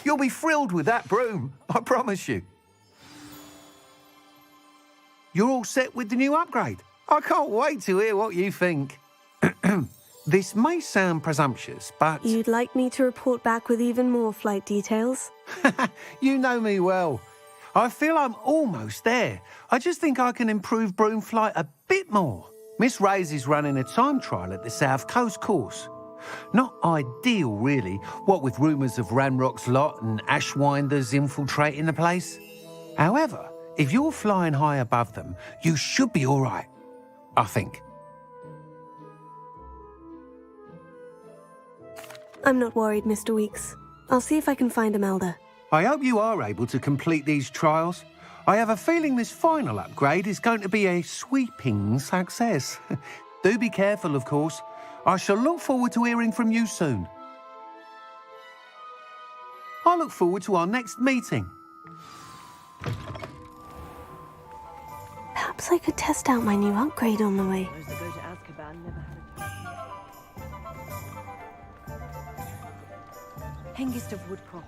You'll be thrilled with that broom, I promise you. You're all set with the new upgrade. I can't wait to hear what you think. This may sound presumptuous, but... You'd like me to report back with even more flight details? You know me well. I feel I'm almost there. I just think I can improve broom flight a bit more. Miss Ray's is running a time trial at the South Coast course. Not ideal, really, what with rumours of Ranrock's lot and Ashwinders infiltrating the place. However, if you're flying high above them, you should be all right, I think. I'm not worried, Mr. Weeks. I'll see if I can find Imelda. I hope you are able to complete these trials. I have a feeling this final upgrade is going to be a sweeping success. Do be careful, of course. I shall look forward to hearing from you soon. I look forward to our next meeting. Perhaps I could test out my new upgrade on the way. Hengist of Woodcroft.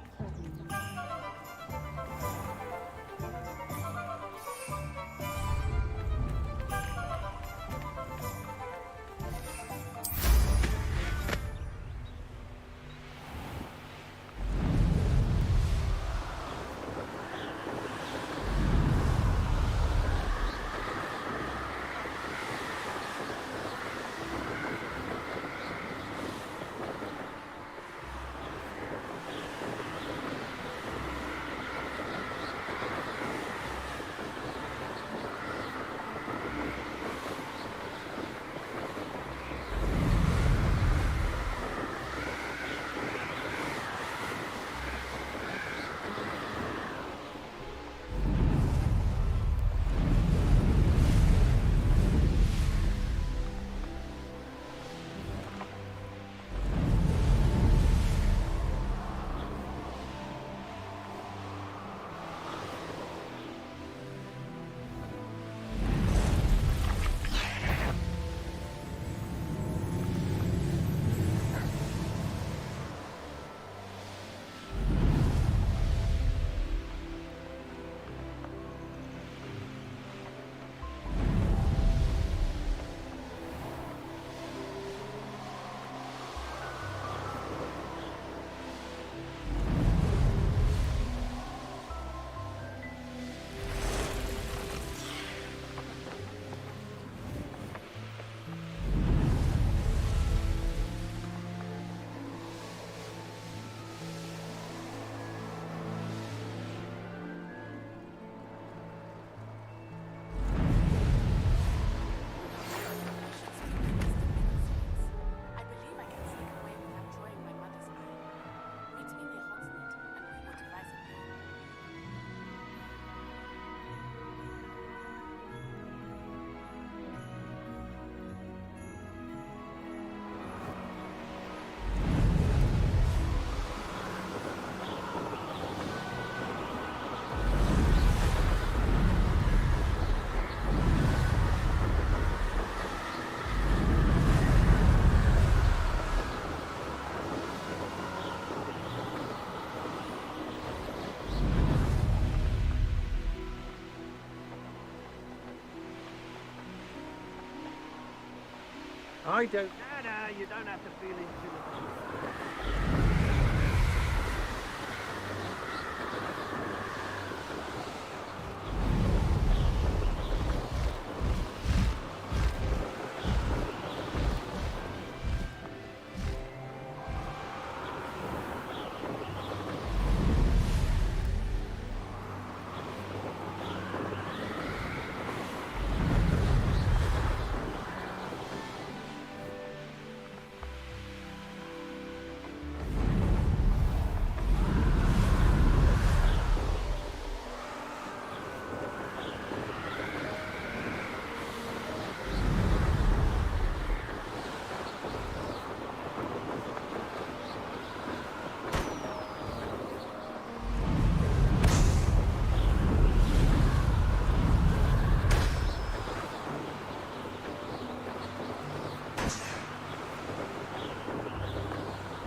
I don't... No, you don't have to feel into it.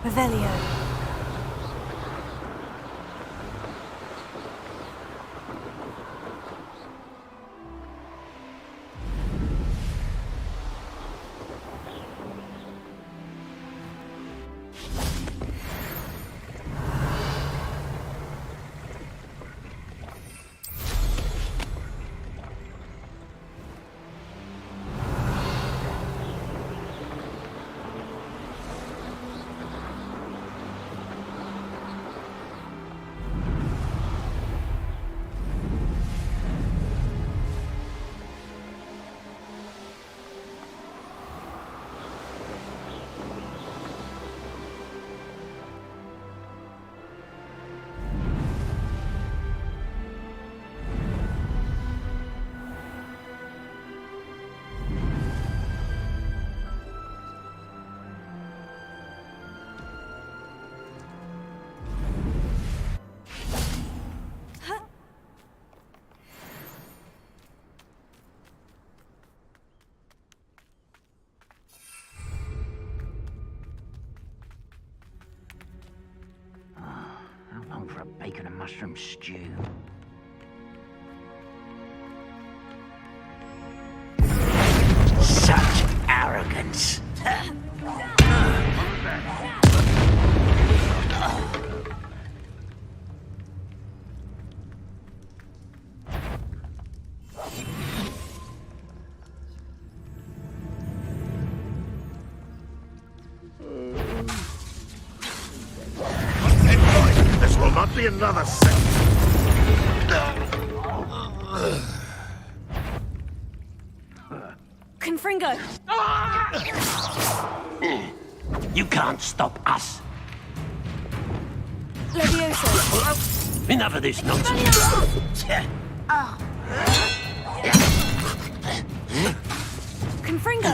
Revelio. For a bacon and mushroom stew. Such arrogance. This will not be another set. Confringo! You can't stop us. Levioso! Enough of this nonsense. Confringo!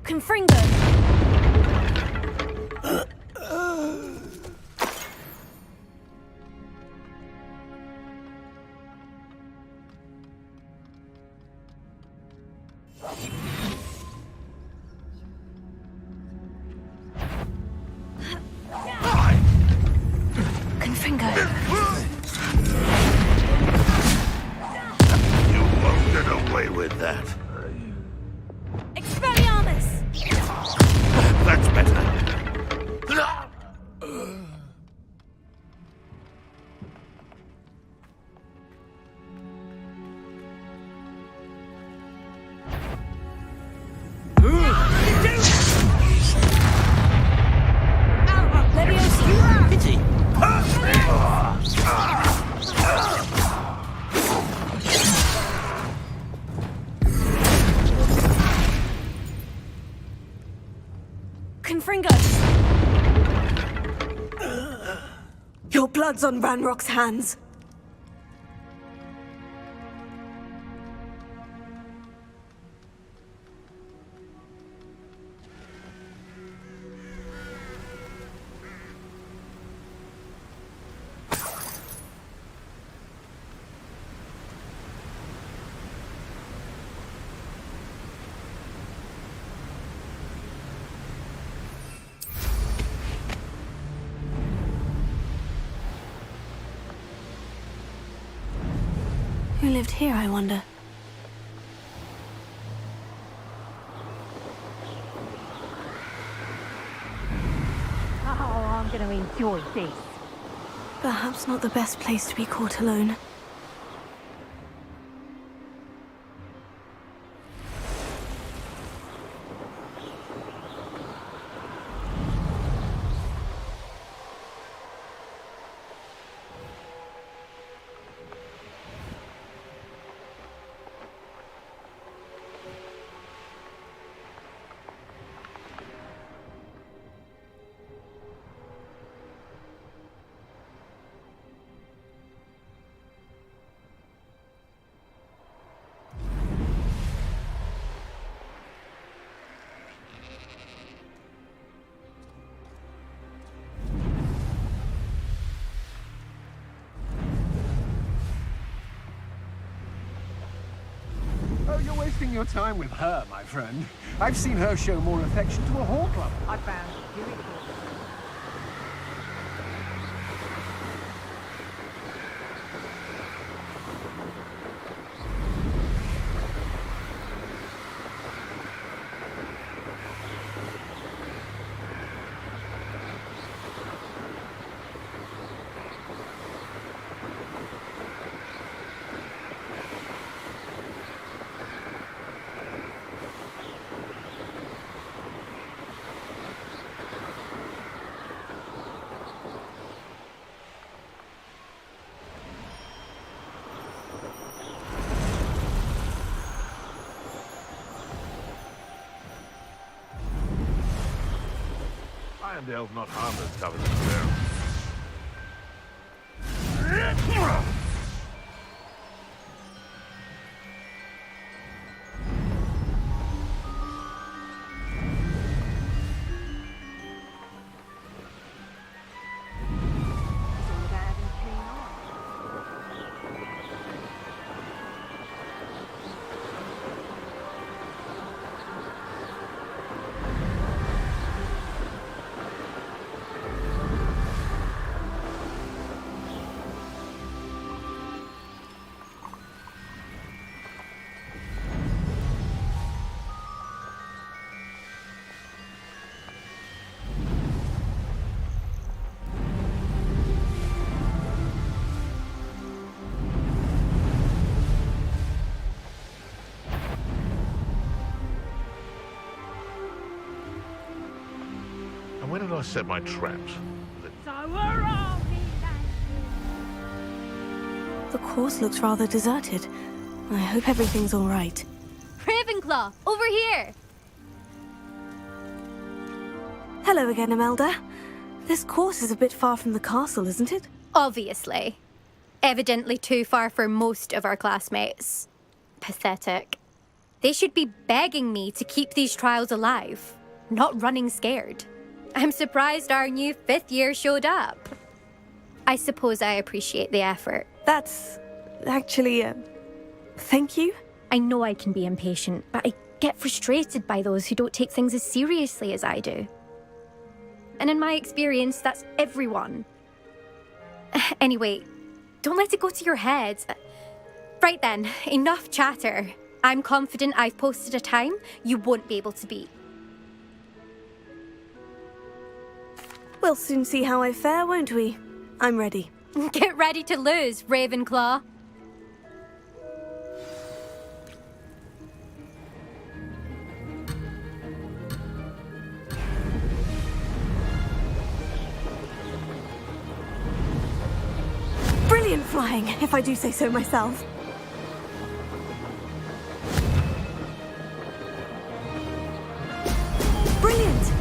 Confringo! Confringo! You won't get away with that. Expelliarmus! That's better. Confringo! Your blood's on Ranrock's hands. who lived here, I wonder? Oh, I'm going to enjoy this. Perhaps not the best place to be caught alone. Oh, you're wasting your time with her, my friend. I've seen her show more affection to a hall club. I found beautiful. Irondale's not harmless, covered in sparrows. And where did I set my traps? So we're all The course looks rather deserted. I hope everything's all right. Ravenclaw, over here! Hello again, Imelda. This course is a bit far from the castle, isn't it? Obviously. Evidently too far for most of our classmates. Pathetic. They should be begging me to keep these trials alive, not running scared. I'm surprised our new 5th year showed up. I suppose I appreciate the effort. That's actually, thank you. I know I can be impatient, but I get frustrated by those who don't take things as seriously as I do. And in my experience, that's everyone. Anyway, don't let it go to your head. Right then, enough chatter. I'm confident I've posted a time you won't be able to beat. We'll soon see how I fare, won't we? I'm ready. Get ready to lose, Ravenclaw. Brilliant flying, if I do say so myself. Brilliant!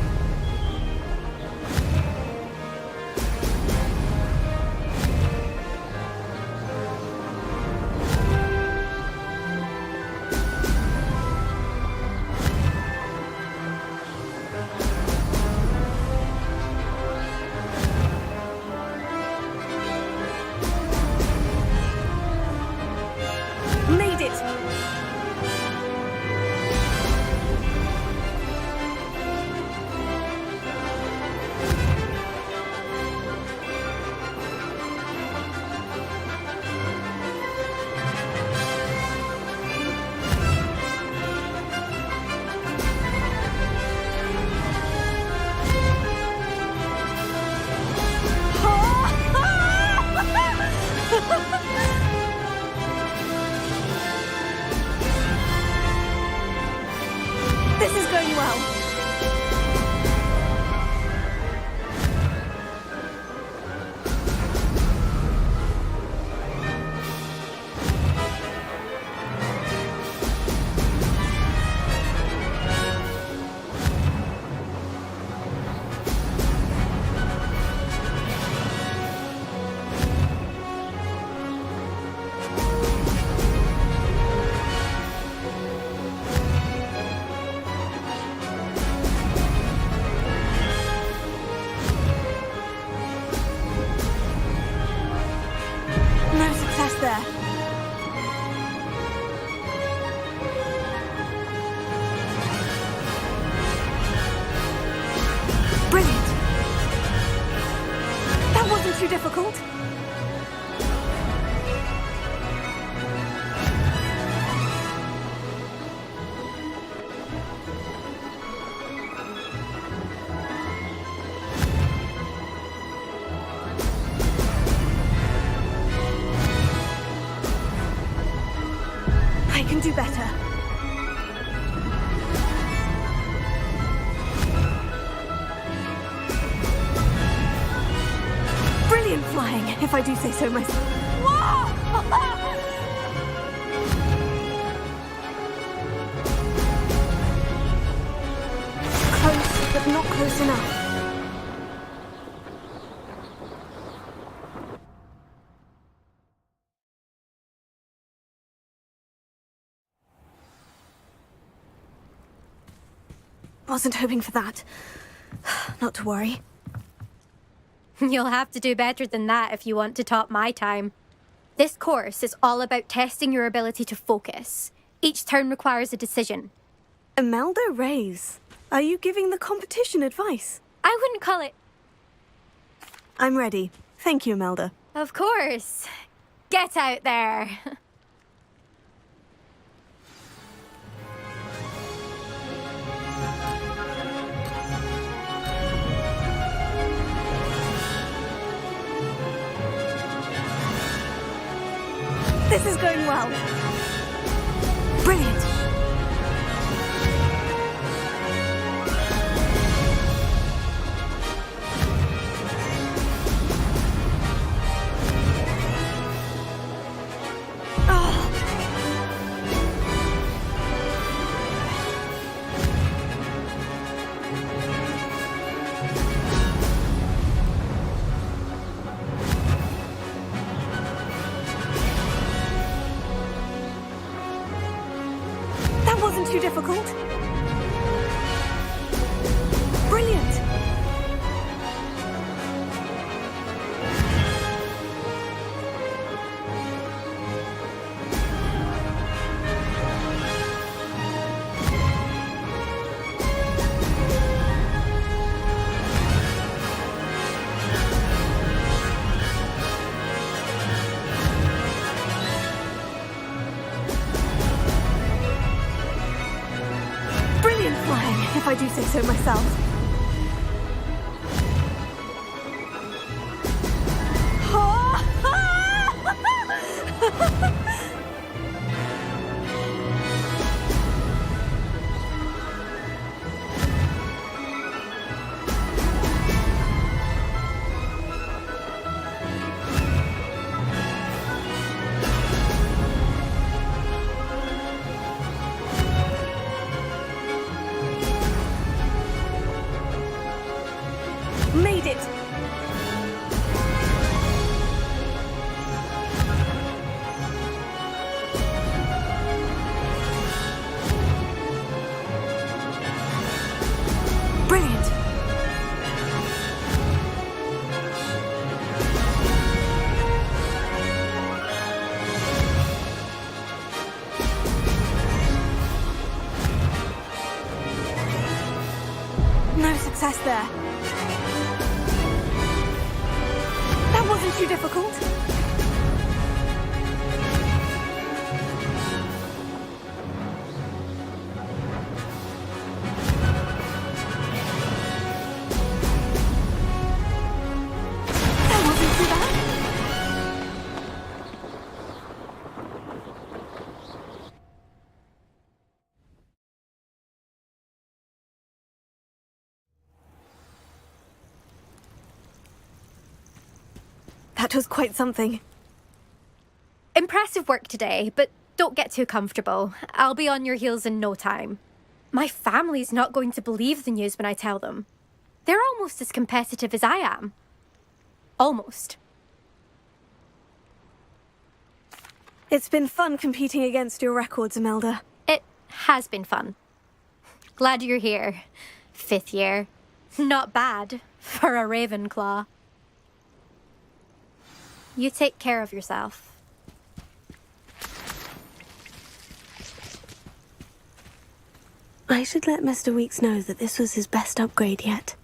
difficult? I can do better. Brilliant flying, if I do say so myself. Close, but not close enough. Wasn't hoping for that. Not to worry. You'll have to do better than that if you want to top my time. This course is all about testing your ability to focus. Each turn requires a decision. Imelda Reyes, are you giving the competition advice? I wouldn't call it... I'm ready. Thank you, Imelda. Of course. Get out there. This is going well. Brilliant. Wasn't too difficult. Brilliant. Flying, if I do say so myself. Made it! Brilliant! No success there. That wasn't too difficult. That wasn't too bad. That was quite something. Impressive work today, but don't get too comfortable. I'll be on your heels in no time. My family's not going to believe the news when I tell them. They're almost as competitive as I am. Almost. It's been fun competing against your records, Imelda. It has been fun. Glad you're here. 5th year. Not bad for a Ravenclaw. You take care of yourself. I should let Mr. Weeks know that this was his best upgrade yet.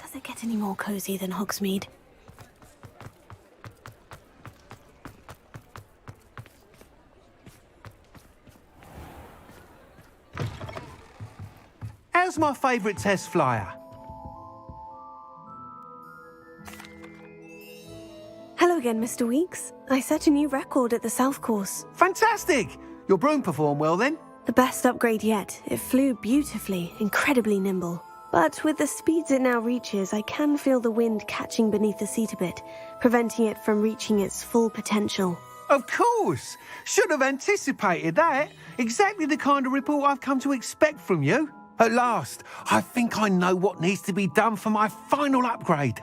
Does it get any more cozy than Hogsmeade? How's my favourite test flyer? Hello again, Mr. Weeks. I set a new record at the South Course. Fantastic! Your broom performed well then? The best upgrade yet. It flew beautifully, incredibly nimble. But with the speeds it now reaches, I can feel the wind catching beneath the seat a bit, preventing it from reaching its full potential. Of course! Should have anticipated that. Exactly the kind of report I've come to expect from you. At last, I think I know what needs to be done for my final upgrade.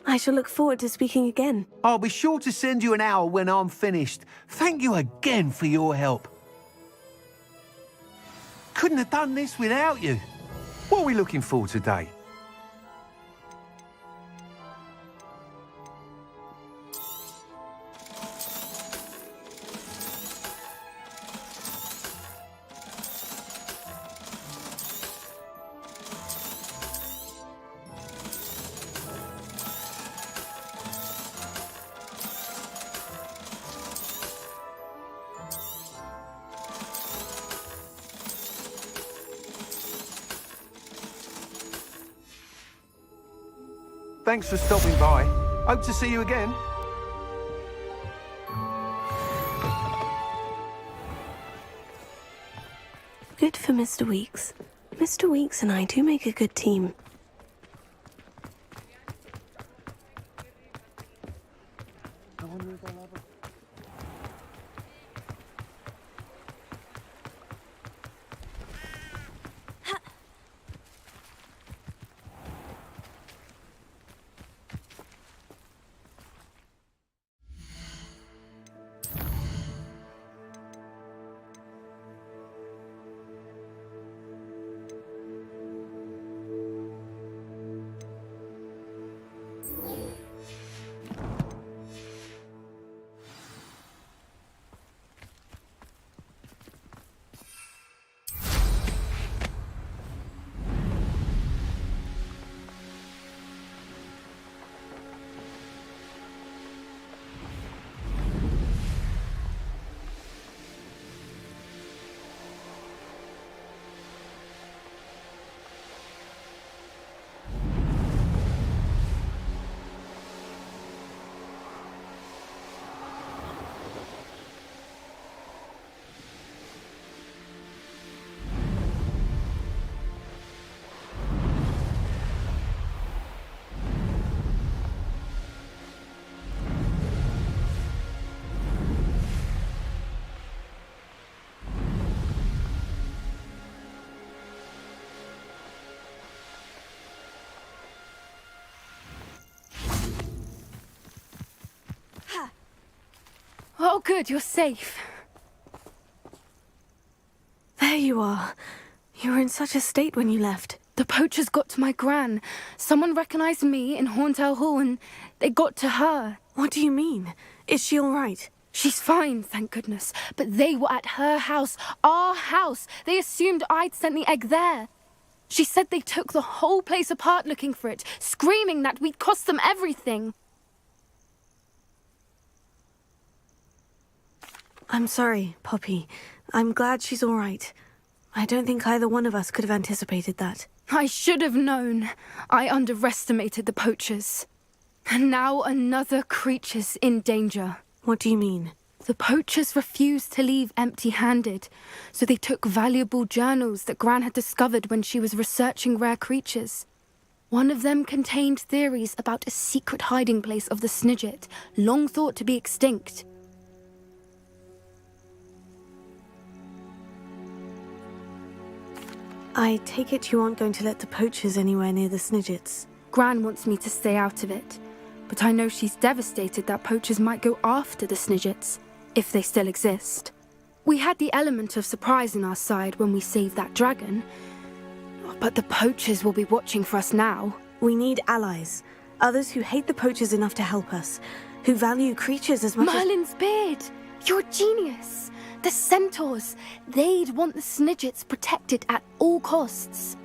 I shall look forward to speaking again. I'll be sure to send you an hour when I'm finished. Thank you again for your help. Couldn't have done this without you. What are we looking for today? Thanks for stopping by. Hope to see you again. Good for Mr. Weeks. Mr. Weeks and I do make a good team. Oh, good, you're safe. There you are. You were in such a state when you left. The poachers got to my gran. Someone recognized me in Horntail Hall and they got to her. What do you mean? Is she all right? She's fine, thank goodness. But they were at her house, our house. They assumed I'd sent the egg there. She said they took the whole place apart looking for it, screaming that we'd cost them everything. I'm sorry, Poppy. I'm glad she's all right. I don't think either one of us could have anticipated that. I should have known. I underestimated the poachers. And now another creature's in danger. What do you mean? The poachers refused to leave empty-handed, so they took valuable journals that Gran had discovered when she was researching rare creatures. One of them contained theories about a secret hiding place of the Snidget, long thought to be extinct. I take it you aren't going to let the poachers anywhere near the Snidgets. Gran wants me to stay out of it, but I know she's devastated that poachers might go after the Snidgets, if they still exist. We had the element of surprise on our side when we saved that dragon, but the poachers will be watching for us now. We need allies. Others who hate the poachers enough to help us. Who value creatures as much Merlin's beard! You're a genius! The centaurs! They'd want the Snidgets protected at all costs.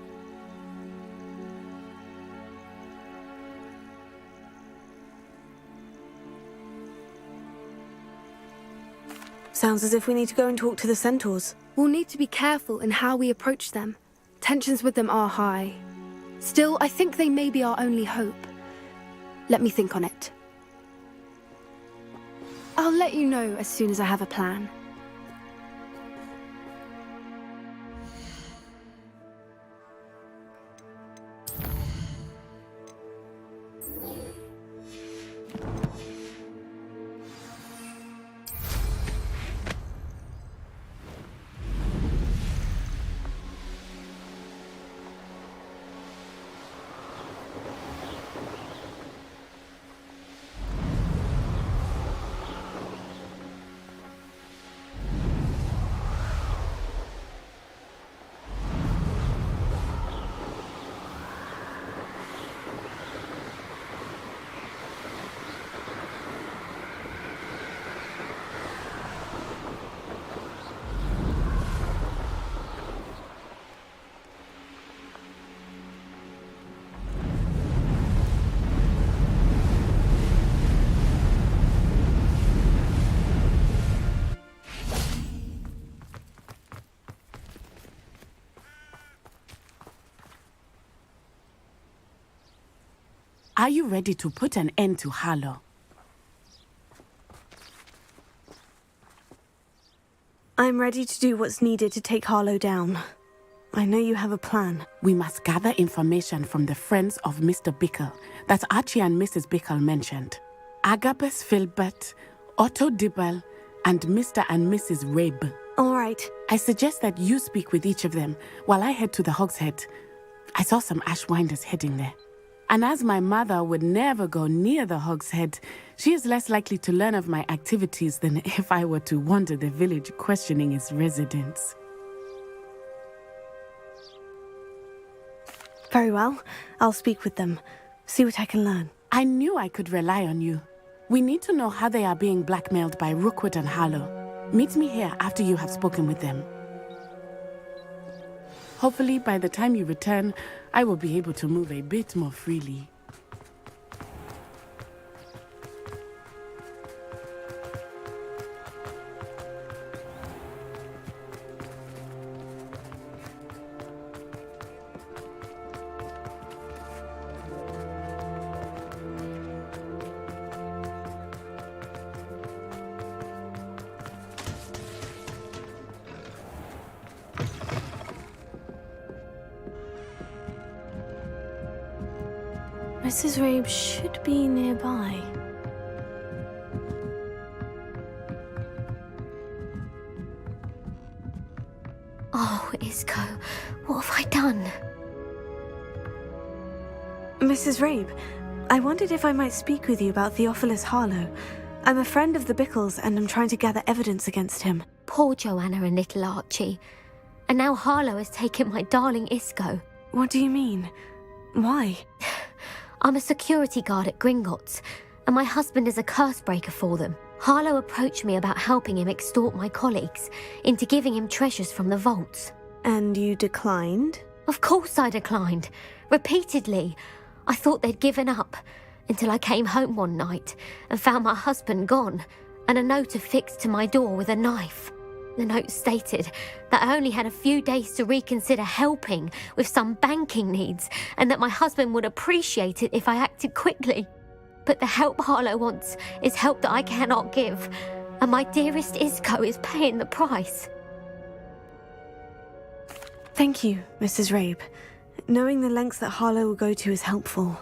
Sounds as if we need to go and talk to the centaurs. We'll need to be careful in how we approach them. Tensions with them are high. Still, I think they may be our only hope. Let me think on it. I'll let you know as soon as I have a plan. Are you ready to put an end to Harlow? I'm ready to do what's needed to take Harlow down. I know you have a plan. We must gather information from the friends of Mr. Bickle that Archie and Mrs. Bickle mentioned. Agabus Filbert, Otto Dibble, and Mr. and Mrs. Rabe. All right. I suggest that you speak with each of them while I head to the Hogshead. I saw some Ashwinders heading there. And as my mother would never go near the Hogshead, she is less likely to learn of my activities than if I were to wander the village questioning its residents. Very well. I'll speak with them. See what I can learn. I knew I could rely on you. We need to know how they are being blackmailed by Rookwood and Harlow. Meet me here after you have spoken with them. Hopefully, by the time you return, I will be able to move a bit more freely. Mrs. Rabe should be nearby. Oh, Isco, what have I done? Mrs. Rabe, I wondered if I might speak with you about Theophilus Harlow. I'm a friend of the Bickles and I'm trying to gather evidence against him. Poor Joanna and little Archie. And now Harlow has taken my darling Isco. What do you mean? Why? I'm a security guard at Gringotts, and my husband is a curse breaker for them. Harlow approached me about helping him extort my colleagues into giving him treasures from the vaults. And you declined? Of course I declined. Repeatedly. I thought they'd given up, until I came home one night and found my husband gone, and a note affixed to my door with a knife. The note stated that I only had a few days to reconsider helping with some banking needs, and that my husband would appreciate it if I acted quickly. But the help Harlow wants is help that I cannot give, and my dearest Isco is paying the price. Thank you, Mrs. Rabe. Knowing the lengths that Harlow will go to is helpful,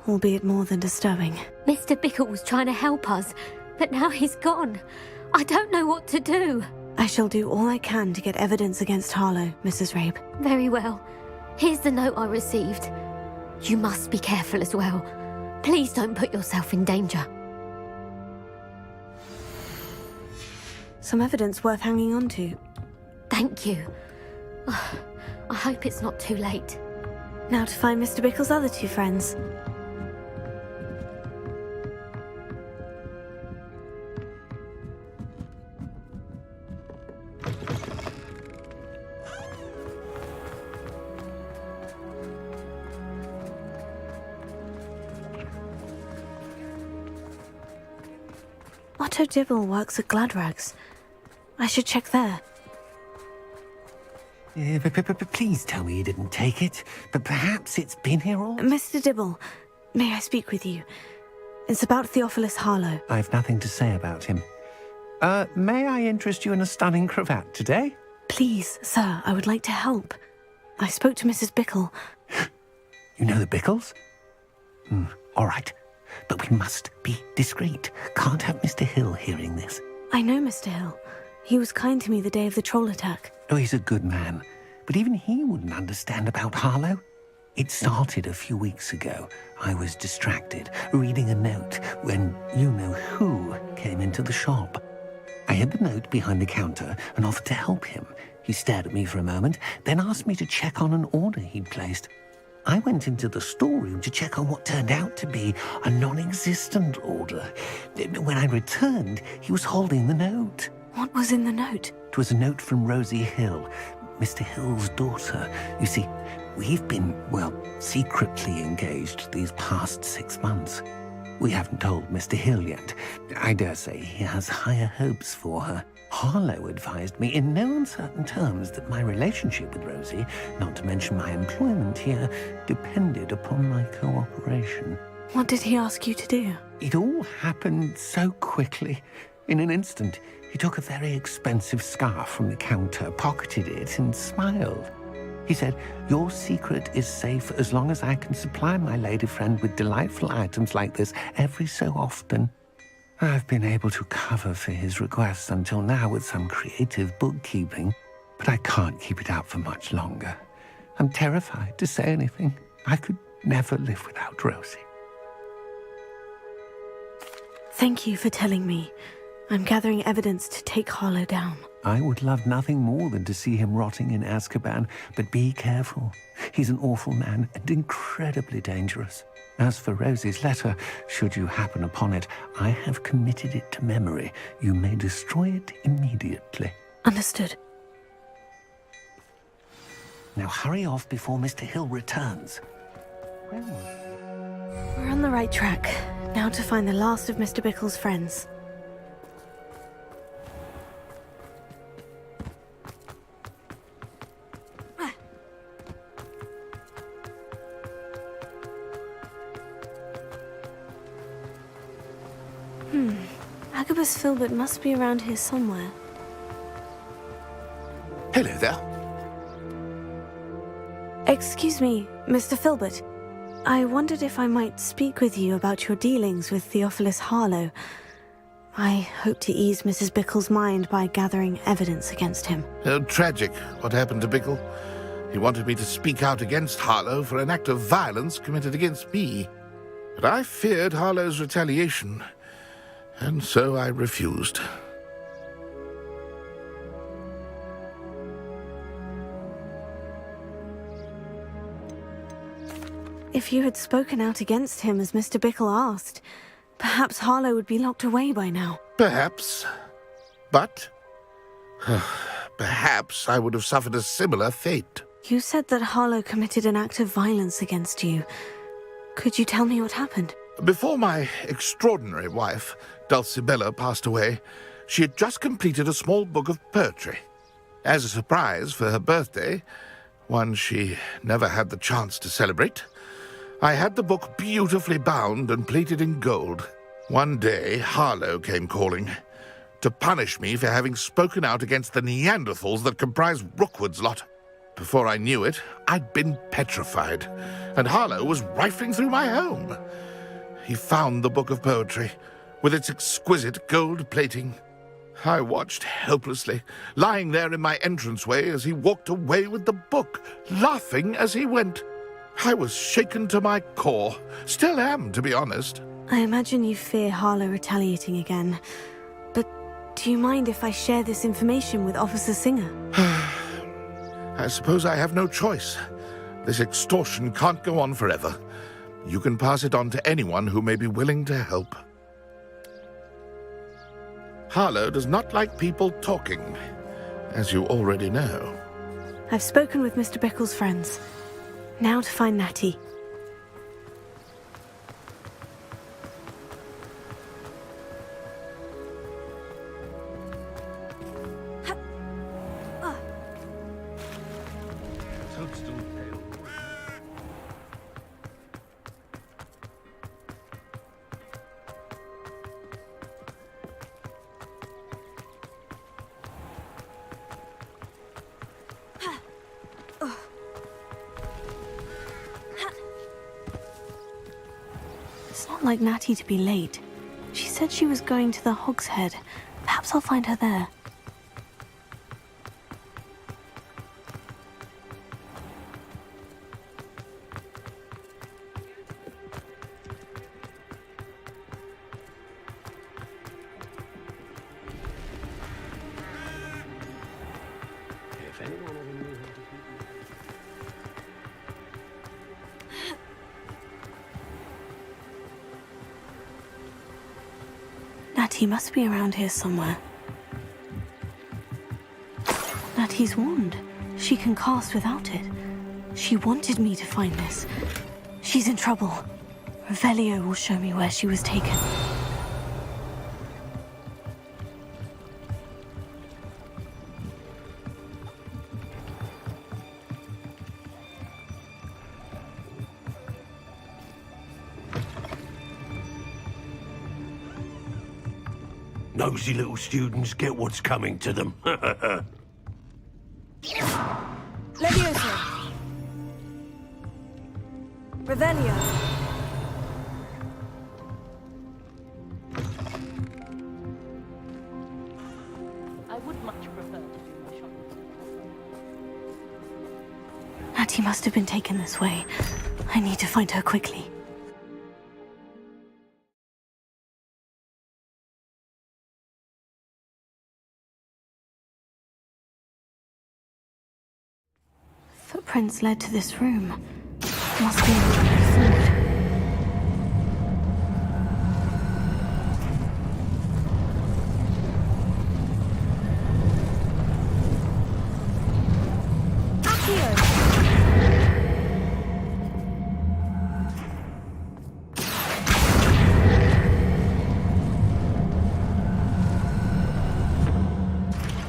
albeit more than disturbing. Mr. Bickle was trying to help us, but now he's gone. I don't know what to do. I shall do all I can to get evidence against Harlow, Mrs. Rabe. Very well. Here's the note I received. You must be careful as well. Please don't put yourself in danger. Some evidence worth hanging on to. Thank you. I hope it's not too late. Now to find Mr. Bickle's other two friends. Otto Dibble works at Gladrags. I should check there. Please tell me you didn't take it. But perhaps it's been here all... Mr. Dibble, may I speak with you? It's about Theophilus Harlow. I've nothing to say about him. May I interest you in a stunning cravat today? Please, sir, I would like to help. I spoke to Mrs. Bickle. You know the Bickles? All right. But we must be discreet. Can't have Mr. Hill hearing this. I know Mr. Hill. He was kind to me the day of the troll attack. Oh, he's a good man. But even he wouldn't understand about Harlow. It started a few weeks ago. I was distracted, reading a note, when you-know-who came into the shop. I hid the note behind the counter and offered to help him. He stared at me for a moment, then asked me to check on an order he'd placed. I went into the storeroom to check on what turned out to be a non-existent order. When I returned, he was holding the note. What was in the note? It was a note from Rosie Hill, Mr. Hill's daughter. You see, we've been, secretly engaged these past 6 months. We haven't told Mr. Hill yet. I dare say he has higher hopes for her. Harlow advised me in no uncertain terms that my relationship with Rosie, not to mention my employment here, depended upon my cooperation. What did he ask you to do? It all happened so quickly. In an instant, he took a very expensive scarf from the counter, pocketed it, and smiled. He said, "Your secret is safe as long as I can supply my lady friend with delightful items like this every so often." I've been able to cover for his requests until now with some creative bookkeeping, but I can't keep it out for much longer. I'm terrified to say anything. I could never live without Rosie. Thank you for telling me. I'm gathering evidence to take Harlow down. I would love nothing more than to see him rotting in Azkaban, but be careful. He's an awful man and incredibly dangerous. As for Rosie's letter, should you happen upon it, I have committed it to memory. You may destroy it immediately. Understood. Now hurry off before Mr. Hill returns. We're on the right track. Now to find the last of Mr. Bickle's friends. Agabus Filbert must be around here somewhere. Hello there. Excuse me, Mr. Filbert. I wondered if I might speak with you about your dealings with Theophilus Harlow. I hope to ease Mrs. Bickle's mind by gathering evidence against him. Tragic, what happened to Bickle. He wanted me to speak out against Harlow for an act of violence committed against me. But I feared Harlow's retaliation, and so I refused. If you had spoken out against him as Mr. Bickle asked, perhaps Harlow would be locked away by now. Perhaps. But perhaps I would have suffered a similar fate. You said that Harlow committed an act of violence against you. Could you tell me what happened? Before my extraordinary wife, Dulcibella, passed away, she had just completed a small book of poetry. As a surprise for her birthday, one she never had the chance to celebrate, I had the book beautifully bound and plated in gold. One day, Harlow came calling to punish me for having spoken out against the Neanderthals that comprise Rookwood's lot. Before I knew it, I'd been petrified, and Harlow was rifling through my home. He found the book of poetry, with its exquisite gold plating. I watched helplessly, lying there in my entranceway as he walked away with the book, laughing as he went. I was shaken to my core. Still am, to be honest. I imagine you fear Harlow retaliating again. But do you mind if I share this information with Officer Singer? I suppose I have no choice. This extortion can't go on forever. You can pass it on to anyone who may be willing to help. Harlow does not like people talking, as you already know. I've spoken with Mr. Bickle's friends. Now to find Natty. It's not like Natty to be late. She said she was going to the Hog's Head. Perhaps I'll find her there. Natty must be around here somewhere. Natty's wand. She can cast without it. She wanted me to find this. She's in trouble. Revelio will show me where she was taken. Nosy little students get what's coming to them. Leviosa! Revelio! I would much prefer to do my shopping. Natty must have been taken this way. I need to find her quickly. Footprints led to this room. Must be able to move forward.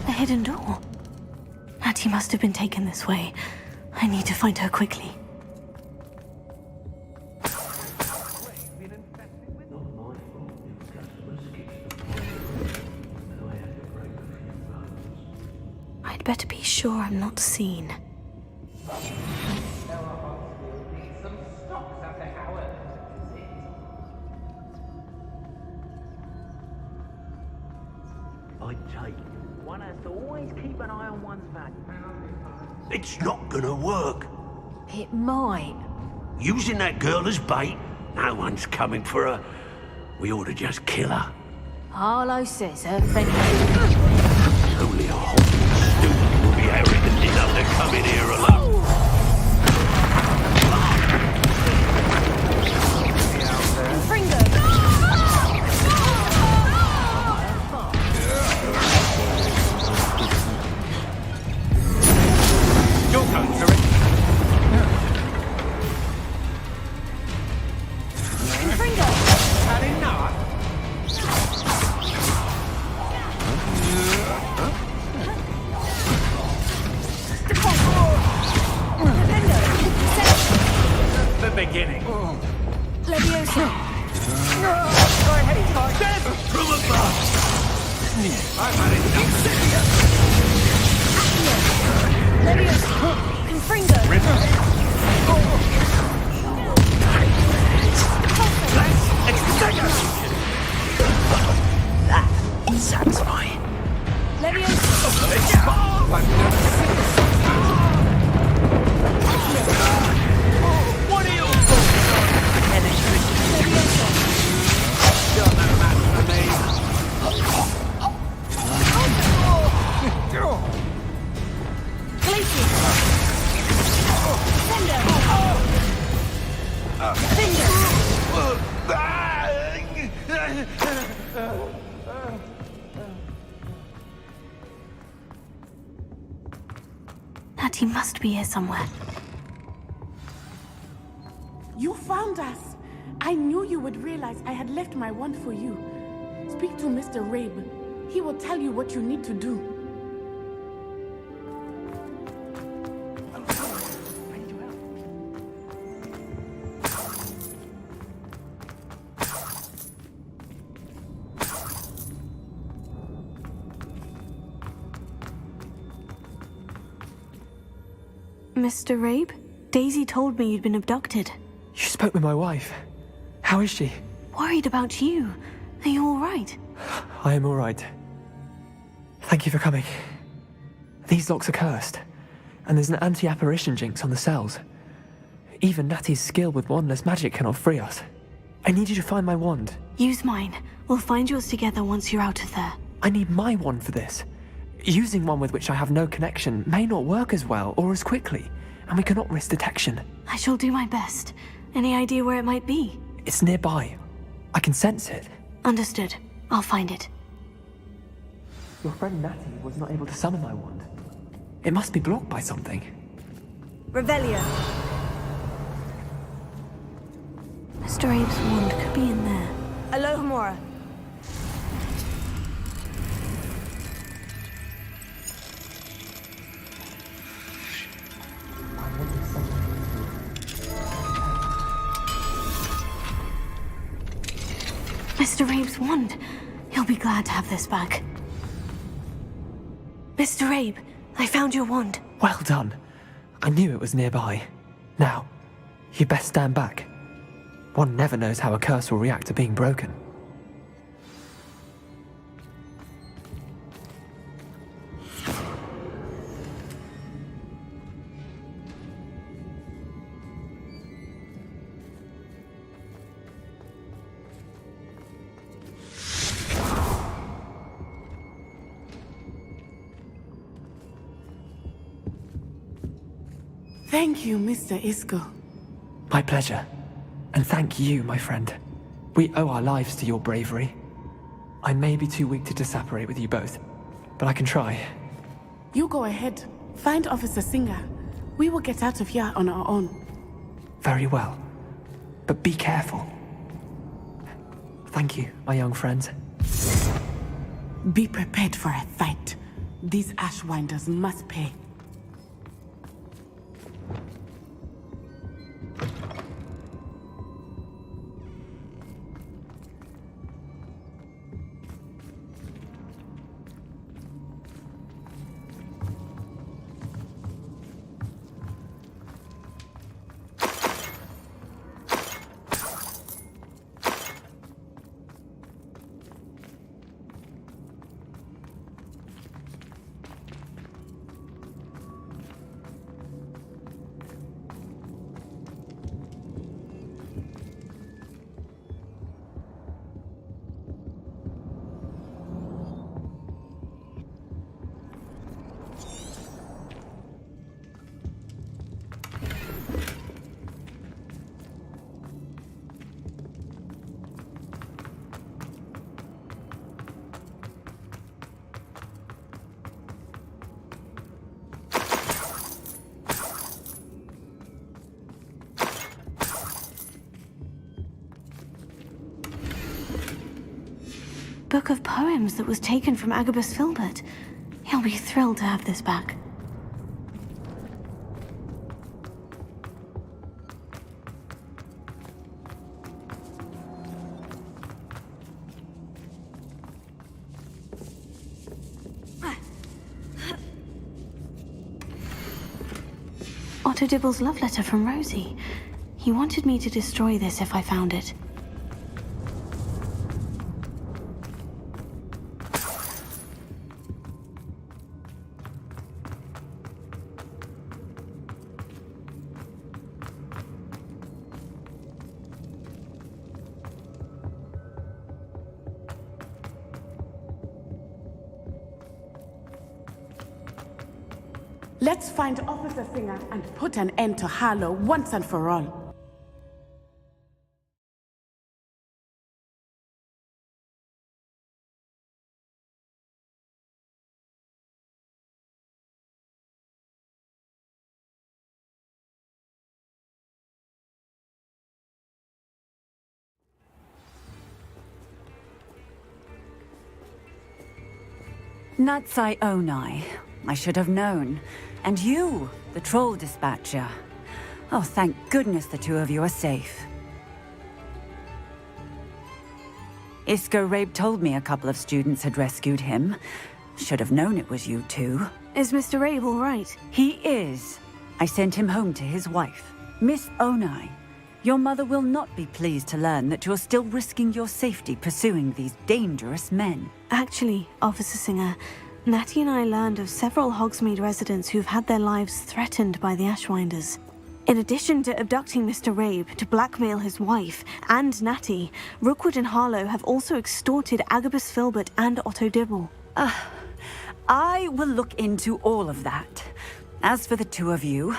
The hidden door. Natty must have been taken this way. I need to find her quickly. I'd better be sure I'm not seen. I take it. One has to always keep an eye on one's back. It's not gonna work. It might. Using that girl as bait, no one's coming for her. We ought to just kill her. Harlow says her friend... Only a Hogwarts student will be arrogant enough to come in here alone. Your turn, Eric. Had enough? The beginning. Leviosa! From above! I've had enough. Leviosa! That's satisfying. What are you You're no match for me. Natty must be here somewhere. You found us! I knew you would realize I had left my wand for you. Speak to Mr. Rabe. He will tell you what you need to do. Mr. Rabe? Daisy told me you'd been abducted. You spoke with my wife. How is she? Worried about you. Are you all right? I am all right. Thank you for coming. These locks are cursed, and there's an anti-apparition jinx on the cells. Even Natty's skill with wandless magic cannot free us. I need you to find my wand. Use mine. We'll find yours together once you're out of there. I need my wand for this. Using one with which I have no connection may not work as well or as quickly, and we cannot risk detection. I shall do my best. Any idea where it might be? It's nearby. I can sense it. Understood. I'll find it. Your friend Natty was not able to summon my wand. It must be blocked by something. Revelio. Mr. Abe's wand could be in there. Alohomora. Mr. Abe's wand. He'll be glad to have this back. Mr. Abe, I found your wand. Well done. I knew it was nearby. Now, you best stand back. One never knows how a curse will react to being broken. Thank you, Mr. Isco. My pleasure. And thank you, my friend. We owe our lives to your bravery. I may be too weak to disapparate with you both, but I can try. You go ahead. Find Officer Singer. We will get out of here on our own. Very well. But be careful. Thank you, my young friends. Be prepared for a fight. These Ashwinders must pay. Book of poems that was taken from Agabus Filbert. He'll be thrilled to have this back. Otto Dibble's love letter from Rosie. He wanted me to destroy this if I found it. Let's find Officer Singer and put an end to Harlow once and for all. Natsai Onai. I should have known. And you, the troll dispatcher. Oh, thank goodness the two of you are safe. Isco Rabe told me a couple of students had rescued him. Should have known it was you two. Is Mr. Rabe all right? He is. I sent him home to his wife. Miss Onai, your mother will not be pleased to learn that you're still risking your safety pursuing these dangerous men. Actually, Officer Singer, Natty and I learned of several Hogsmeade residents who've had their lives threatened by the Ashwinders. In addition to abducting Mr. Rabe to blackmail his wife and Natty, Rookwood and Harlow have also extorted Agabus Filbert and Otto Dibble. I will look into all of that. As for the two of you,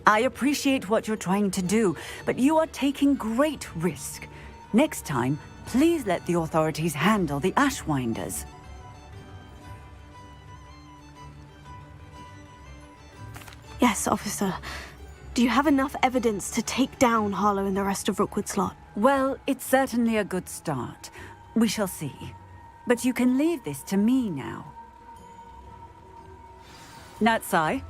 I appreciate what you're trying to do, but you are taking great risk. Next time, please let the authorities handle the Ashwinders. Yes, officer. Do you have enough evidence to take down Harlow and the rest of Rookwood's lot? Well, it's certainly a good start. We shall see. But you can leave this to me now. Natsai,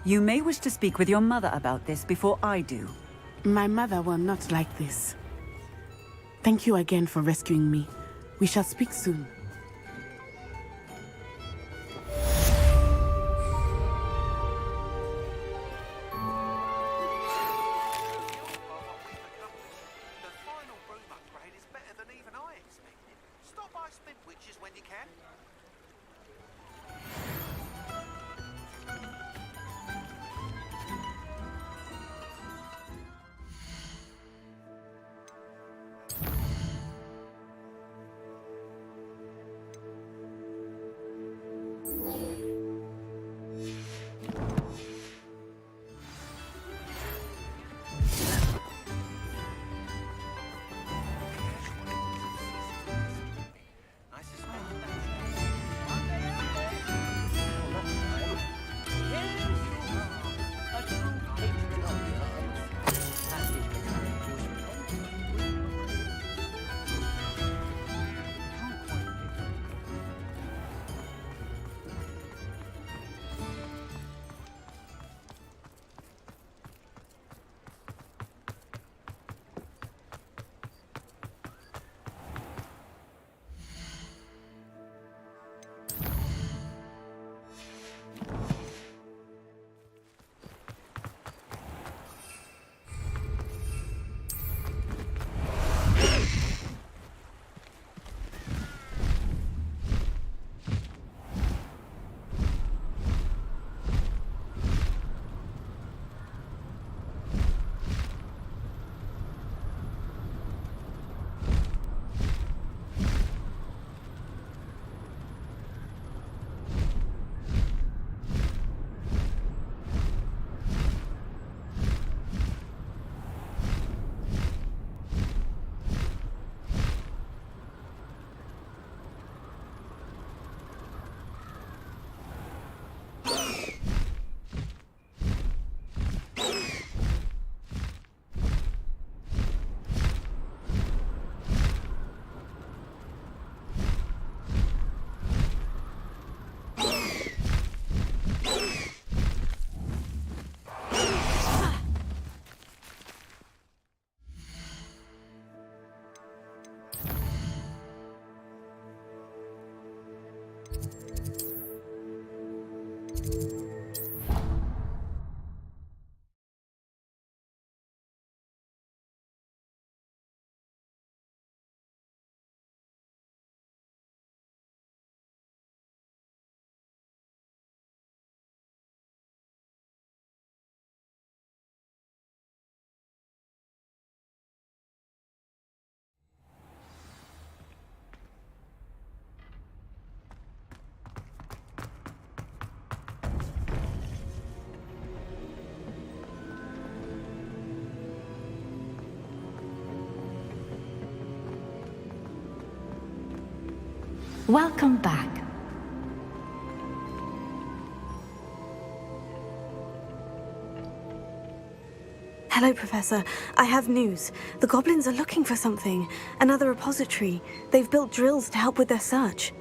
you may wish to speak with your mother about this before I do. My mother will not like this. Thank you again for rescuing me. We shall speak soon. Welcome back. Hello, Professor. I have news. The goblins are looking for something. Another repository. They've built drills to help with their search.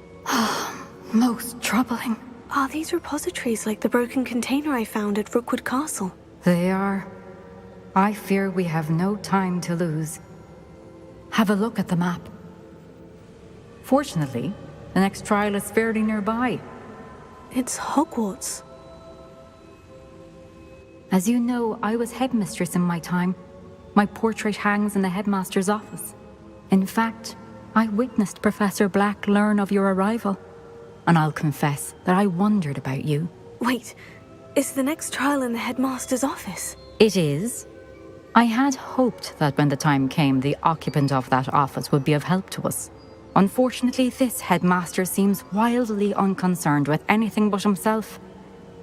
Most troubling. Are these repositories like the broken container I found at Rookwood Castle? They are. I fear we have no time to lose. Have a look at the map. Fortunately, the next trial is fairly nearby. It's Hogwarts. As you know, I was headmistress in my time. My portrait hangs in the headmaster's office. In fact, I witnessed Professor Black learn of your arrival. And I'll confess that I wondered about you. Wait, is the next trial in the headmaster's office? It is. I had hoped that when the time came, the occupant of that office would be of help to us. Unfortunately, this headmaster seems wildly unconcerned with anything but himself.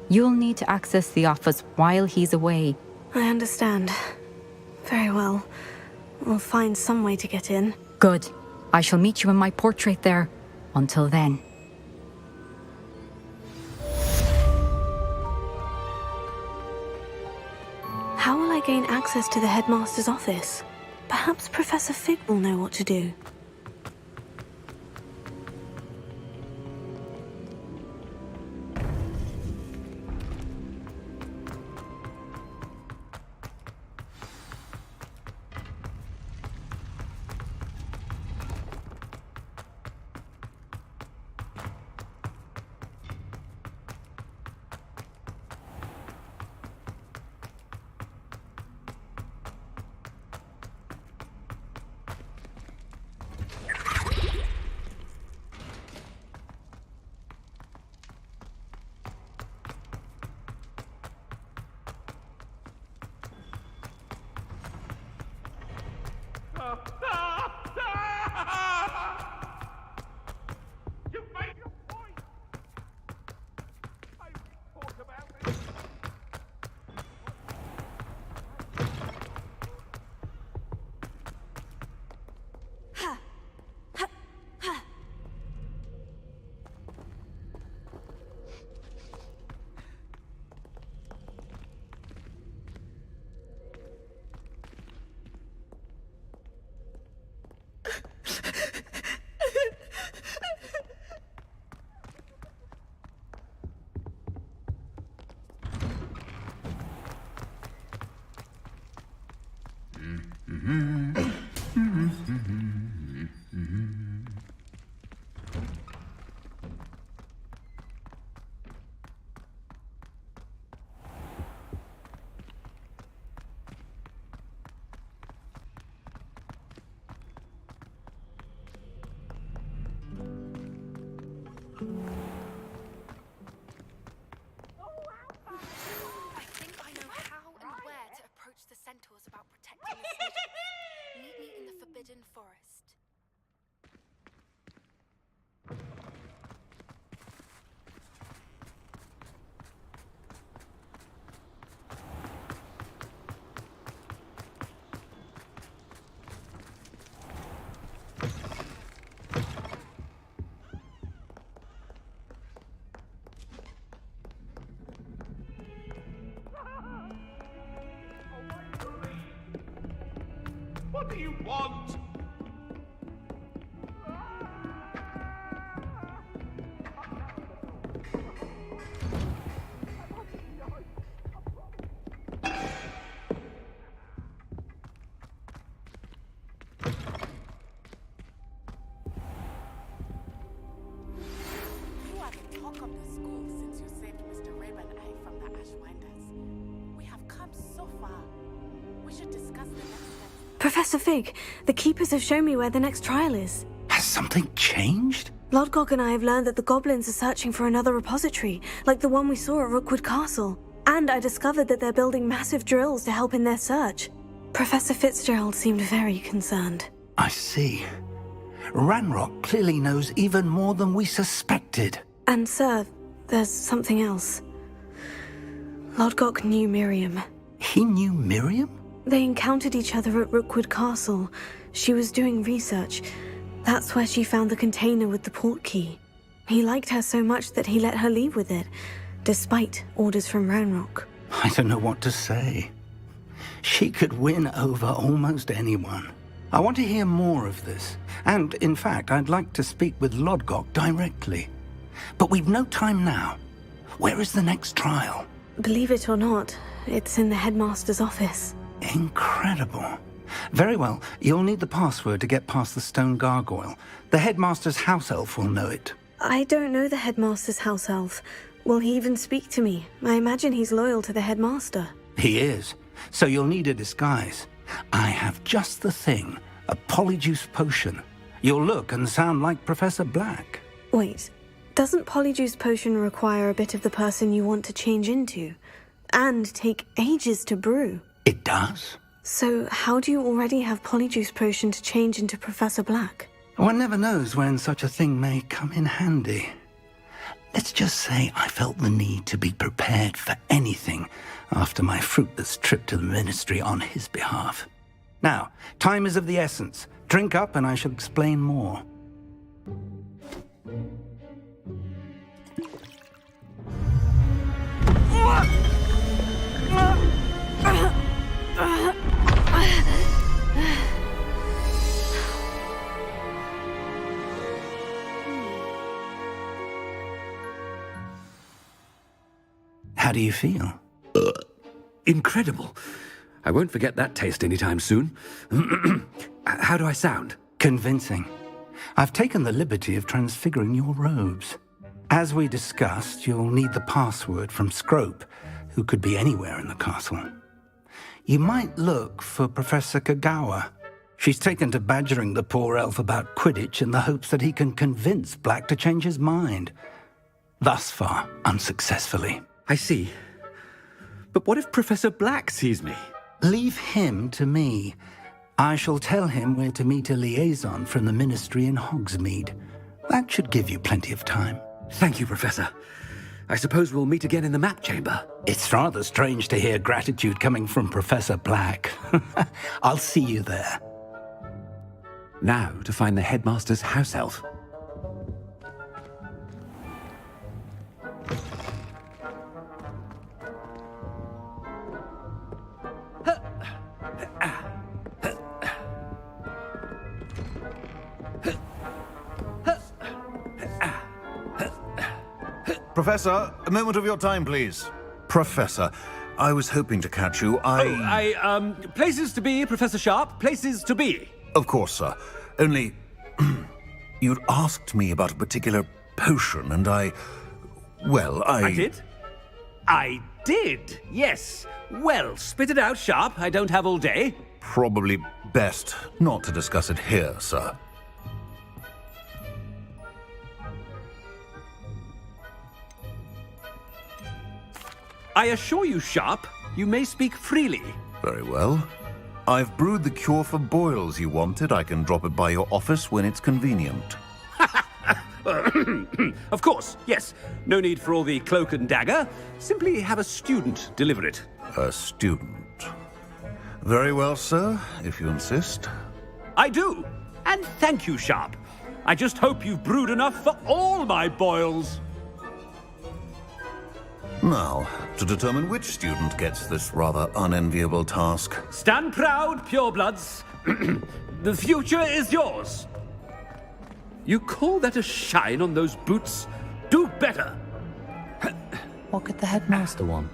You'll need to access the office while he's away. I understand. Very well. We'll find some way to get in. Good. I shall meet you in my portrait there. Until then. How will I gain access to the headmaster's office? Perhaps Professor Fig will know what to do. Forest. What do you want? You are the talk of the school since you saved Mr. Raven I from the Ashwinders. We have come so far. We should discuss the next steps. Professor Fig, the Keepers have shown me where the next trial is. Has something changed? Lodgok and I have learned that the goblins are searching for another repository, like the one we saw at Rookwood Castle. And I discovered that they're building massive drills to help in their search. Professor Fitzgerald seemed very concerned. I see. Ranrock clearly knows even more than we suspected. And sir, there's something else. Lodgok knew Miriam. He knew Miriam? They encountered each other at Rookwood Castle. She was doing research. That's where she found the container with the port key. He liked her so much that he let her leave with it, despite orders from Ranrock. I don't know what to say. She could win over almost anyone. I want to hear more of this. And, in fact, I'd like to speak with Lodgok directly. But we've no time now. Where is the next trial? Believe it or not, it's in the headmaster's office. Incredible. Very well. You'll need the password to get past the stone gargoyle. The headmaster's house elf will know it. I don't know the headmaster's house elf. Will he even speak to me? I imagine he's loyal to the headmaster. He is. So you'll need a disguise. I have just the thing. A polyjuice potion. You'll look and sound like Professor Black. Wait, doesn't polyjuice potion require a bit of the person you want to change into? And take ages to brew? It does. So how do you already have polyjuice potion to change into Professor Black? One never knows when such a thing may come in handy. Let's just say I felt the need to be prepared for anything after my fruitless trip to the ministry on his behalf. Now, time is of the essence. Drink up and I shall explain more. How do you feel? Incredible. I won't forget that taste anytime soon. How do I sound? Convincing. I've taken the liberty of transfiguring your robes. As we discussed, you'll need the password from Scrope, who could be anywhere in the castle. You might look for Professor Kagawa. She's taken to badgering the poor elf about Quidditch in the hopes that he can convince Black to change his mind. Thus far, unsuccessfully. I see. But what if Professor Black sees me? Leave him to me. I shall tell him where to meet a liaison from the ministry in Hogsmeade. That should give you plenty of time. Thank you, Professor. I suppose we'll meet again in the map chamber. It's rather strange to hear gratitude coming from Professor Black. I'll see you there. Now to find the headmaster's house elf. Professor, a moment of your time, please. Professor, I was hoping to catch you. Places to be, Professor Sharp. Places to be. Of course, sir. Only, you'd asked me about a particular potion, and I did? I did, yes. Well, spit it out, Sharp. I don't have all day. Probably best not to discuss it here, sir. I assure you, Sharp, you may speak freely. Very well. I've brewed the cure for boils you wanted. I can drop it by your office when it's convenient. Of course, yes. No need for all the cloak and dagger. Simply have a student deliver it. A student? Very well, sir, if you insist. I do. And thank you, Sharp. I just hope you've brewed enough for all my boils. Now, to determine which student gets this rather unenviable task. Stand proud, purebloods. The future is yours. You call that a shine on those boots? Do better. What could the headmaster want?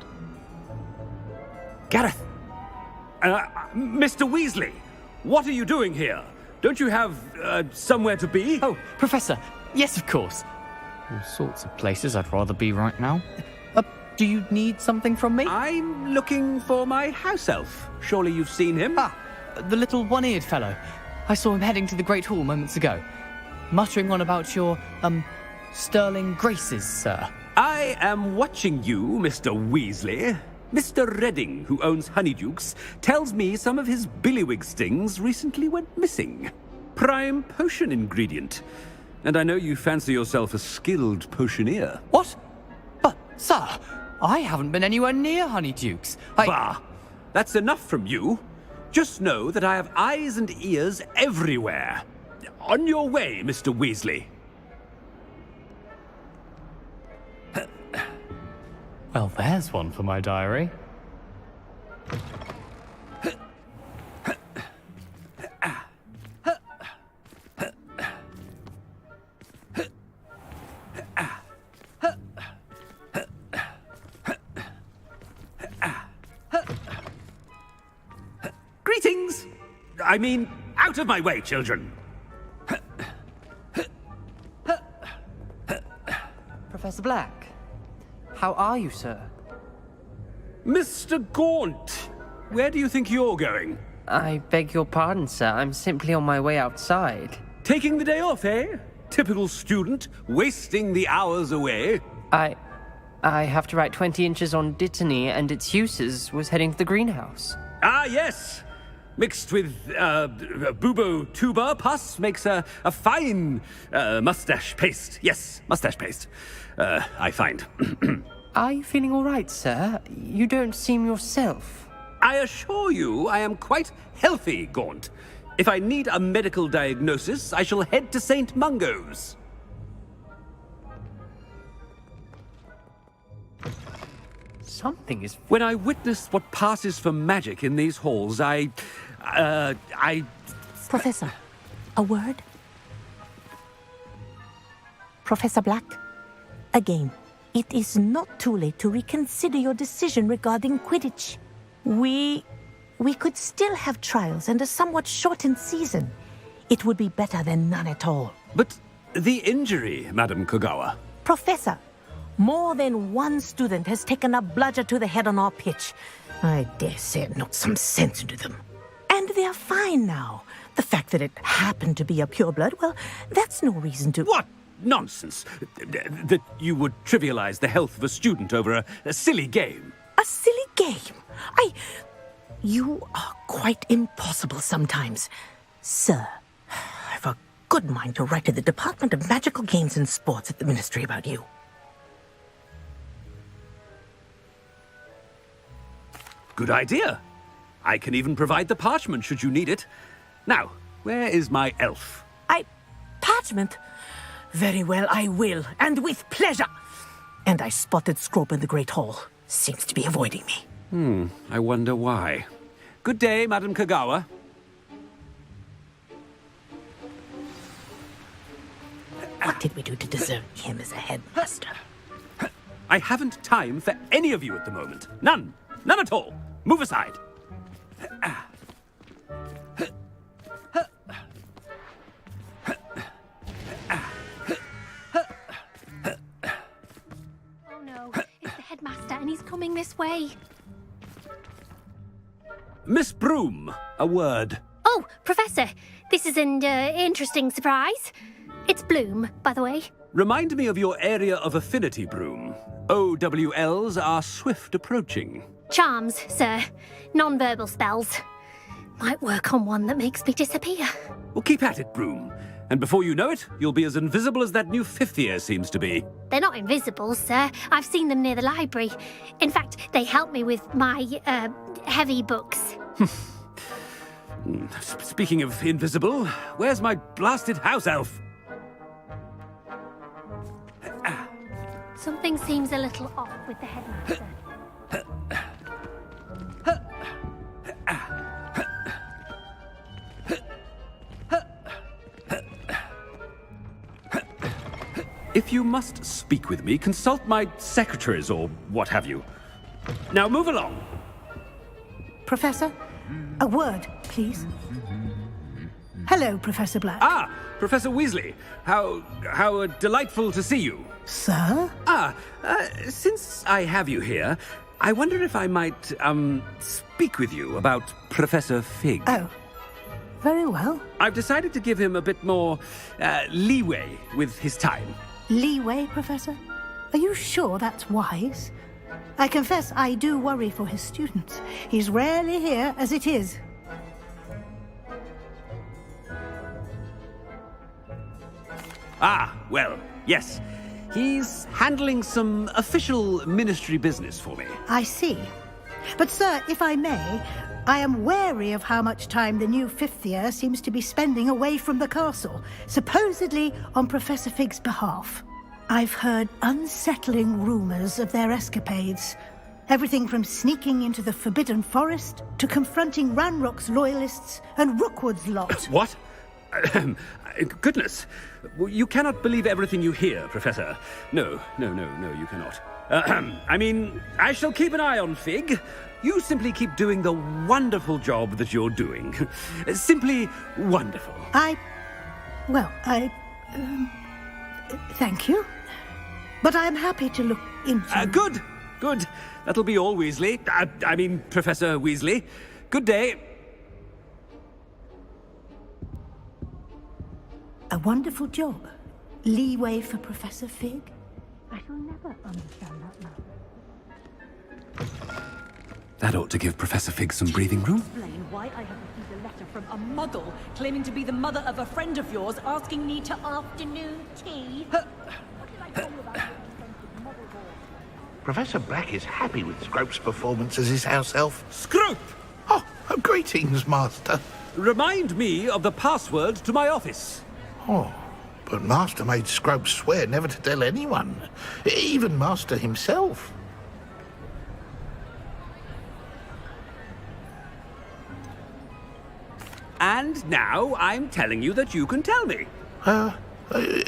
Gareth. Mr. Weasley, what are you doing here? Don't you have somewhere to be? Oh, Professor. Yes, of course. All sorts of places I'd rather be right now. Do you need something from me? I'm looking for my house elf. Surely you've seen him? Ah, the little one-eared fellow. I saw him heading to the Great Hall moments ago, muttering on about your, sterling graces, sir. I am watching you, Mr. Weasley. Mr. Redding, who owns Honeydukes, tells me some of his billywig stings recently went missing. Prime potion ingredient. And I know you fancy yourself a skilled potioneer. What? But, sir, I haven't been anywhere near Honeydukes. Bah! That's enough from you. Just know that I have eyes and ears everywhere. On your way, Mr. Weasley. Well, there's one for my diary. Greetings! I mean, out of my way, children. Professor Black, how are you, sir? Mr. Gaunt, where do you think you're going? I beg your pardon, sir. I'm simply on my way outside. Taking the day off, eh? Typical student, wasting the hours away. I have to write 20 inches on Dittany and its uses. Was heading to the greenhouse. Ah, yes! Mixed with bubo tuber pus makes a fine mustache paste. Yes, mustache paste. I find. Are you feeling all right, sir? You don't seem yourself. I assure you I am quite healthy, Gaunt. If I need a medical diagnosis, I shall head to St. Mungo's. Something is... When I witness what passes for magic in these halls, I... Professor, a word? Professor Black, again, it is not too late to reconsider your decision regarding Quidditch. We could still have trials and a somewhat shortened season. It would be better than none at all. But the injury, Madam Kogawa. Professor, more than one student has taken a bludger to the head on our pitch. I dare say it knocked some sense into them. And they're fine now. The fact that it happened to be a pureblood, well, that's no reason to... What nonsense! That you would trivialize the health of a student over a silly game. A silly game? You are quite impossible sometimes. Sir, I've a good mind to write to the Department of Magical Games and Sports at the Ministry about you. Good idea. I can even provide the parchment should you need it. Now, where is my elf? Parchment? Very well, I will, and with pleasure. And I spotted Scrope in the Great Hall. Seems to be avoiding me. I wonder why. Good day, Madam Kogawa. What did we do to deserve him as a headmaster? I haven't time for any of you at the moment. None. None at all. Move aside. Oh no, it's the headmaster and he's coming this way. Miss Broom, a word. Oh, Professor, this is an interesting surprise. It's Bloom, by the way. Remind me of your area of affinity, Broom. OWLs are swift approaching. Charms, sir. Non-verbal spells. Might work on one that makes me disappear. Well, keep at it, Broom. And before you know it, you'll be as invisible as that new fifth year seems to be. They're not invisible, sir. I've seen them near the library. In fact, they help me with my, heavy books. Speaking of invisible, where's my blasted house elf? Something seems a little off with the headmaster. If you must speak with me, consult my secretaries or what have you. Now move along. Professor, a word, please. Hello, Professor Black. Ah, Professor Weasley. How delightful to see you. Sir? Since I have you here, I wonder if I might, speak with you about Professor Fig. Oh, very well. I've decided to give him a bit more, leeway with his time. Leeway, Professor? Are you sure that's wise? I confess I do worry for his students. He's rarely here as it is. Ah, well, yes. He's handling some official ministry business for me. I see. But, sir, if I may, I am wary of how much time the new fifth year seems to be spending away from the castle, supposedly on Professor Fig's behalf. I've heard unsettling rumors of their escapades. Everything from sneaking into the Forbidden Forest to confronting Ranrock's loyalists and Rookwood's lot. What? Goodness. You cannot believe everything you hear, Professor. No, you cannot. I mean, I shall keep an eye on Fig. You simply keep doing the wonderful job that you're doing. Simply wonderful. Thank you. But I am happy to look into... Good. That'll be all, Weasley. I mean, Professor Weasley. Good day. A wonderful job. Leeway for Professor Fig? I shall never understand that matter. That ought to give Professor Fig some breathing room. Explain why I have received a letter from a muggle claiming to be the mother of a friend of yours, asking me to afternoon tea. Professor Black is happy with Scrope's performance as his house elf. Scrope! Oh, greetings, Master. Remind me of the password to my office. Oh, but Master made Scrope swear never to tell anyone, even Master himself. And now I'm telling you that you can tell me.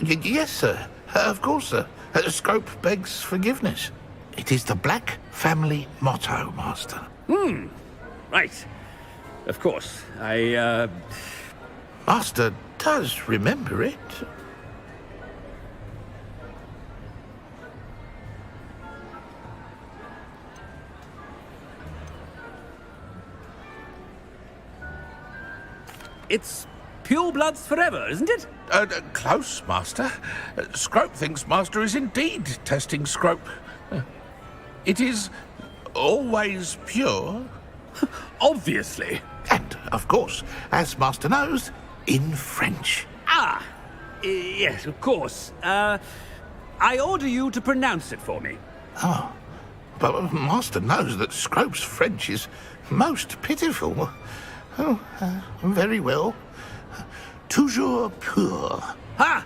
Yes, sir. Of course, sir. Scrope begs forgiveness. It is the Black family motto, Master. Right. Of course. Master does remember it. It's pure bloods forever, isn't it? Close, Master. Scrope thinks Master is indeed testing Scrope. It is always pure. Obviously. And, of course, as Master knows, in French. Yes, of course. I order you to pronounce it for me. Oh, but Master knows that Scrope's French is most pitiful. Oh, very well. Toujours pur. Ha!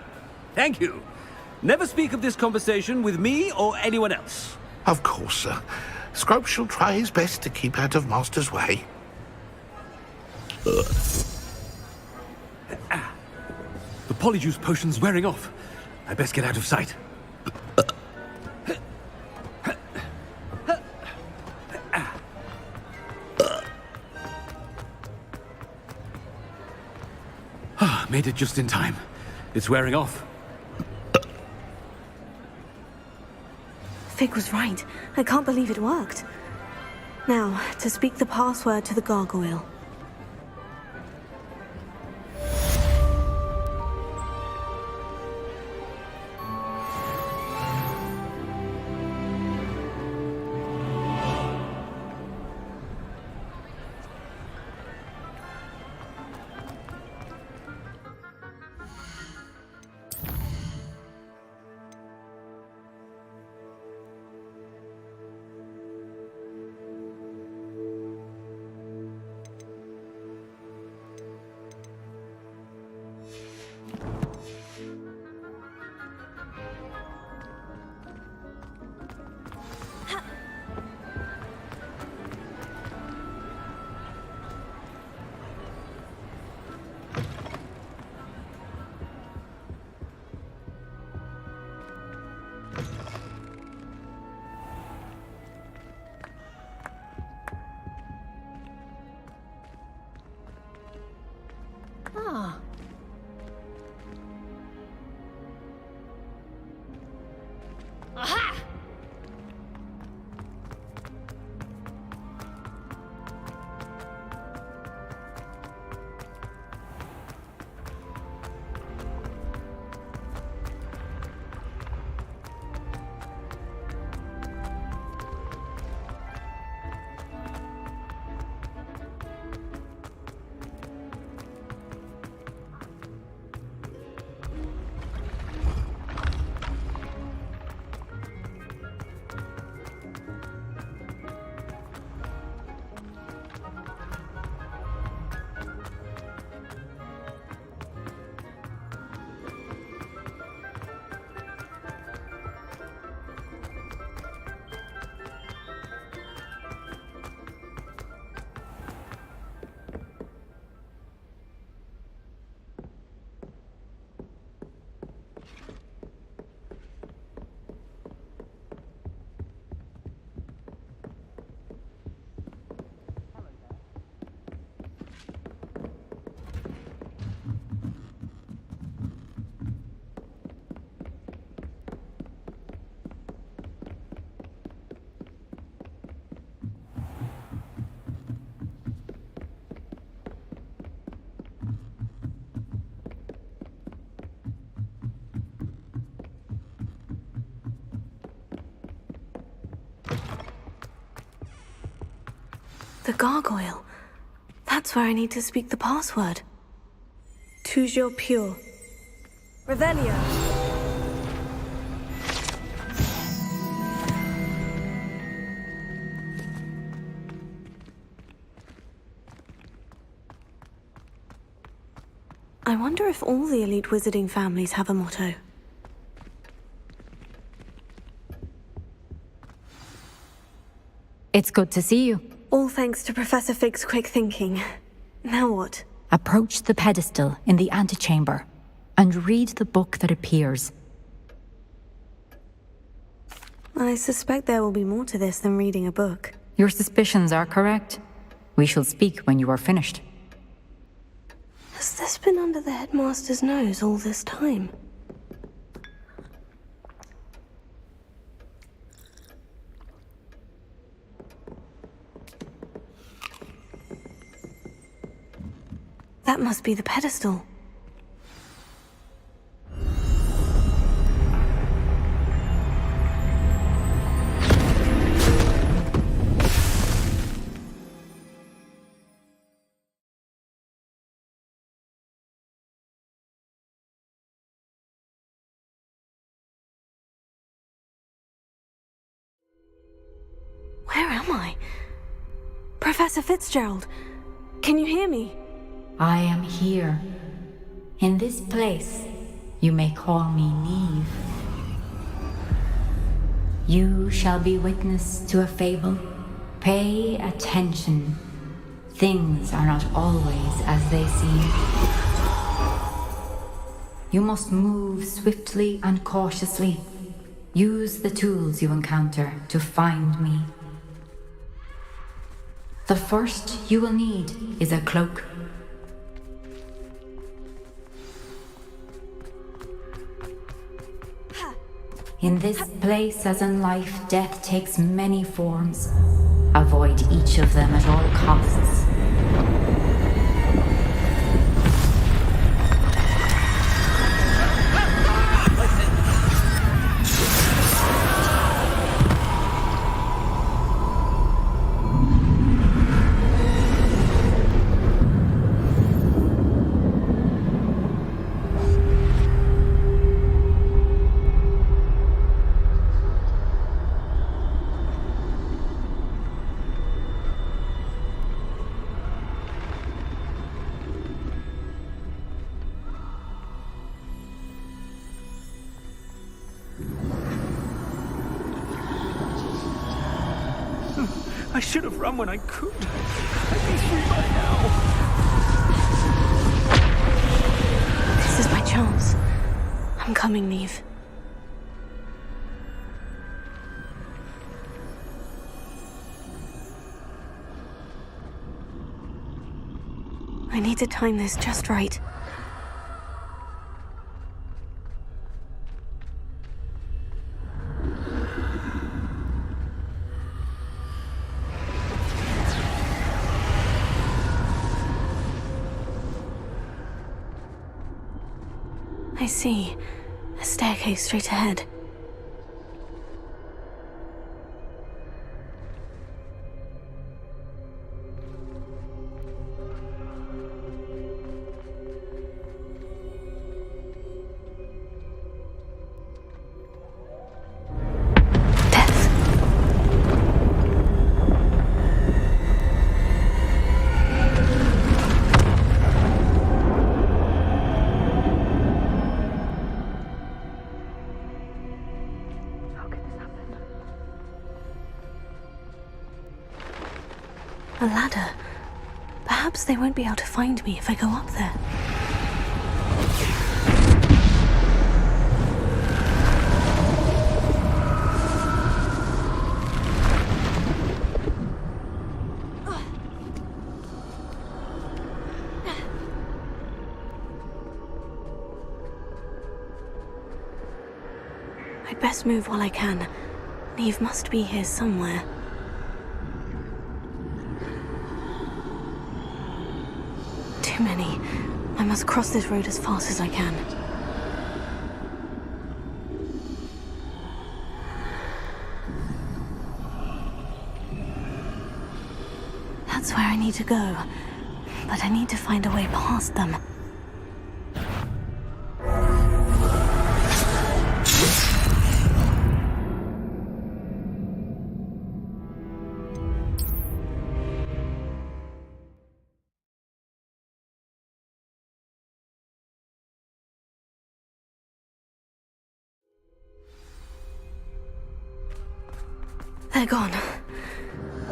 Thank you. Never speak of this conversation with me or anyone else. Of course, sir. Scrope shall try his best to keep out of Master's way. The polyjuice potion's wearing off. I best get out of sight. Made it just in time. It's wearing off. Fig was right. I can't believe it worked. Now, to speak the password to the gargoyle. The gargoyle. That's where I need to speak the password. Toujours pure. Revelio. I wonder if all the elite wizarding families have a motto. It's good to see you. All thanks to Professor Fig's quick thinking. Now what? Approach the pedestal in the antechamber and read the book that appears. I suspect there will be more to this than reading a book. Your suspicions are correct. We shall speak when you are finished. Has this been under the headmaster's nose all this time? That must be the pedestal. Where am I? Professor Fitzgerald, can you hear me? I am here. In this place, you may call me Neve. You shall be witness to a fable. Pay attention. Things are not always as they seem. You must move swiftly and cautiously. Use the tools you encounter to find me. The first you will need is a cloak. In this place, as in life, death takes many forms. Avoid each of them at all costs. I should have run when I could. I'd be free by now. This is my chance. I'm coming, Neve. I need to time this just right. I see. A staircase straight ahead. A ladder. Perhaps they won't be able to find me if I go up there. I'd best move while I can. Neve must be here somewhere. Too many. I must cross this road as fast as I can. That where I need to go, but I need to find a way past them. They're gone.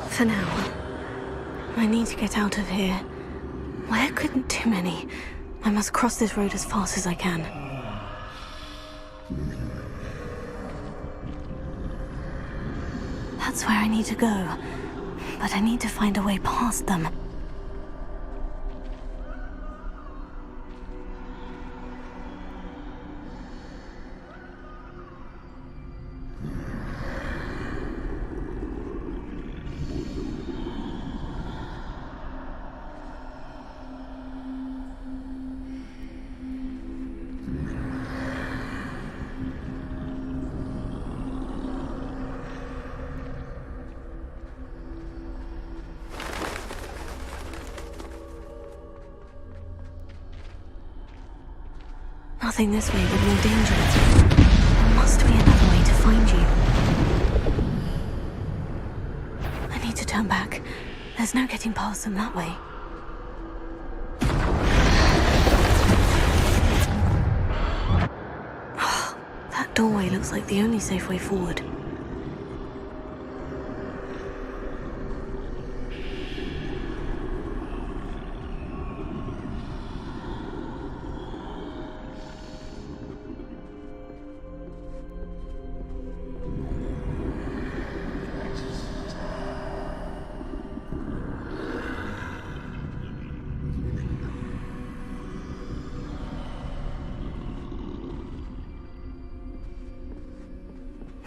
For now. I need to get out of here. Where couldn't too many? I must cross this road as fast as I can. That's where I need to go. But I need to find a way past them. Nothing this way but more dangerous. There must be another way to find you. I need to turn back. There's no getting past them that way. That doorway looks like the only safe way forward.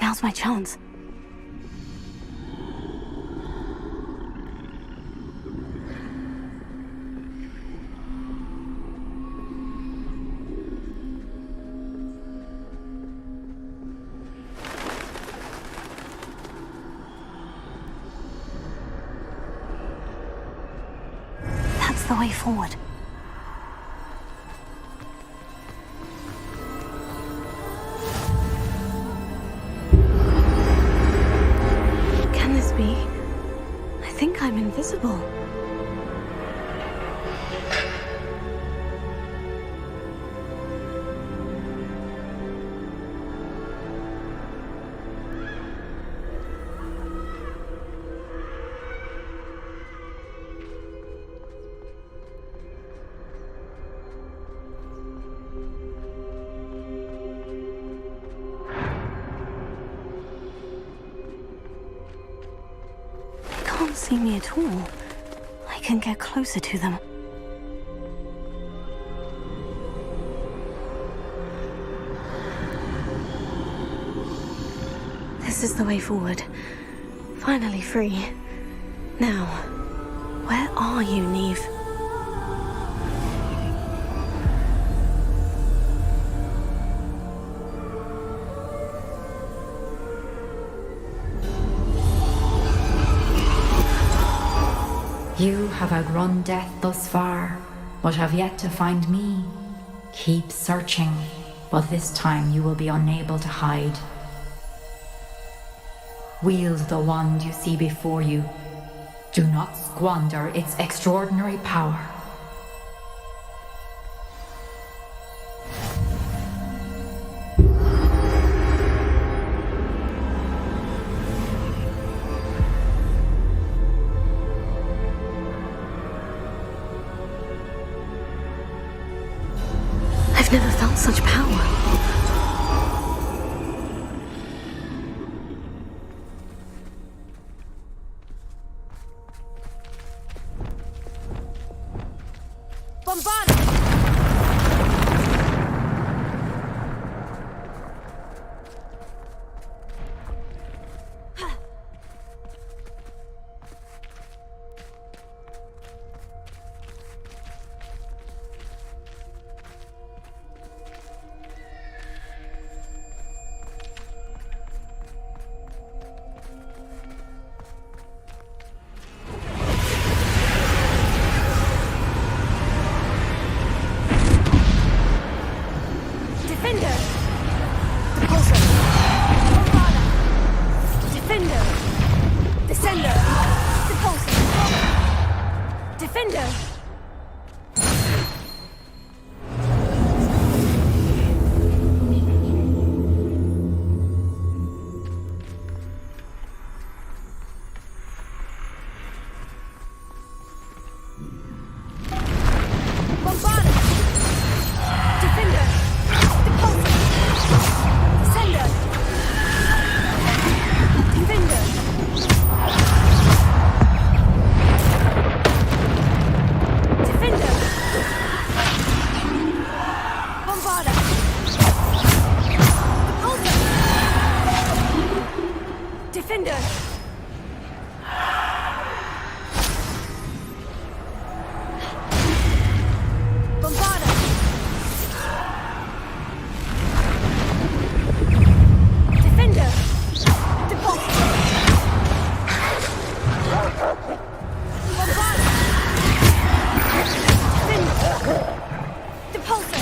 Now's my chance. That's the way forward. I think I'm invisible. Can't see me at all. I can get closer to them. This is the way forward. Finally free. Now, where are you, Neve? You have outrun death thus far, but have yet to find me. Keep searching, but this time you will be unable to hide. Wield the wand you see before you. Do not squander its extraordinary power. I've never felt such power. Defender! Bombarda! Defender! Depulsor! Bombarda! Defender! Depulsor!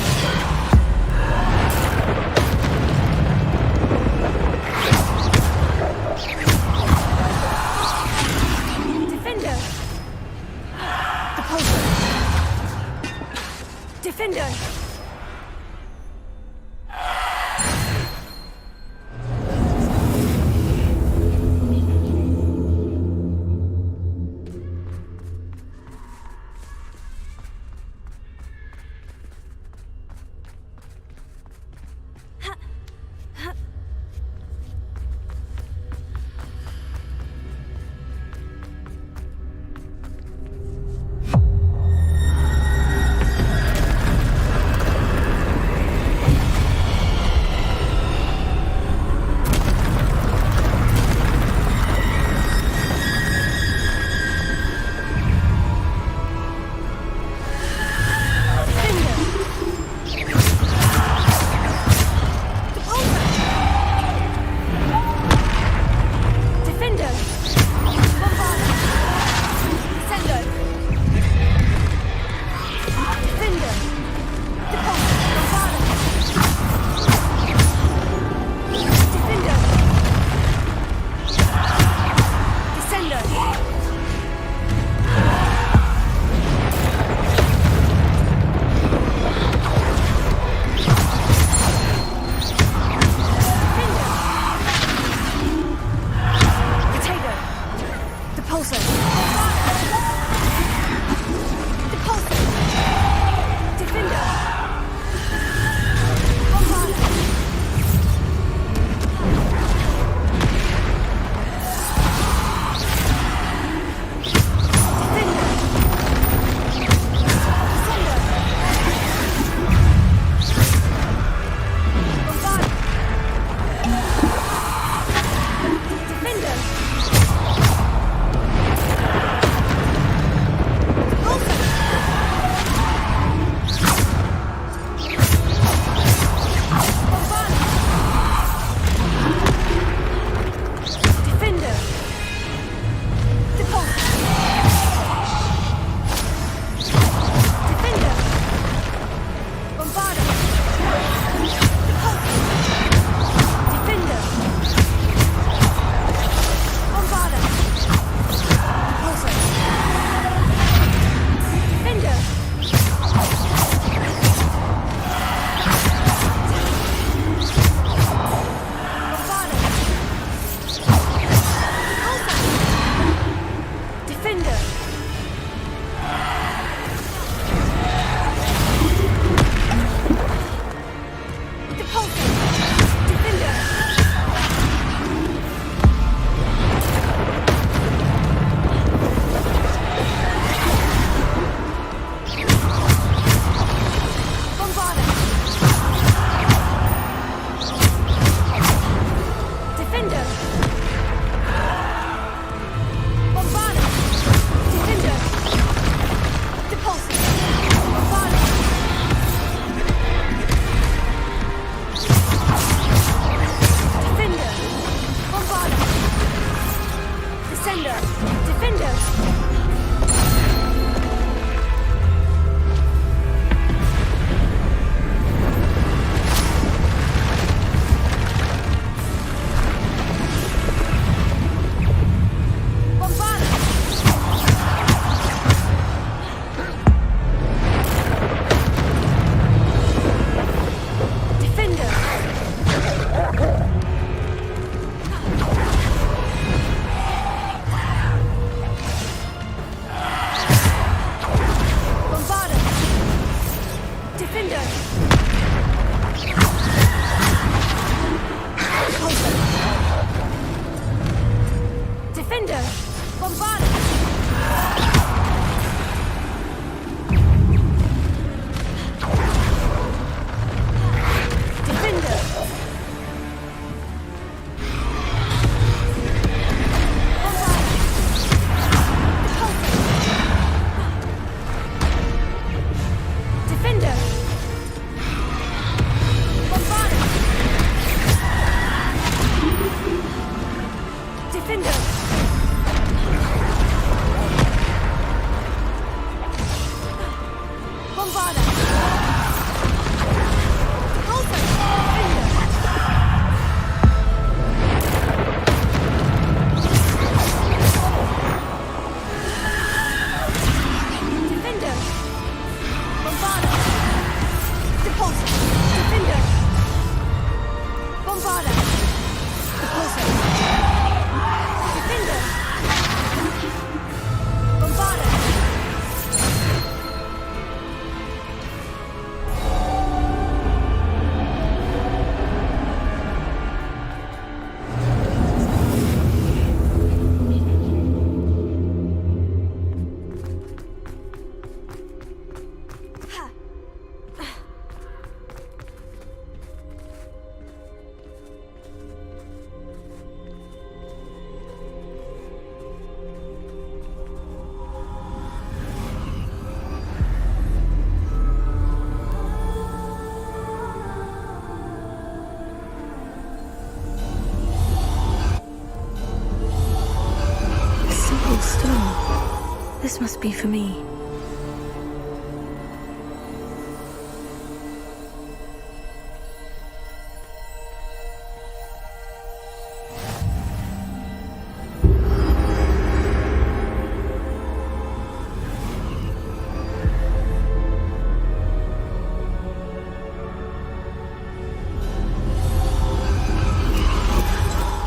This must be for me.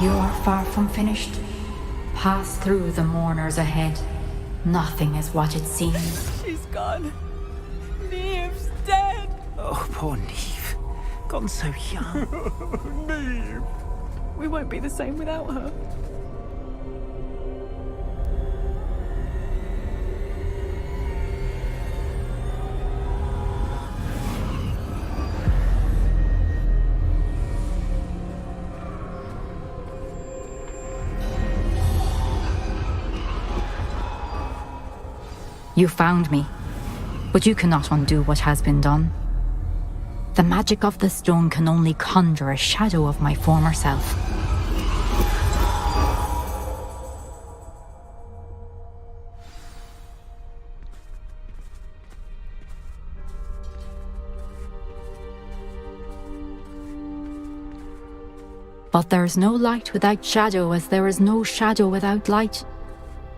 You are far from finished. Pass through the mourners ahead. Nothing is what it seems. She's gone. Neve's dead. Oh, poor Neve. Gone so young. Neve. We won't be the same without her. You found me, but you cannot undo what has been done. The magic of the stone can only conjure a shadow of my former self. But there is no light without shadow, as there is no shadow without light.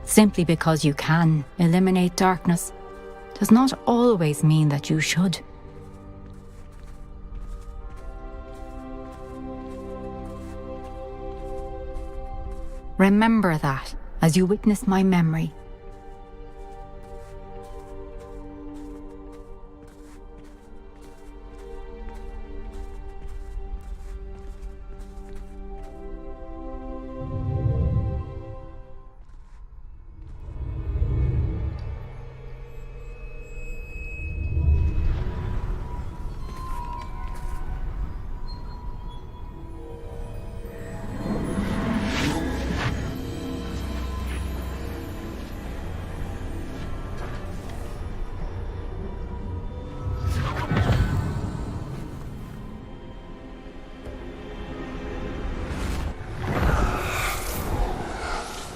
Simply because you can eliminate darkness does not always mean that you should. Remember that as you witness my memory.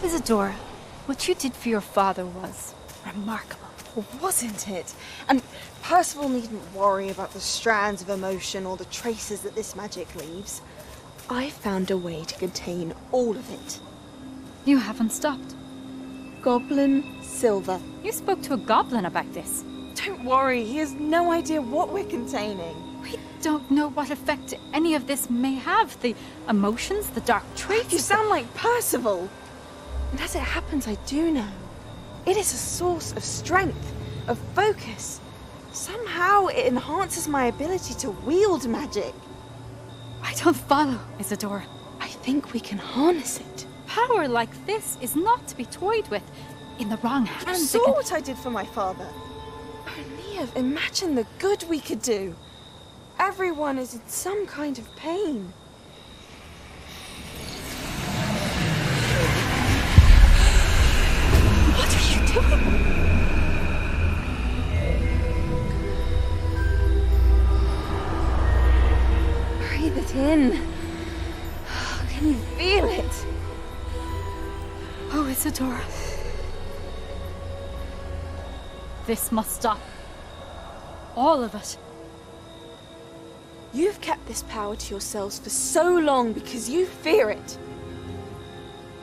Isadora, what you did for your father was remarkable. Wasn't it? And Percival needn't worry about the strands of emotion or the traces that this magic leaves. I found a way to contain all of it. You haven't stopped. Goblin Silver. You spoke to a goblin about this. Don't worry, he has no idea what we're containing. We don't know what effect any of this may have. The emotions, the dark traits. You sound like Percival. And as it happens, I do know. It is a source of strength, of focus. Somehow it enhances my ability to wield magic. I don't follow, Isadora. I think we can harness it. Power like this is not to be toyed with. In the wrong hands. You saw what I did for my father. Oh, Neve, imagine the good we could do. Everyone is in some kind of pain. What are you doing? Breathe it in. Can you feel it? Oh, Isadora. This must stop. All of it. You've kept this power to yourselves for so long because you fear it.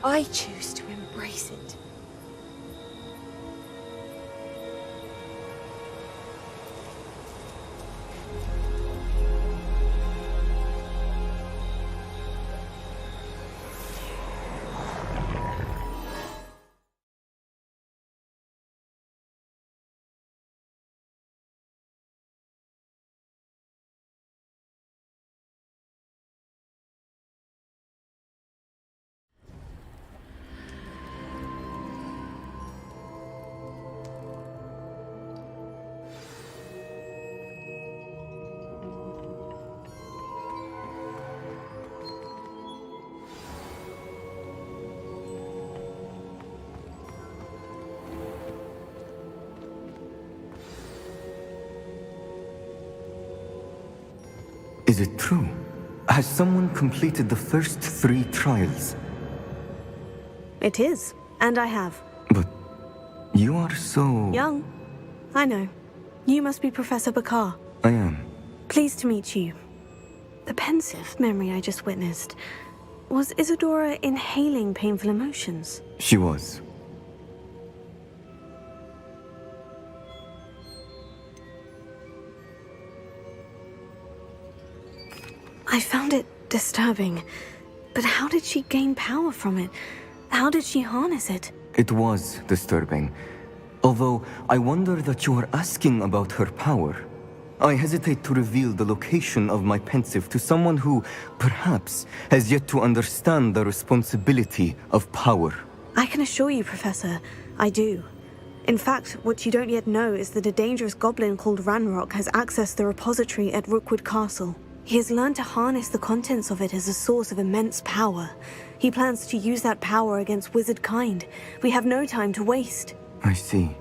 I choose to embrace it. Is it true? Has someone completed the first 3 trials? It is, and I have. You are so... Young. I know. You must be Professor Bakar. I am. Pleased to meet you. The pensive memory I just witnessed. Was Isadora inhaling painful emotions? She was. I found it disturbing. But how did she gain power from it? How did she harness it? It was disturbing. Although, I wonder that you are asking about her power. I hesitate to reveal the location of my pensive to someone who, perhaps, has yet to understand the responsibility of power. I can assure you, Professor, I do. In fact, what you don't yet know is that a dangerous goblin called Ranrock has accessed the repository at Rookwood Castle. He has learned to harness the contents of it as a source of immense power. He plans to use that power against wizard kind. We have no time to waste. I see.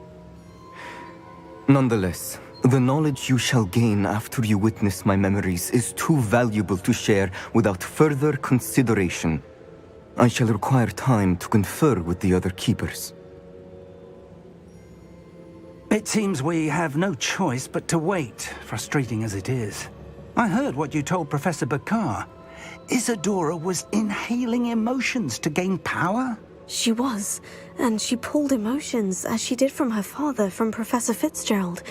Nonetheless, the knowledge you shall gain after you witness my memories is too valuable to share without further consideration. I shall require time to confer with the other keepers. It seems we have no choice but to wait, frustrating as it is. I heard what you told Professor Bakar. Isadora was inhaling emotions to gain power? She was, and she pulled emotions, as she did from her father, from Professor Fitzgerald,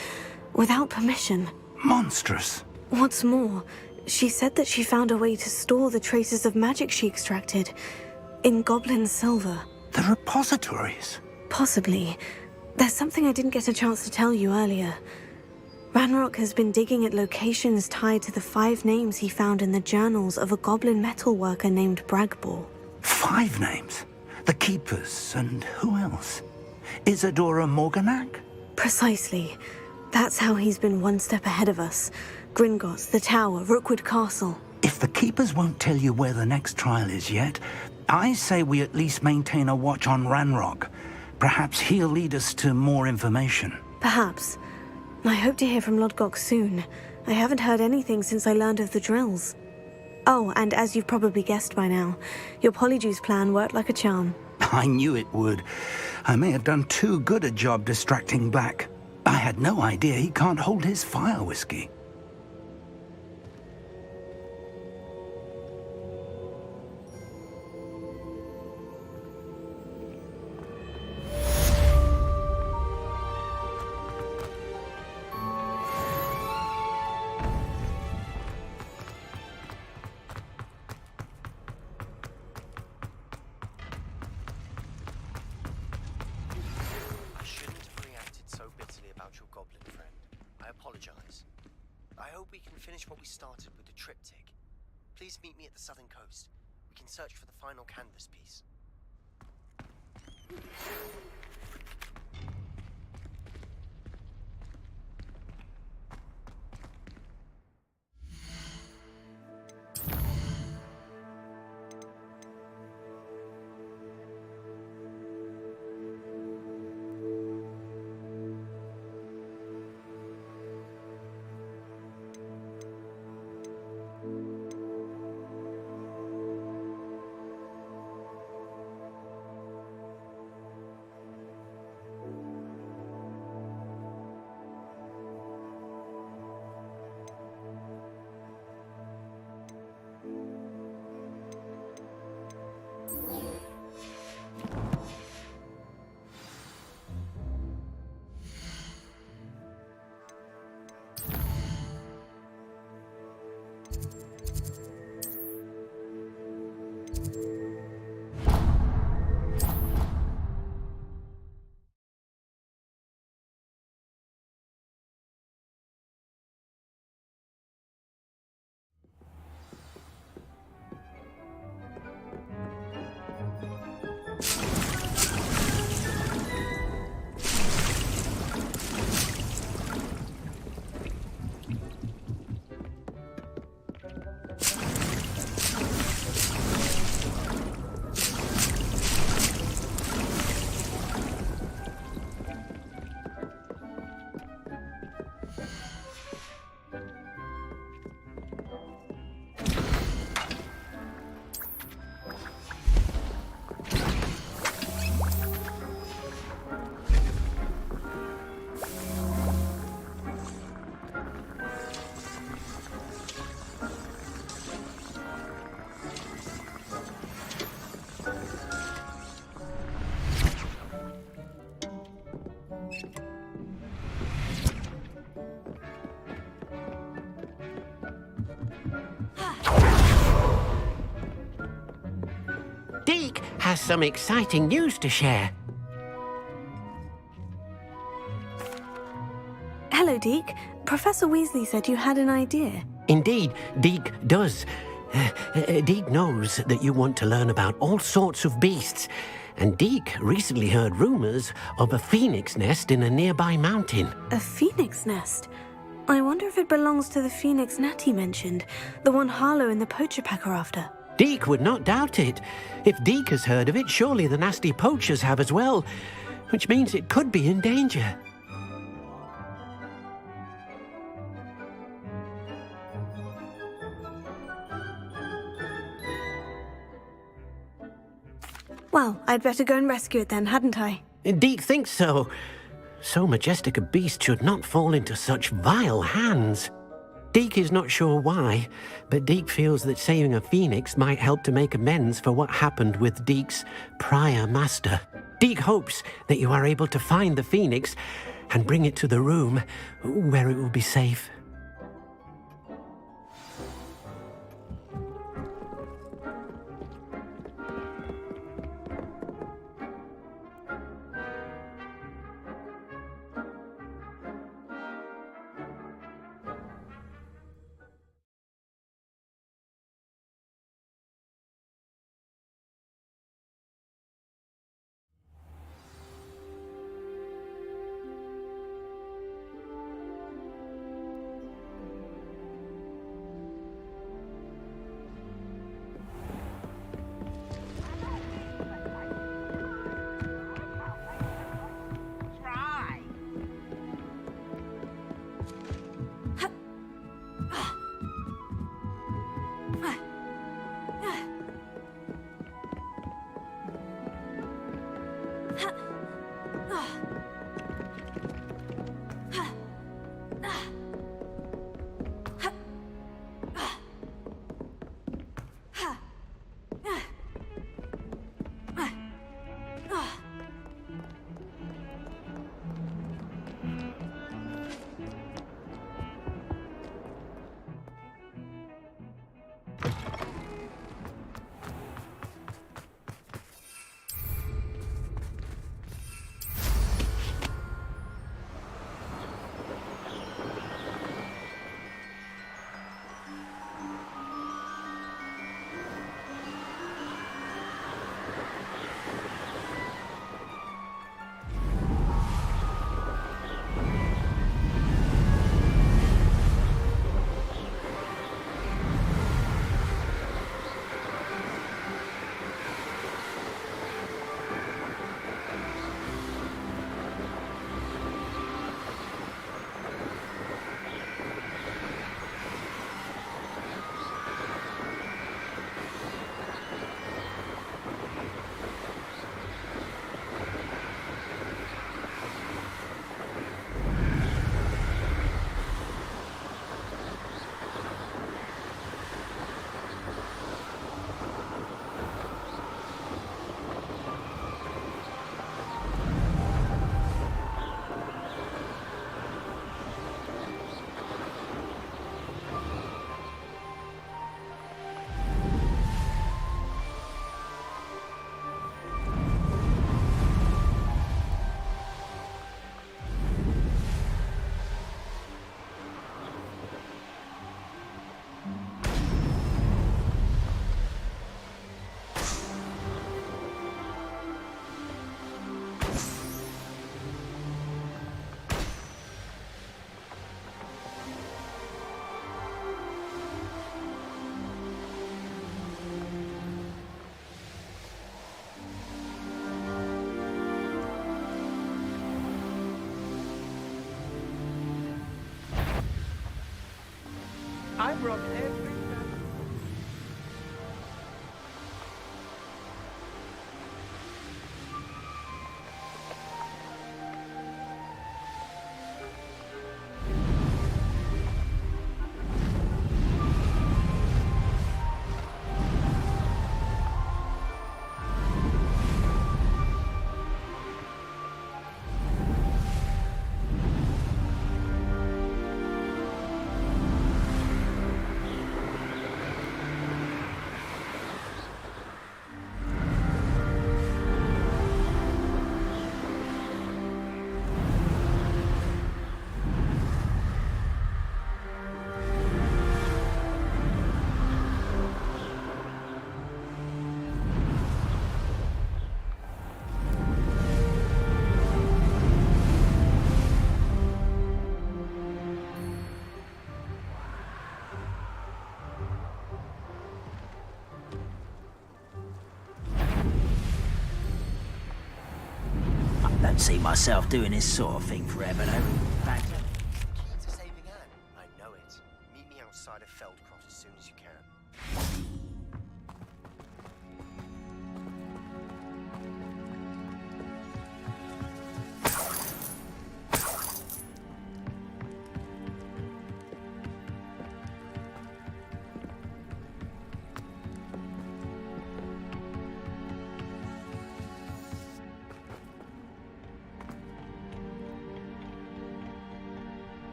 without permission. Monstrous. What's more, she said that she found a way to store the traces of magic she extracted in goblin silver. The repositories? Possibly. There's something I didn't get a chance to tell you earlier. Ranrock has been digging at locations tied to the 5 names he found in the journals of a goblin metalworker named Bragbor. 5 names? The Keepers, and who else? Isadora Morganac? Precisely. That's how he's been one step ahead of us. Gringotts, the Tower, Rookwood Castle. If the Keepers won't tell you where the next trial is yet, I say we at least maintain a watch on Ranrock. Perhaps he'll lead us to more information. Perhaps. I hope to hear from Lodgok soon. I haven't heard anything since I learned of the drills. Oh, and as you've probably guessed by now, your Polyjuice plan worked like a charm. I knew it would. I may have done too good a job distracting Black. I had no idea he can't hold his fire whiskey. What we started with the triptych. Please meet me at the southern coast. We can search for the final canvas piece. has some exciting news to share. Hello, Deke. Professor Weasley said you had an idea. Indeed, Deke does. Deke knows that you want to learn about all sorts of beasts, and Deke recently heard rumors of a phoenix nest in a nearby mountain. A phoenix nest? I wonder if it belongs to the phoenix Natty mentioned, the one Harlow and the poacher pack are after. Deke would not doubt it. If Deke has heard of it, surely the nasty poachers have as well, which means it could be in danger. Well, I'd better go and rescue it then, hadn't I? Deke thinks so. So majestic a beast should not fall into such vile hands. Deke is not sure why, but Deke feels that saving a phoenix might help to make amends for what happened with Deke's prior master. Deke hopes that you are able to find the phoenix and bring it to the room where it will be safe. I brought every... see myself doing this sort of thing forever, though. Banter. Key to saving Anne. I know it. Meet me outside of Feldcroft as soon as you can.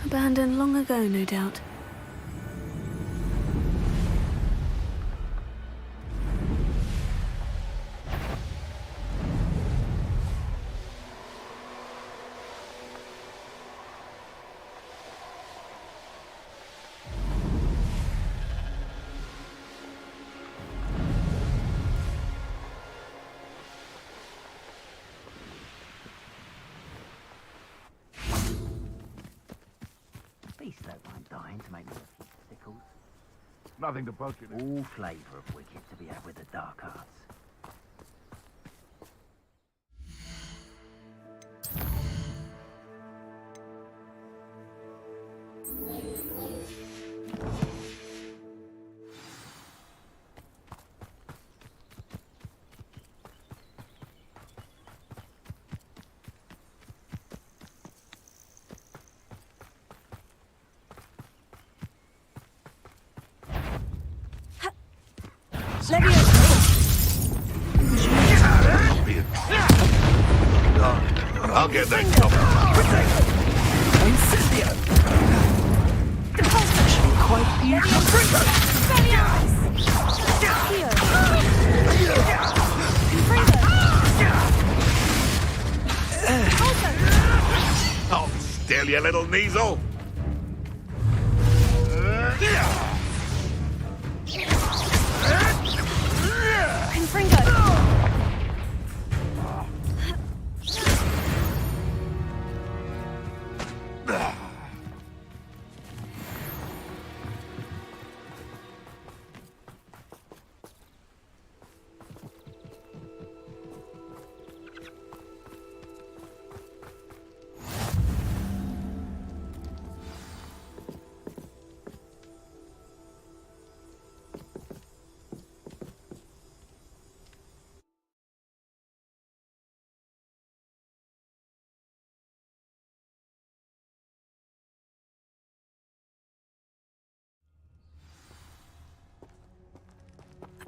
Abandoned long ago, no doubt. Beast don't mind dying to make me sickles. Nothing to poke it. All flavour of wicked to be had with the dark arts. I'll get that job. Quite Oh, still, you little Kneasel.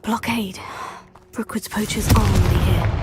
Blockade. Brookwood's poachers are already here.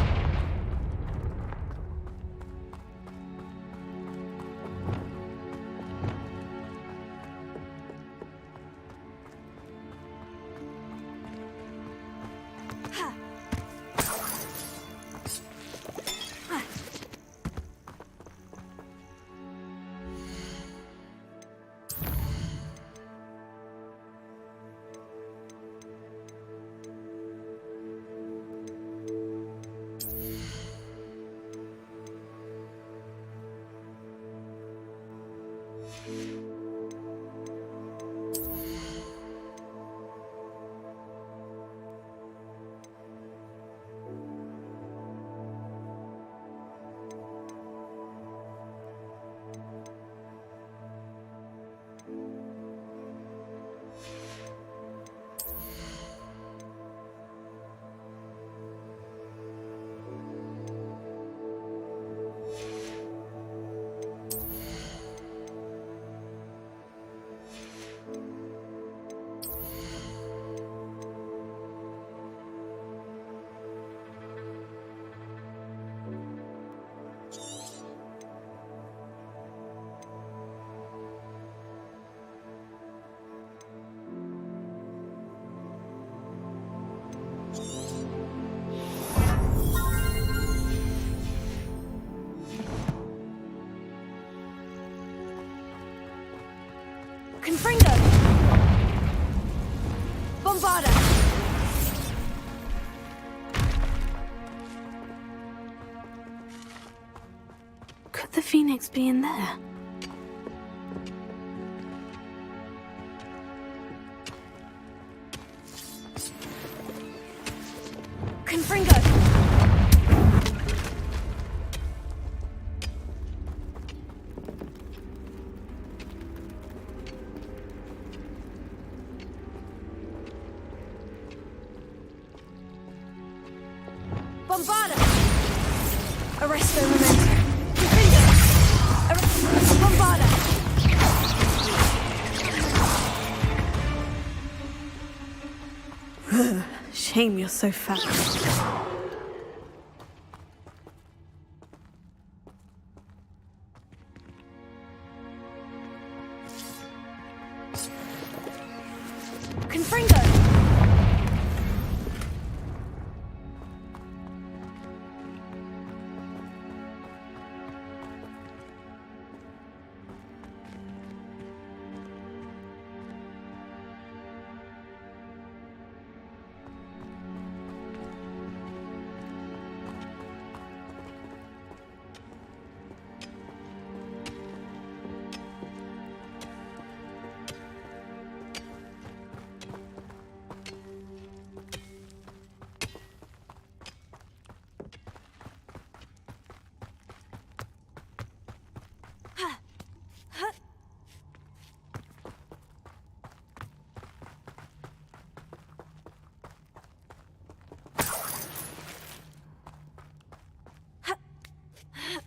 Confringo! Bombarda! Could the Phoenix be in there? Confringo! Bombarda! Arresto Memento! Confringo! Bombarda! Shame you're so fat. Confringo!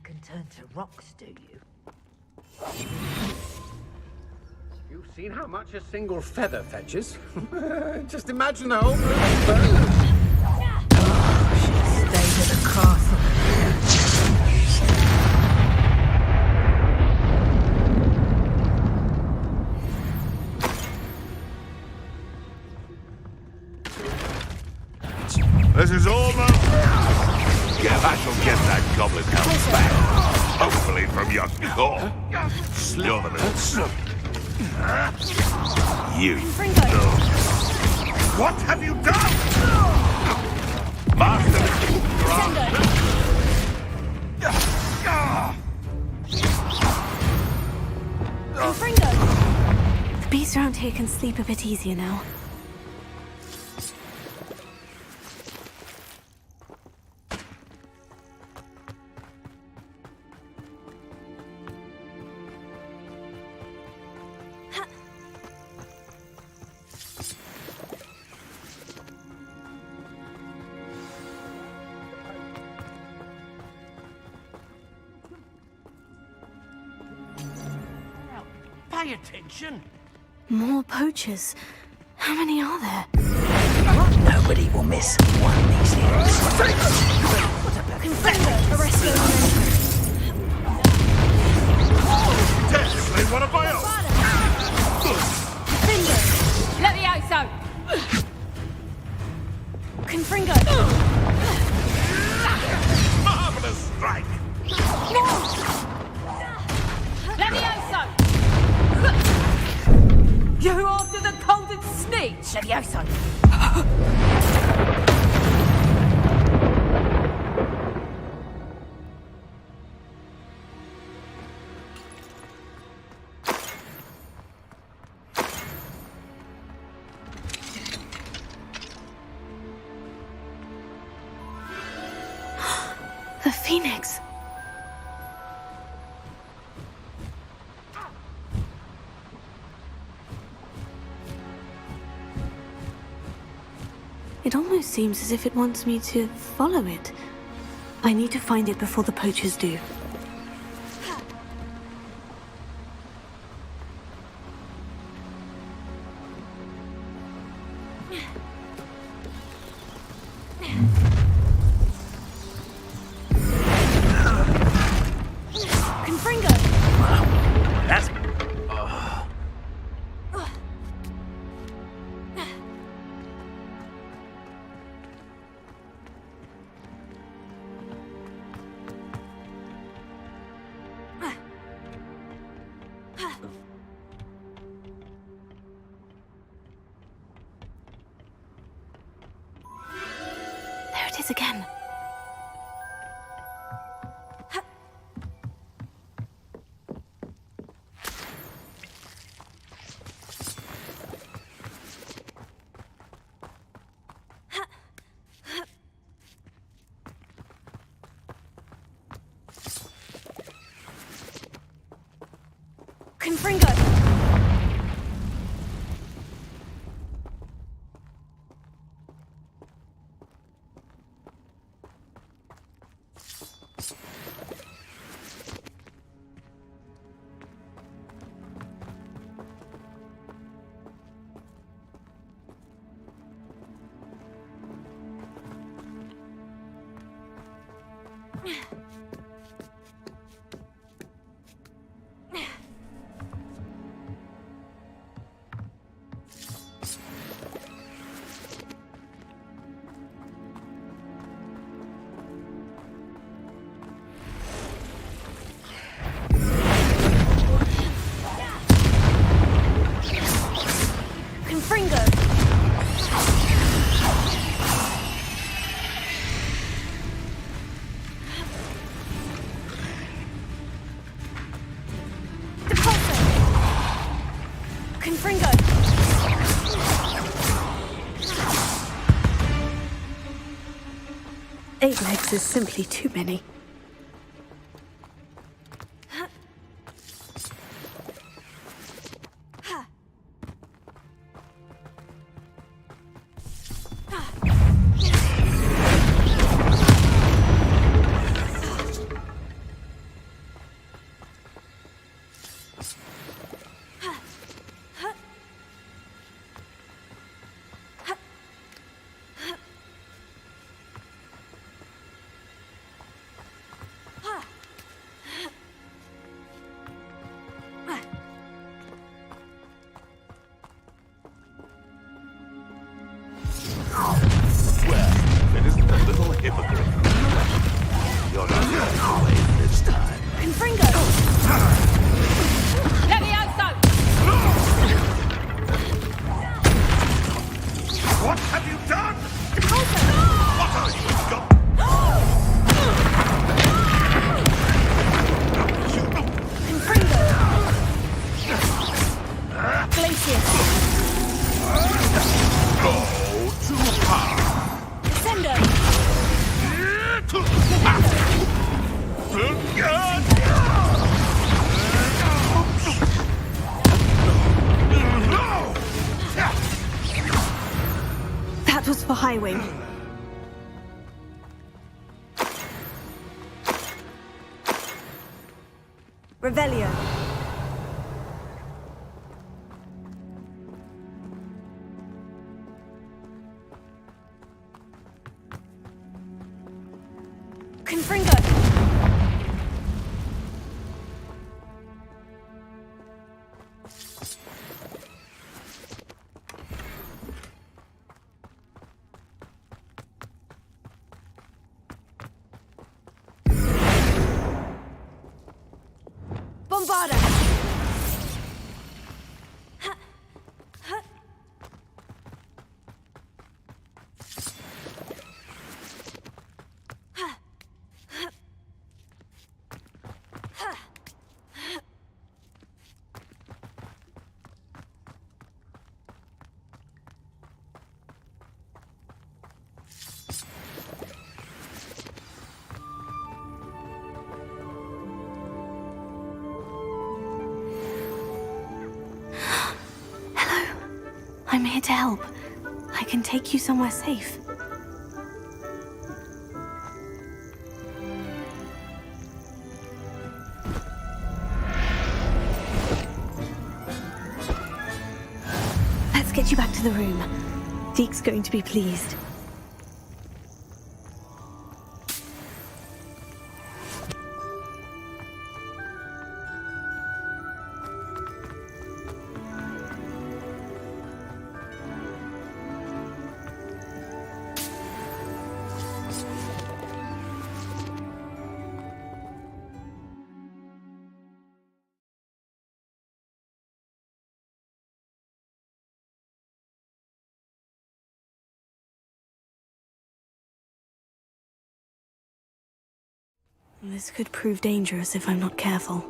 Can turn to rocks, do you? You've seen how much a single feather fetches? Just imagine the whole bird. Stayed at the castle. This is almost... Yeah, I shall get that goblin house back. Hopefully from your core. You're the little snook. You. What have you done? Master! Confringo! The beasts around here can sleep a bit easier now. Pay attention. More poachers. How many are there? Nobody will miss one these years. Confringo! Arresto Memento! Technically one of my own. Levioso! Confringo! Marvelous strike! Levioso! You after the golden snitch! Levioso! The Phoenix. It almost seems as if it wants me to follow it. I need to find it before the poachers do. Confringo! That's... Confringo! Eight legs is simply too many. Well, it isn't a little hypocrite. You're not going away this time. Confringo! Levioso! What have you done? What are you, Glacier! Go to power. Descendo! That was for High Wing. Revelio. Confringo. Bombarda. I'm here to help. I can take you somewhere safe. Let's get you back to the room. Deke's going to be pleased. This could prove dangerous if I'm not careful.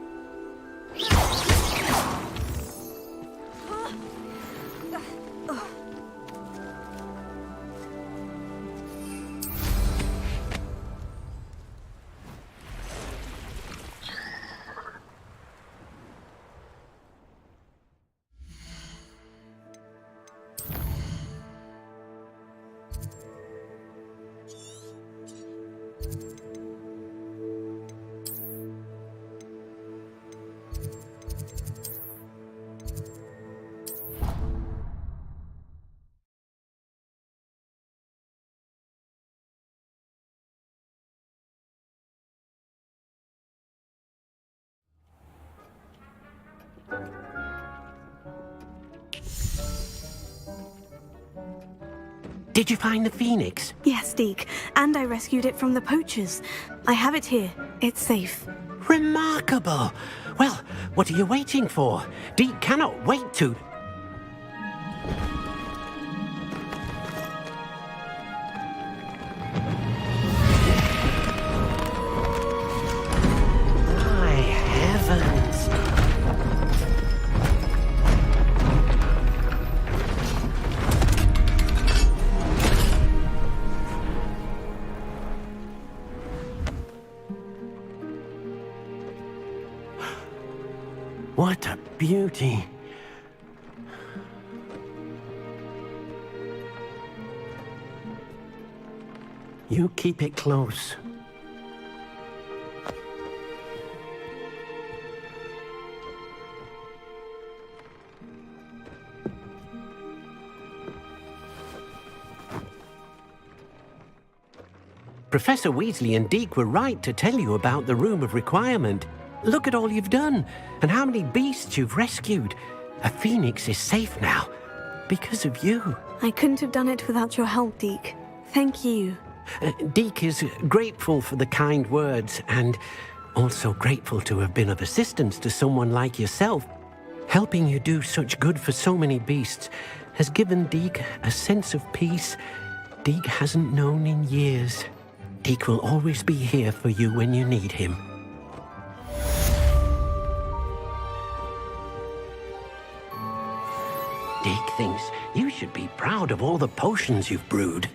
Did you find the phoenix? Yes, Deke, and I rescued it from the poachers. I have it here. It's safe. Remarkable! Well, what are you waiting for? Deke cannot wait to... My heavens! What a beauty! You keep it close. Professor Weasley and Deke were right to tell you about the Room of Requirement. Look at all you've done, and how many beasts you've rescued. A phoenix is safe now, because of you. I couldn't have done it without your help, Deke. Thank you. Deke is grateful for the kind words, and also grateful to have been of assistance to someone like yourself. Helping you do such good for so many beasts has given Deke a sense of peace Deke hasn't known in years. Deke will always be here for you when you need him. Deke thinks you should be proud of all the potions you've brewed.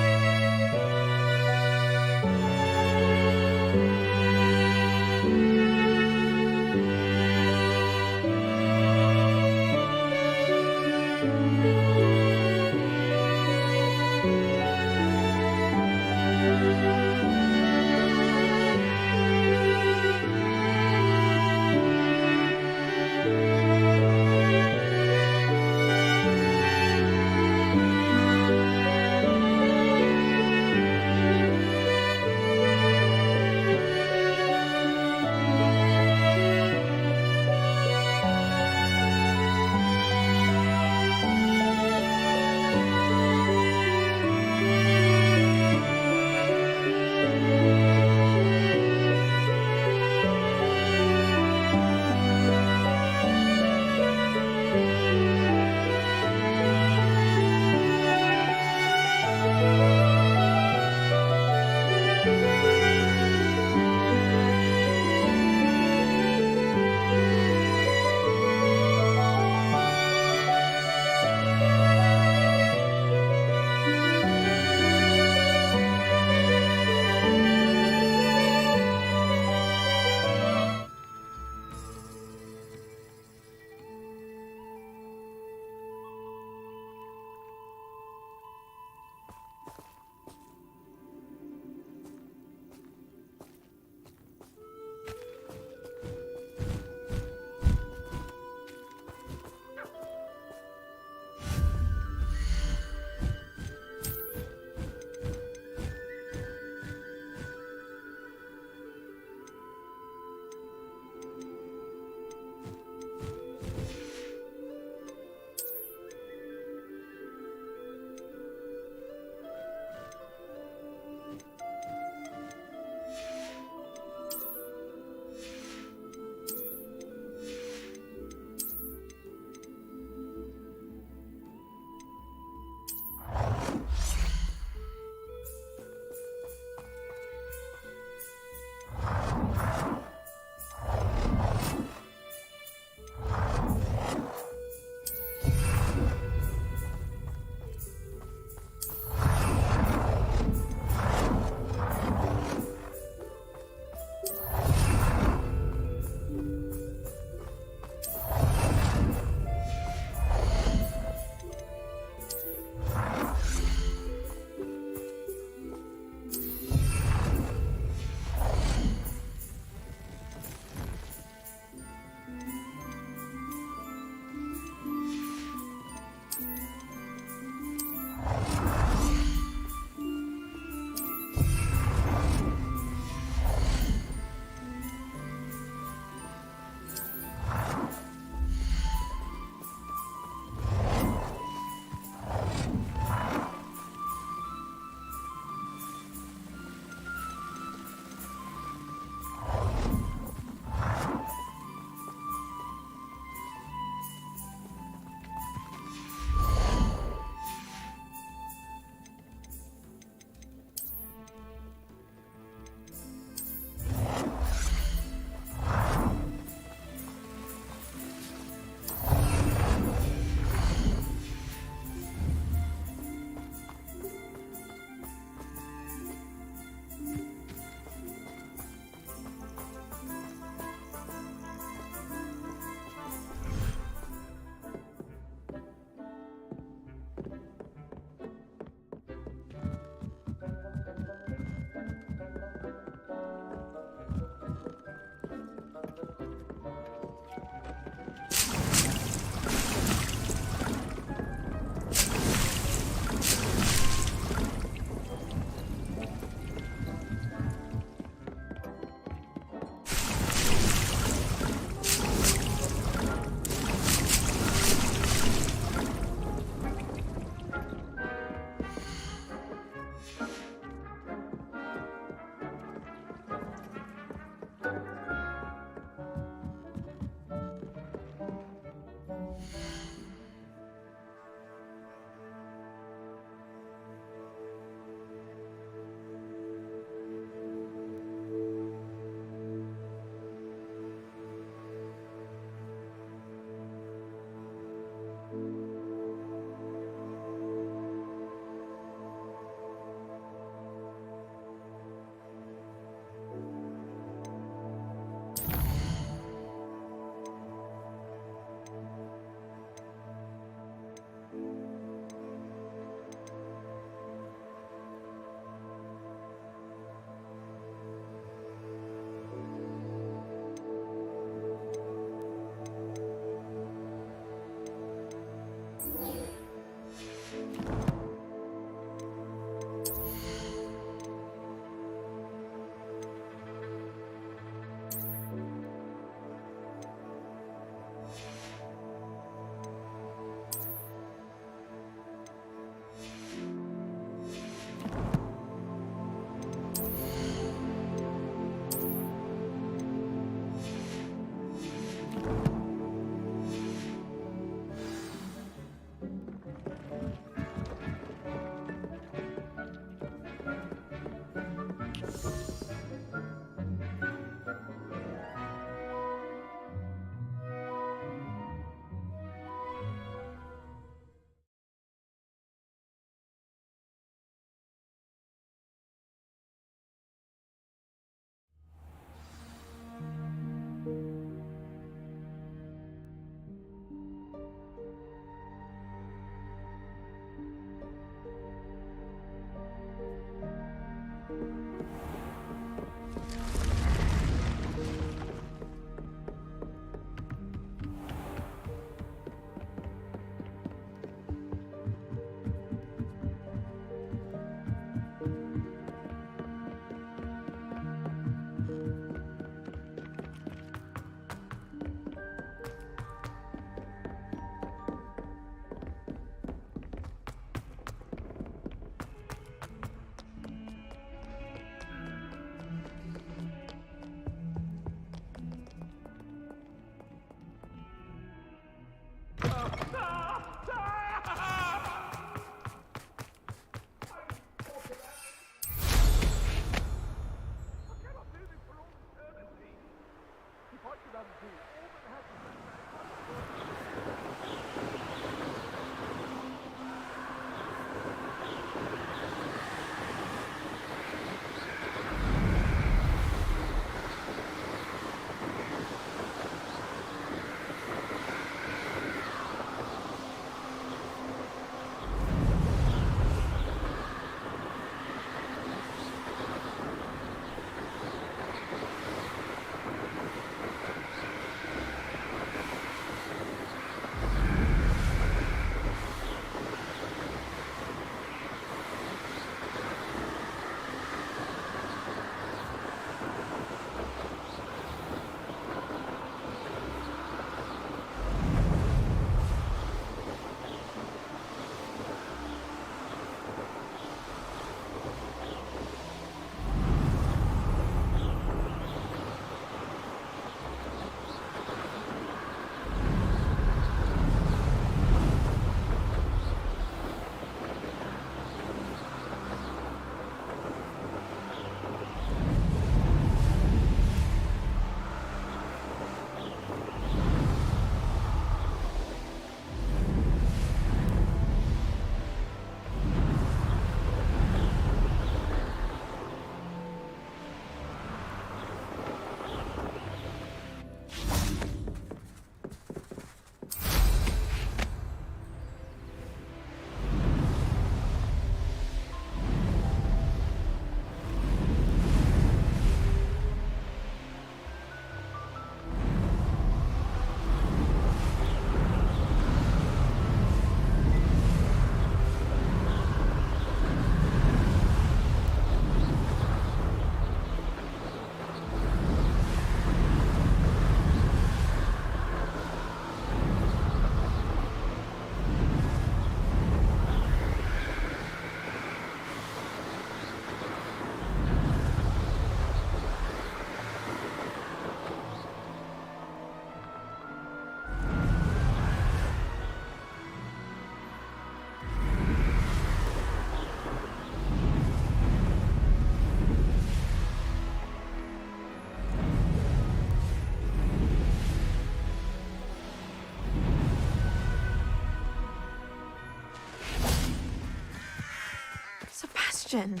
Sebastian,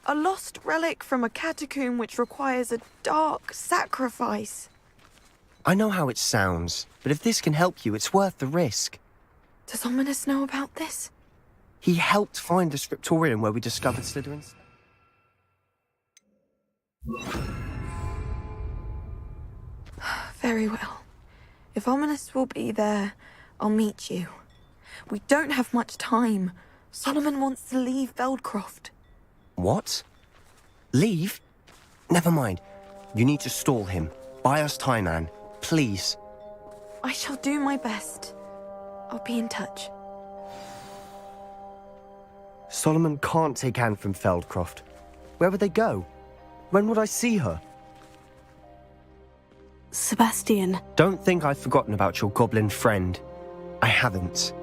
a lost relic from a catacomb which requires a dark sacrifice. I know how it sounds, but if this can help you, it's worth the risk. Does Ominous know about this? He helped find the scriptorium where we discovered Slytherin's... Very well. If Ominous will be there, I'll meet you. We don't have much time. Solomon wants to leave Feldcroft. What? Leave? Never mind. You need to stall him. Buy us time, Anne. Please. I shall do my best. I'll be in touch. Solomon can't take Anne from Feldcroft. Where would they go? When would I see her? Sebastian. Don't think I've forgotten about your goblin friend. I haven't.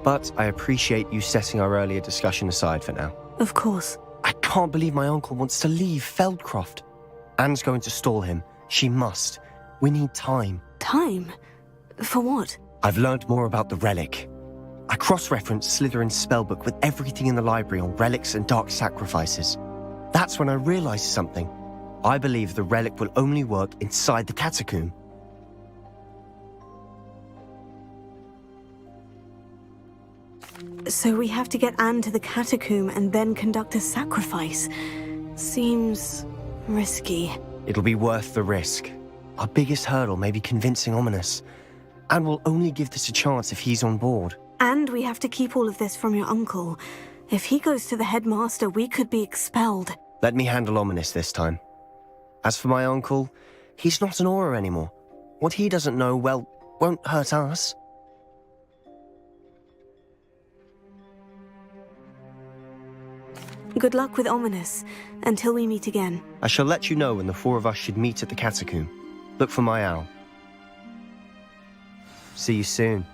But I appreciate you setting our earlier discussion aside for now. Of course. I can't believe my uncle wants to leave Feldcroft. Anne's going to stall him. She must. We need time. Time? For what? I've learned more about the relic. I cross-referenced Slytherin's spellbook with everything in the library on relics and dark sacrifices. That's when I realized something. I believe the relic will only work inside the catacomb. So we have to get Anne to the catacomb and then conduct a sacrifice. Seems risky. It'll be worth the risk. Our biggest hurdle may be convincing Ominous. And we'll only give this a chance if he's on board. And we have to keep all of this from your uncle. If he goes to the headmaster, we could be expelled. Let me handle Ominous this time. As for my uncle, he's not an Auror anymore. What he doesn't know, well, won't hurt us. Good luck with Ominous, until we meet again. I shall let you know when the four of us should meet at the catacomb. Look for my owl. See you soon.